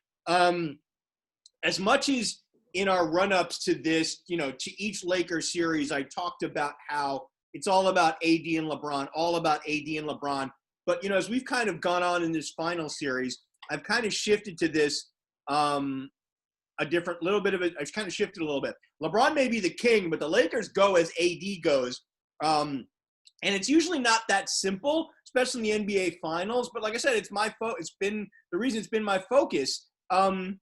as much as in our run-ups to this, you know, to each Lakers series, I talked about how it's all about AD and LeBron, But, you know, as we've kind of gone on in this final series, I've kind of shifted to this I've kind of shifted a little bit. LeBron may be the king, but the Lakers go as AD goes. And it's usually not that simple, especially in the NBA Finals. But like I said, it's been the reason it's been my focus. I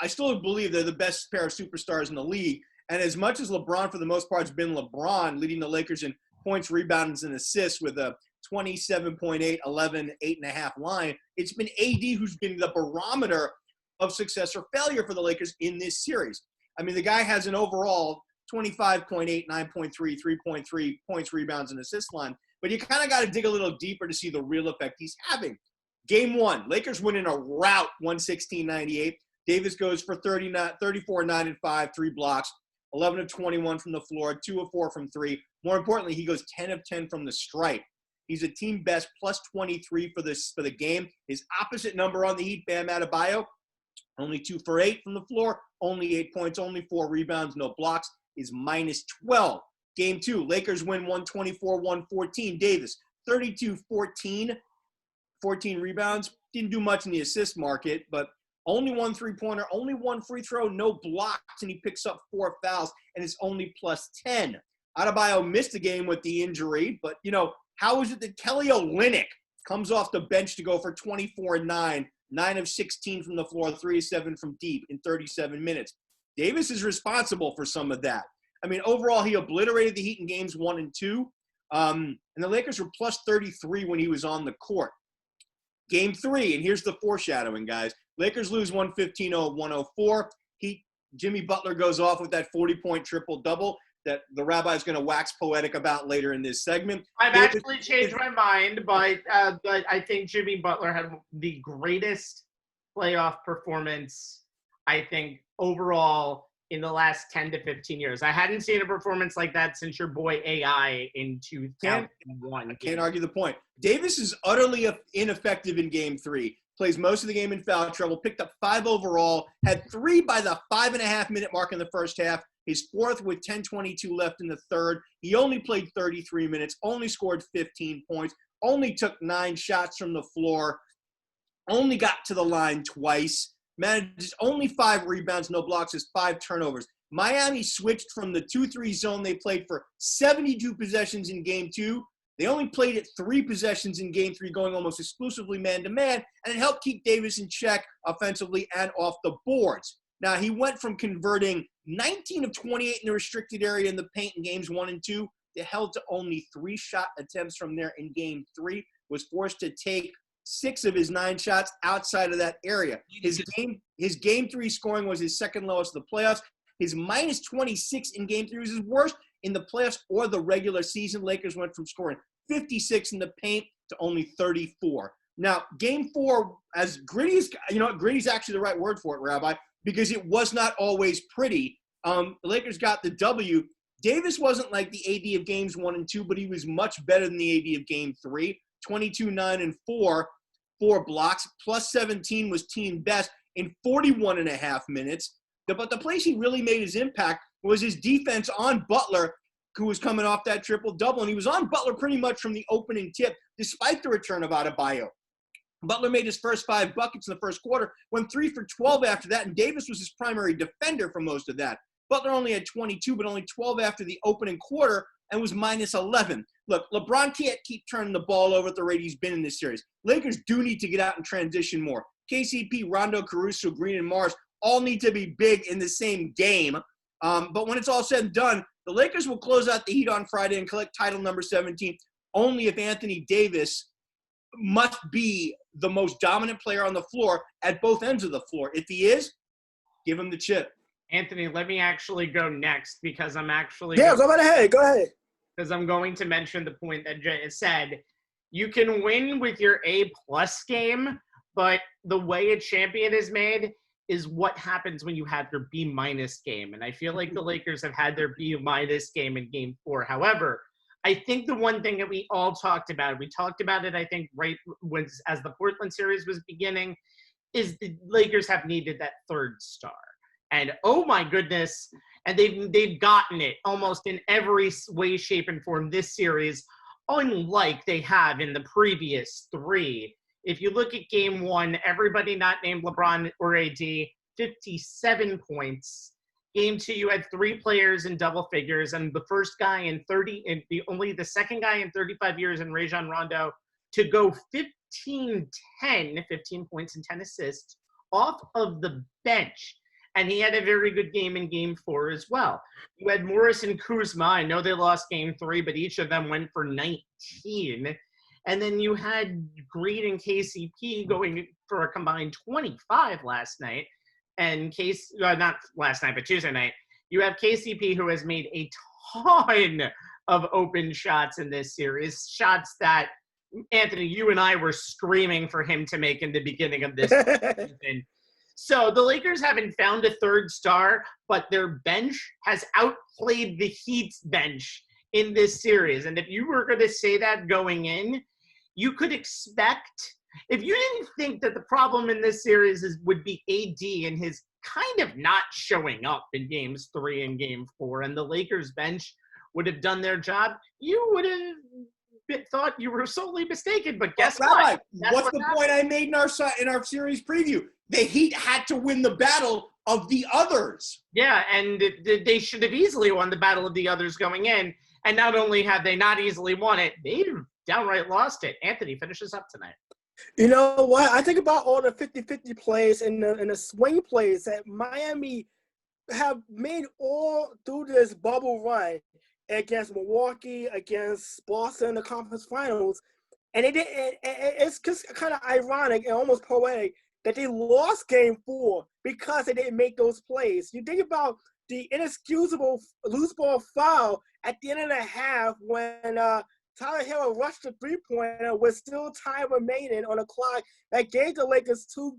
still believe they're the best pair of superstars in the league. And as much as LeBron, for the most part, has been LeBron, leading the Lakers in points, rebounds, and assists with a 27.8, 11, 8.5 line, it's been AD who's been the barometer of success or failure for the Lakers in this series. I mean, the guy has an overall 25.8, 9.3, 3.3 points, rebounds, and assist line. But you kind of got to dig a little deeper to see the real effect he's having. Game 1, Lakers win in a rout, 116-98. Davis goes for 34, 9, and 5, 3 blocks, 11 of 21 from the floor, 2 of 4 from 3. More importantly, he goes 10 of 10 from the stripe. He's a team best plus 23 for the game. His opposite number on the Heat, Bam Adebayo, only 2 for 8 from the floor, only 8 points, only 4 rebounds, no blocks, is minus 12. Game 2, Lakers win 124-114. Davis, 32-14, 14 rebounds. Didn't do much in the assist market, but only 1 3-pointer, only 1 free throw, no blocks, and he picks up 4 fouls, and it's only plus 10. Adebayo missed the game with the injury, but, you know, how is it that Kelly Olynyk comes off the bench to go for 24-9, 9 of 16 from the floor, 3 of 7 from deep in 37 minutes? Davis is responsible for some of that. I mean, overall, he obliterated the Heat in games 1 and 2, and the Lakers were plus 33 when he was on the court. Game 3, and here's the foreshadowing, guys. Lakers lose 115-104. Jimmy Butler goes off with that 40-point triple-double that the rabbi's going to wax poetic about later in this segment.
I've actually changed my mind, but I think Jimmy Butler had the greatest playoff performance, I think, overall in the last 10 to 15 years. I hadn't seen a performance like that since your boy AI in 2001.
I can't argue the point. Davis is utterly ineffective in Game 3. Plays most of the game in foul trouble, picked up 5 overall, had 3 by the 5.5-minute mark in the first half, his 4th with 10:22 left in the third. He only played 33 minutes, only scored 15 points, only took 9 shots from the floor, only got to the line twice, managed only 5 rebounds, no blocks, just 5 turnovers. Miami switched from the 2-3 zone they played for 72 possessions in Game 2. They only played it 3 possessions in Game 3, going almost exclusively man-to-man, and it helped keep Davis in check offensively and off the boards. Now, he went from converting 19 of 28 in the restricted area in the paint in Games 1 and 2 to held to only 3 shot attempts from there in Game 3, was forced to take 6 of his 9 shots outside of that area. His Game 3 scoring was his second lowest of the playoffs. His minus 26 in Game 3 was his worst in the playoffs or the regular season. Lakers went from scoring 56 in the paint to only 34. Now, game 4, as gritty as, gritty's actually the right word for it, Rabbi, because it was not always pretty. The Lakers got the W. Davis wasn't like the AD of games 1 and 2, but he was much better than the AD of game 3. 22, 9, and 4 blocks, plus 17 was team best in 41 and a half minutes. But the place he really made his impact was his defense on Butler, who was coming off that triple-double. And he was on Butler pretty much from the opening tip, despite the return of Adebayo. Butler made his first 5 buckets in the first quarter, went 3 for 12 after that, and Davis was his primary defender for most of that. Butler only had 22, but only 12 after the opening quarter, and was minus 11. Look, LeBron can't keep turning the ball over at the rate he's been in this series. Lakers do need to get out and transition more. KCP, Rondo, Caruso, Green, and Morris all need to be big in the same game. But when it's all said and done, the Lakers will close out the Heat on Friday and collect title number 17 only if Anthony Davis must be the most dominant player on the floor at both ends of the floor. If he is, give him the chip.
Anthony, let me actually go next because I'm actually
go right ahead. Go ahead.
Because I'm going to mention the point that Jay said. You can win with your A-plus game, but the way a champion is made is what happens when you have your B-minus game. And I feel like the Lakers have had their B-minus game in Game 4. However, I think the one thing that we all talked about, I think, right as the Portland series was beginning, is the Lakers have needed that third star. And oh my goodness, and they've gotten it almost in every way, shape, and form this series, unlike they have in the previous 3. If you look at Game 1, everybody not named LeBron or AD, 57 points. Game 2, you had 3 players in double figures, and the first guy in 30, and the second guy in 35 years in Rajon Rondo to go 15 points and 10 assists off of the bench. And he had a very good game in Game 4 as well. You had Morris and Kuzma. I know they lost Game 3, but each of them went for 19. And then you had Green and KCP going for a combined 25 last night. And not last night, but Tuesday night. You have KCP, who has made a ton of open shots in this series. Shots that, Anthony, you and I were screaming for him to make in the beginning of this season. So the Lakers haven't found a third star, but their bench has outplayed the Heat's bench in this series. And if you were going to say that going in, you could expect, if you didn't think that the problem in this series would be AD and his kind of not showing up in Games 3 and Game 4, and the Lakers bench would have done their job, you would have thought you were solely mistaken. But guess what?
What's the point I made in our series preview? The Heat had to win the battle of the others.
Yeah, and they should have easily won the battle of the others going in. And not only have they not easily won it, they've downright lost it. Anthony finishes up tonight.
You know what? I think about all the 50-50 plays and the swing plays that Miami have made all through this bubble run against Milwaukee, against Boston in the conference finals. And it's just kind of ironic and almost poetic that they lost Game 4 because they didn't make those plays. You think about the inexcusable loose ball foul at the end of the half when Tyler Hero rushed the three-pointer with still time remaining on the clock that gave the Lakers 2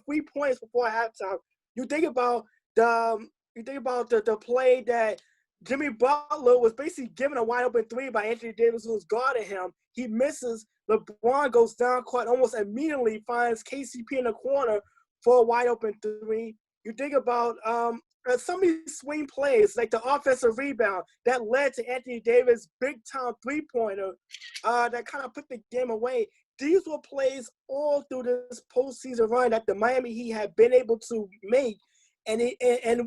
free points before halftime. You think about the play that Jimmy Butler was basically given a wide-open 3 by Anthony Davis, who was guarding him. He misses. LeBron goes down court, almost immediately finds KCP in the corner for a wide-open 3. You think about some of these swing plays, like the offensive rebound that led to Anthony Davis' big-time three-pointer that kind of put the game away. These were plays all through this postseason run that the Miami Heat had been able to make. And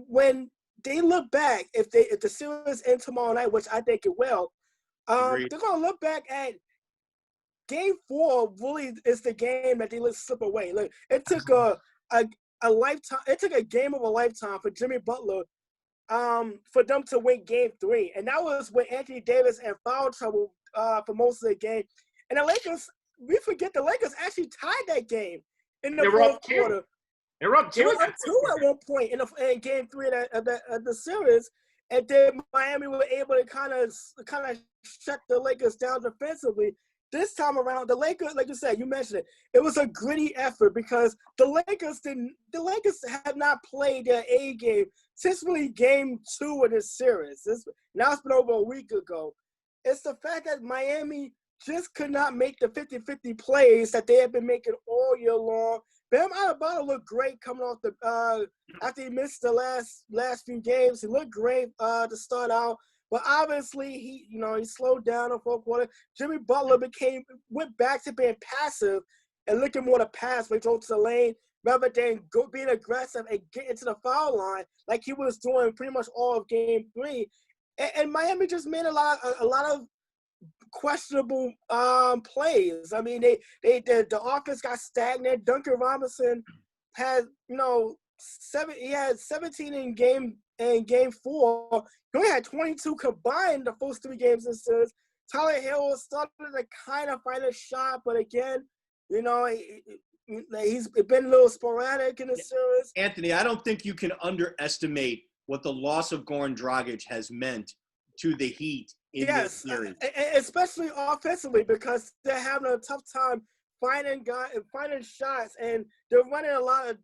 when they look back, if the series ends tomorrow night, which I think it will, they're going to look back at Game 4 really is the game that they let slip away. Look, it took a lifetime. It took a game of a lifetime for Jimmy Butler for them to win Game 3. And that was with Anthony Davis in foul trouble for most of the game. And the Lakers, we forget the Lakers actually tied that game in the fourth quarter.
They were up 2
at one point in Game 3 of the series. And then Miami were able to kind of shut the Lakers down defensively. this time around, the Lakers, like you said, you mentioned it, it was a gritty effort because the Lakers have not played their A game since really game 2 of this series. Now it's been over a week ago. It's the fact that Miami just could not make the 50-50 plays that they have been making all year long. Bam Adebayo looked great coming off the after he missed the last few games. He looked great to start out, but obviously he slowed down in fourth quarter. Jimmy Butler went back to being passive and looking more to pass when he drove to the lane rather than being aggressive and getting to the foul line like he was doing pretty much all of game 3. And Miami just made a lot of questionable plays. I mean, the offense got stagnant. Duncan Robinson had 17 in game 4. He only had 22 combined the first 3 games this series. Tyler Hill started to kind of find a shot, but again, he's been a little sporadic in the series.
Anthony, I don't think you can underestimate what the loss of Goran Dragic has meant to the Heat in this series.
Especially offensively, because they're having a tough time finding shots, and they're running a lot of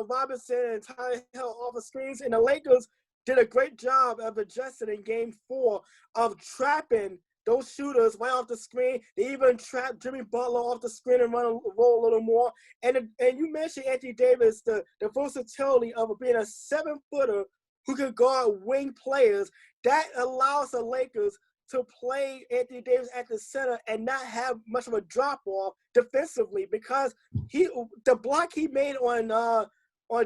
Robinson and Tyler Hill off of screens. And the Lakers did a great job of adjusting in game 4 of trapping those shooters right off the screen. They even trapped Jimmy Butler off the screen and roll a little more. And you mentioned Anthony Davis, the versatility of being a 7-footer who can guard wing players. That allows the Lakers to play Anthony Davis at the center and not have much of a drop-off defensively, because the block he made on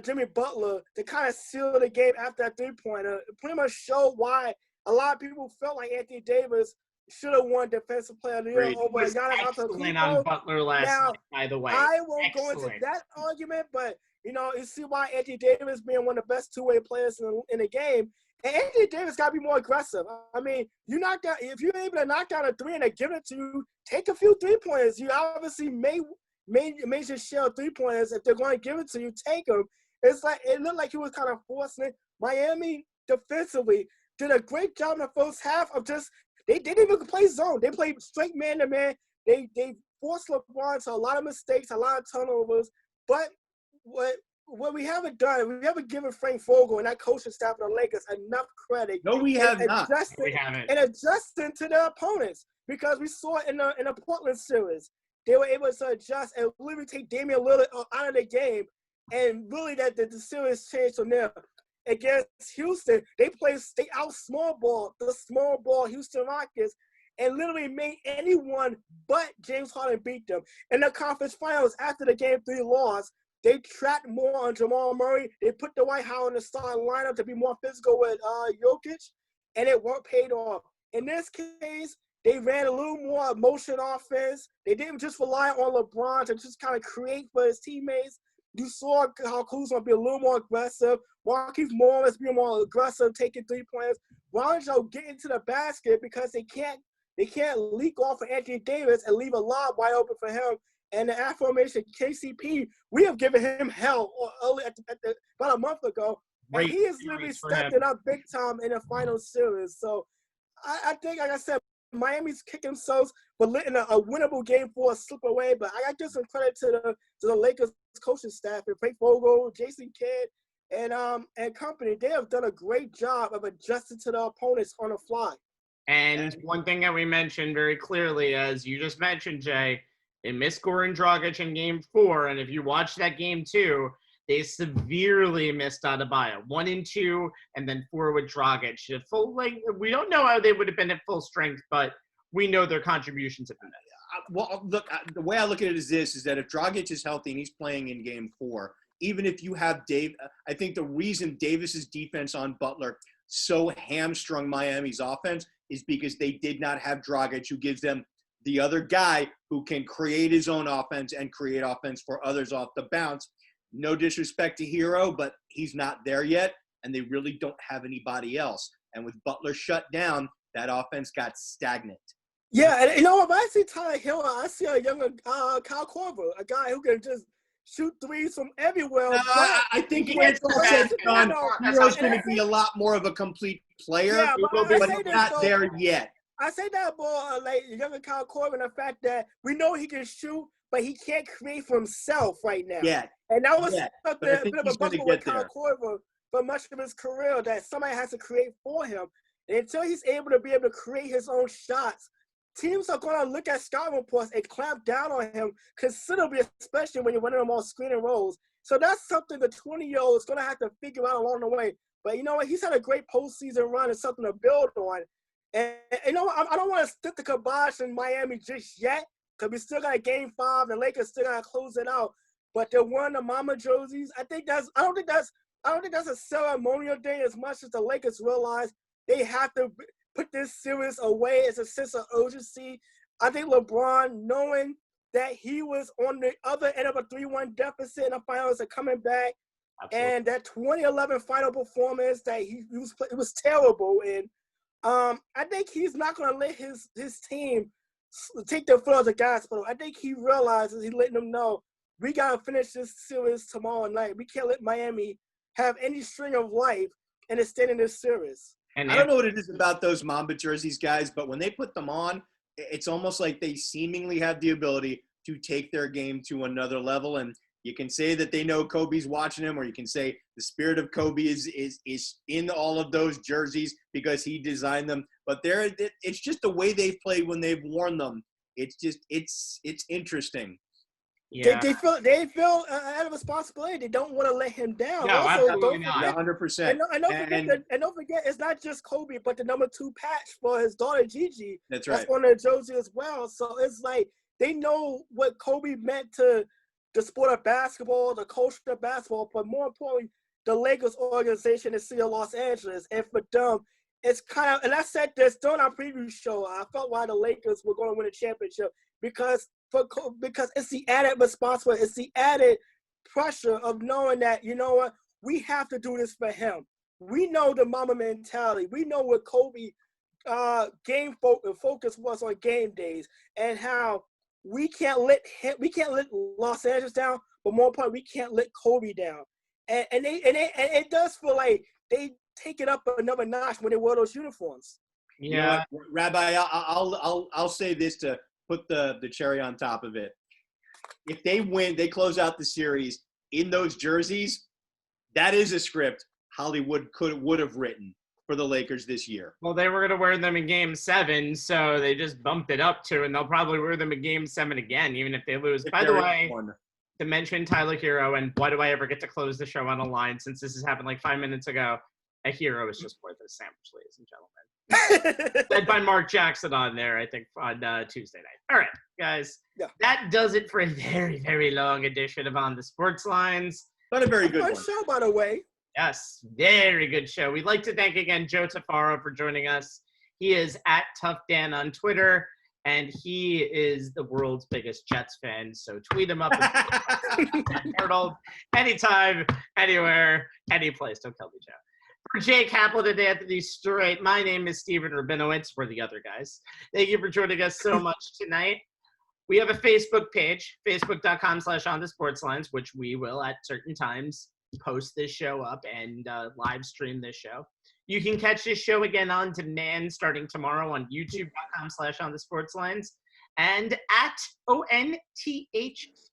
Jimmy Butler to kind of seal the game after that three-pointer pretty much showed why a lot of people felt like Anthony Davis should have won Defensive Player of the Year over Giannis
Excellent on Butler last night, by the way.
I won't go into that argument, but you see why Anthony Davis being one of the best two-way players in the game. And Anthony Davis got to be more aggressive. I mean, if you're able to knock down a 3 and they give it to you, take a few 3-pointers. You obviously made your share of 3-pointers. If they're going to give it to you, take them. It looked like he was kind of forcing it. Miami defensively did a great job in the first half of just they didn't even play zone. They played straight man-to-man. They forced LeBron to a lot of mistakes, a lot of turnovers. But what we haven't done, we haven't given Frank Vogel and that coaching staff of the Lakers enough credit.
No, we have not.
We haven't.
And adjusting to their opponents, because we saw it in the Portland series. They were able to adjust and literally take Damian Lillard out of the game, and really that the series changed from there. Against Houston, they out small ball Houston Rockets and literally made anyone but James Harden beat them. In the conference finals, after the game 3 loss, they trapped more on Jamal Murray. They put Dwight Howard in the starting lineup to be more physical with Jokic, and it paid off. In this case, they ran a little more motion offense. They didn't just rely on LeBron to just kind of create for his teammates. You saw how Kuzma be a little more aggressive. Markieff Morris being more aggressive, taking 3-pointers. Rondo getting to the basket because they can't leak off of Anthony Davis and leave a lob wide open for him. And the aforementioned KCP, we have given him hell early about a month ago. And he is literally stepping up big time in the final series. So I think, like I said, Miami's kicking themselves for letting a winnable game 4 slip away. But I got to give some credit to the Lakers coaching staff and Frank Vogel, Jason Kidd, and company. They have done a great job of adjusting to the opponents on the fly.
And one thing that we mentioned very clearly, as you just mentioned, Jay, they missed Goran Dragic in game 4. And if you watch that game 2, they severely missed Adebayo. 1 and 2, and then 4 with Dragic. At full length, we don't know how they would have been at full strength, but we know their contributions have been there.
Well, look, the way I look at it is that if Dragic is healthy and he's playing in game 4, even if you have Dave, I think the reason Davis's defense on Butler so hamstrung Miami's offense is because they did not have Dragic, who gives them the other guy who can create his own offense and create offense for others off the bounce. No disrespect to Hero, but he's not there yet, and they really don't have anybody else. And with Butler shut down, that offense got stagnant.
Yeah, and if I see Tyler Hill, I see a younger Kyle Korver, a guy who can just shoot threes from everywhere.
I think Hero's going to be a lot more of a complete player, but he's not there yet.
I say that about like younger Kyle Korver, the fact that we know he can shoot, but he can't create for himself right now.
Yeah.
And that was
But
something
I
a
think
bit of
he's
a
going to
bugaboo
get
with Kyle
there.
Korver for much of his career, that somebody has to create for him. And until he's able to create his own shots, teams are going to look at scouting reports and clamp down on him considerably, especially when you're running them on screen and rolls. So that's something the 20-year-old is going to have to figure out along the way. But you know what? He's had a great postseason run and something to build on. And you know, I don't want to stick the kibosh in Miami just yet, because we still got Game 5. The Lakers still got to close it out. But they're wearing the Mama jerseys. I don't think that's a ceremonial thing as much as the Lakers realize they have to put this series away as a sense of urgency. I think LeBron, knowing that he was on the other end of a 3-1 deficit in the finals and coming back,
Absolutely.
and that 2011 final performance that it was terrible. And I think he's not going to let his team take their foot off the gas pedal. I think he realizes he's letting them know, we got to finish this series tomorrow night. We can't let Miami have any string of life and extend in this series.
And
I don't know what it is about those Mamba jerseys, guys, but when they put them on, it's almost like they seemingly have the ability to take their game to another level. And you can say that they know Kobe's watching them, or you can say the spirit of Kobe is in all of those jerseys because he designed them. But it's just the way they've played when they've worn them. It's just it's interesting.
Yeah.
They feel out of responsibility. They don't want to let him down.
No,
also,
absolutely not.
100%.
And don't forget, it's not just Kobe, but the number 2 patch for his daughter Gigi.
That's right.
That's on their jersey as well. So it's like they know what Kobe meant to the sport of basketball, the culture of basketball, but more importantly, the Lakers organization in the city of Los Angeles. And for them, it's kind of, and I said this during our preview show, I felt why the Lakers were going to win a championship because it's the added responsibility, it's the added pressure of knowing that, you know what, we have to do this for him. We know the Mamba mentality. We know what Kobe game focus was on game days, and how we can't let Los Angeles down, but more importantly, we can't let Kobe down. And it does feel like they take it up another notch when they wear those uniforms.
Yeah.
You know what, Rabbi, I'll say this to put the cherry on top of it. If they win, they close out the series in those jerseys, that is a script Hollywood would have written for the Lakers this year.
Well, they were going to wear them in Game 7, so they just bumped it up to, and they'll probably wear them in Game 7 again, even if they lose. By the way, to mention Tyler Hero, and why do I ever get to close the show on a line since this has happened like 5 minutes ago? A hero is just worth a sandwich, ladies and gentlemen. Led by Mark Jackson on there, I think, on Tuesday night. All right, guys. Yeah. That does it for a very, very long edition of On the Sports Lines.
But a very good one.
Show, by the way.
Yes, very good show. We'd like to thank again Joe Tufaro for joining us. He is at Tough Dan on Twitter, and he is the world's biggest Jets fan. So tweet him up Arnold anytime, anywhere, any place. Don't kill me, Joe. For Jay Kaplan and Anthony Strait, my name is Stephen Rabinowitz. We're the other guys. Thank you for joining us so much tonight. We have a Facebook page, facebook.com/onthesportslines, which we will at certain times post this show up and live stream this show. You can catch this show again on demand starting tomorrow on youtube.com/onthesportslines and at ONTH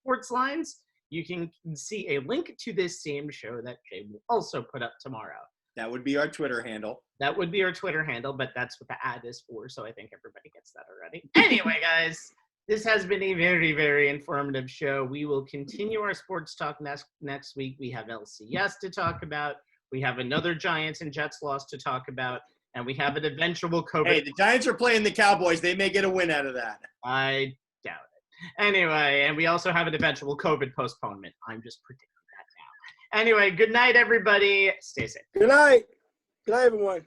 Sportslines. You can see a link to this same show that Jay will also put up tomorrow.
That would be our Twitter handle.
That would be our Twitter handle, but that's what the ad is for, so I think everybody gets that already. Anyway, guys, this has been a very, very informative show. We will continue our sports talk next week. We have LCS to talk about. We have another Giants and Jets loss to talk about, and we have an eventual COVID.
Hey, the Giants are playing the Cowboys. They may get a win out of that.
I doubt it. Anyway, and we also have an eventual COVID postponement. I'm just predicting. Anyway, good night, everybody. Stay safe.
Good night. Good night, everyone.